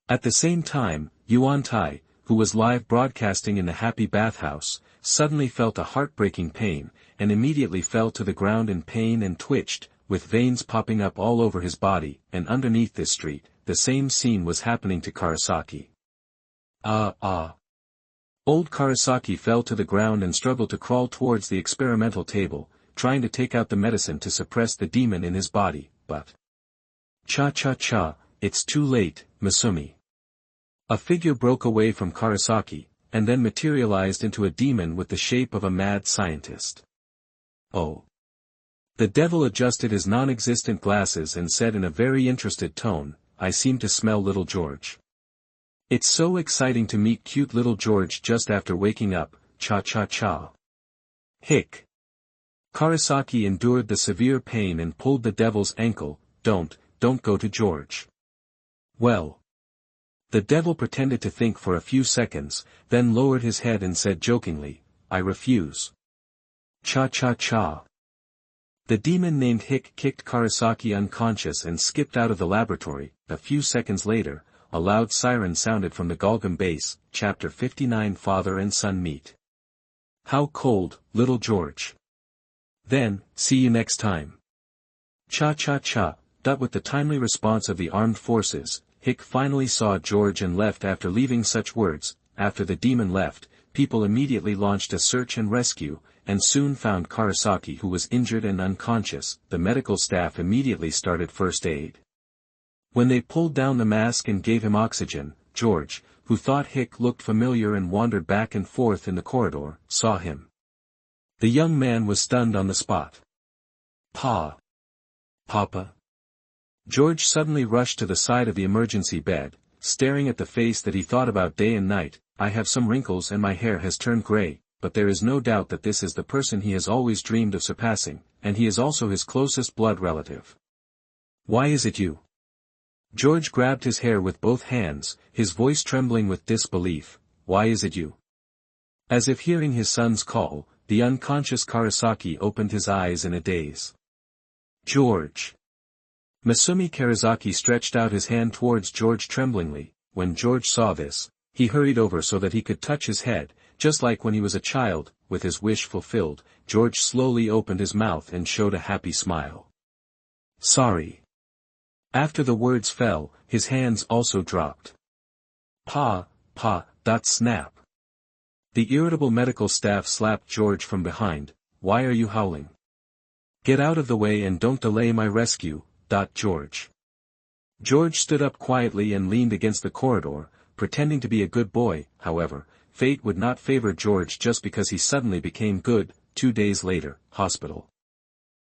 At the same time, Yuan Tai, who was live broadcasting in the happy bathhouse, suddenly felt a heartbreaking pain, and immediately fell to the ground in pain and twitched, with veins popping up all over his body. And underneath this street, the same scene was happening to Karasaki. Old Karasaki fell to the ground and struggled to crawl towards the experimental table, trying to take out the medicine to suppress the demon in his body, but cha-cha-cha, it's too late, Masumi. A figure broke away from Karasaki, and then materialized into a demon with the shape of a mad scientist. Oh. The devil adjusted his non-existent glasses and said in a very interested tone, I seem to smell little George. It's so exciting to meet cute little George just after waking up, cha-cha-cha. Hick. Karasaki endured the severe pain and pulled the devil's ankle, don't go to George. Well. The devil pretended to think for a few seconds, then lowered his head and said jokingly, I refuse. Cha-cha-cha. The demon named Hick kicked Karasaki unconscious and skipped out of the laboratory. A few seconds later, a loud siren sounded from the Golgam base. Chapter 59 Father and Son Meet. How cold, little George. Then, see you next time. Cha-cha-cha. With the timely response of the armed forces, Hick finally saw George and left. After leaving such words. After the demon left, people immediately launched a search and rescue, and soon found Karasaki, who was injured and unconscious. The medical staff immediately started first aid. When they pulled down the mask and gave him oxygen, George, who thought Hick looked familiar and wandered back and forth in the corridor, saw him. The young man was stunned on the spot. Papa. George suddenly rushed to the side of the emergency bed, staring at the face that he thought about day and night. I have some wrinkles and my hair has turned gray, but there is no doubt that this is the person he has always dreamed of surpassing, and he is also his closest blood relative. Why is it you? George grabbed his hair with both hands, his voice trembling with disbelief. Why is it you? As if hearing his son's call, the unconscious Karasaki opened his eyes in a daze. George. Masumi Karasaki stretched out his hand towards George tremblingly. When George saw this, he hurried over so that he could touch his head, just like when he was a child. With his wish fulfilled, George slowly opened his mouth and showed a happy smile. Sorry. After the words fell, his hands also dropped. Snap. The irritable medical staff slapped George from behind. Why are you howling? Get out of the way and don't delay my rescue. George. George stood up quietly and leaned against the corridor, pretending to be a good boy. However, fate would not favor George just because he suddenly became good. 2 days later, hospital.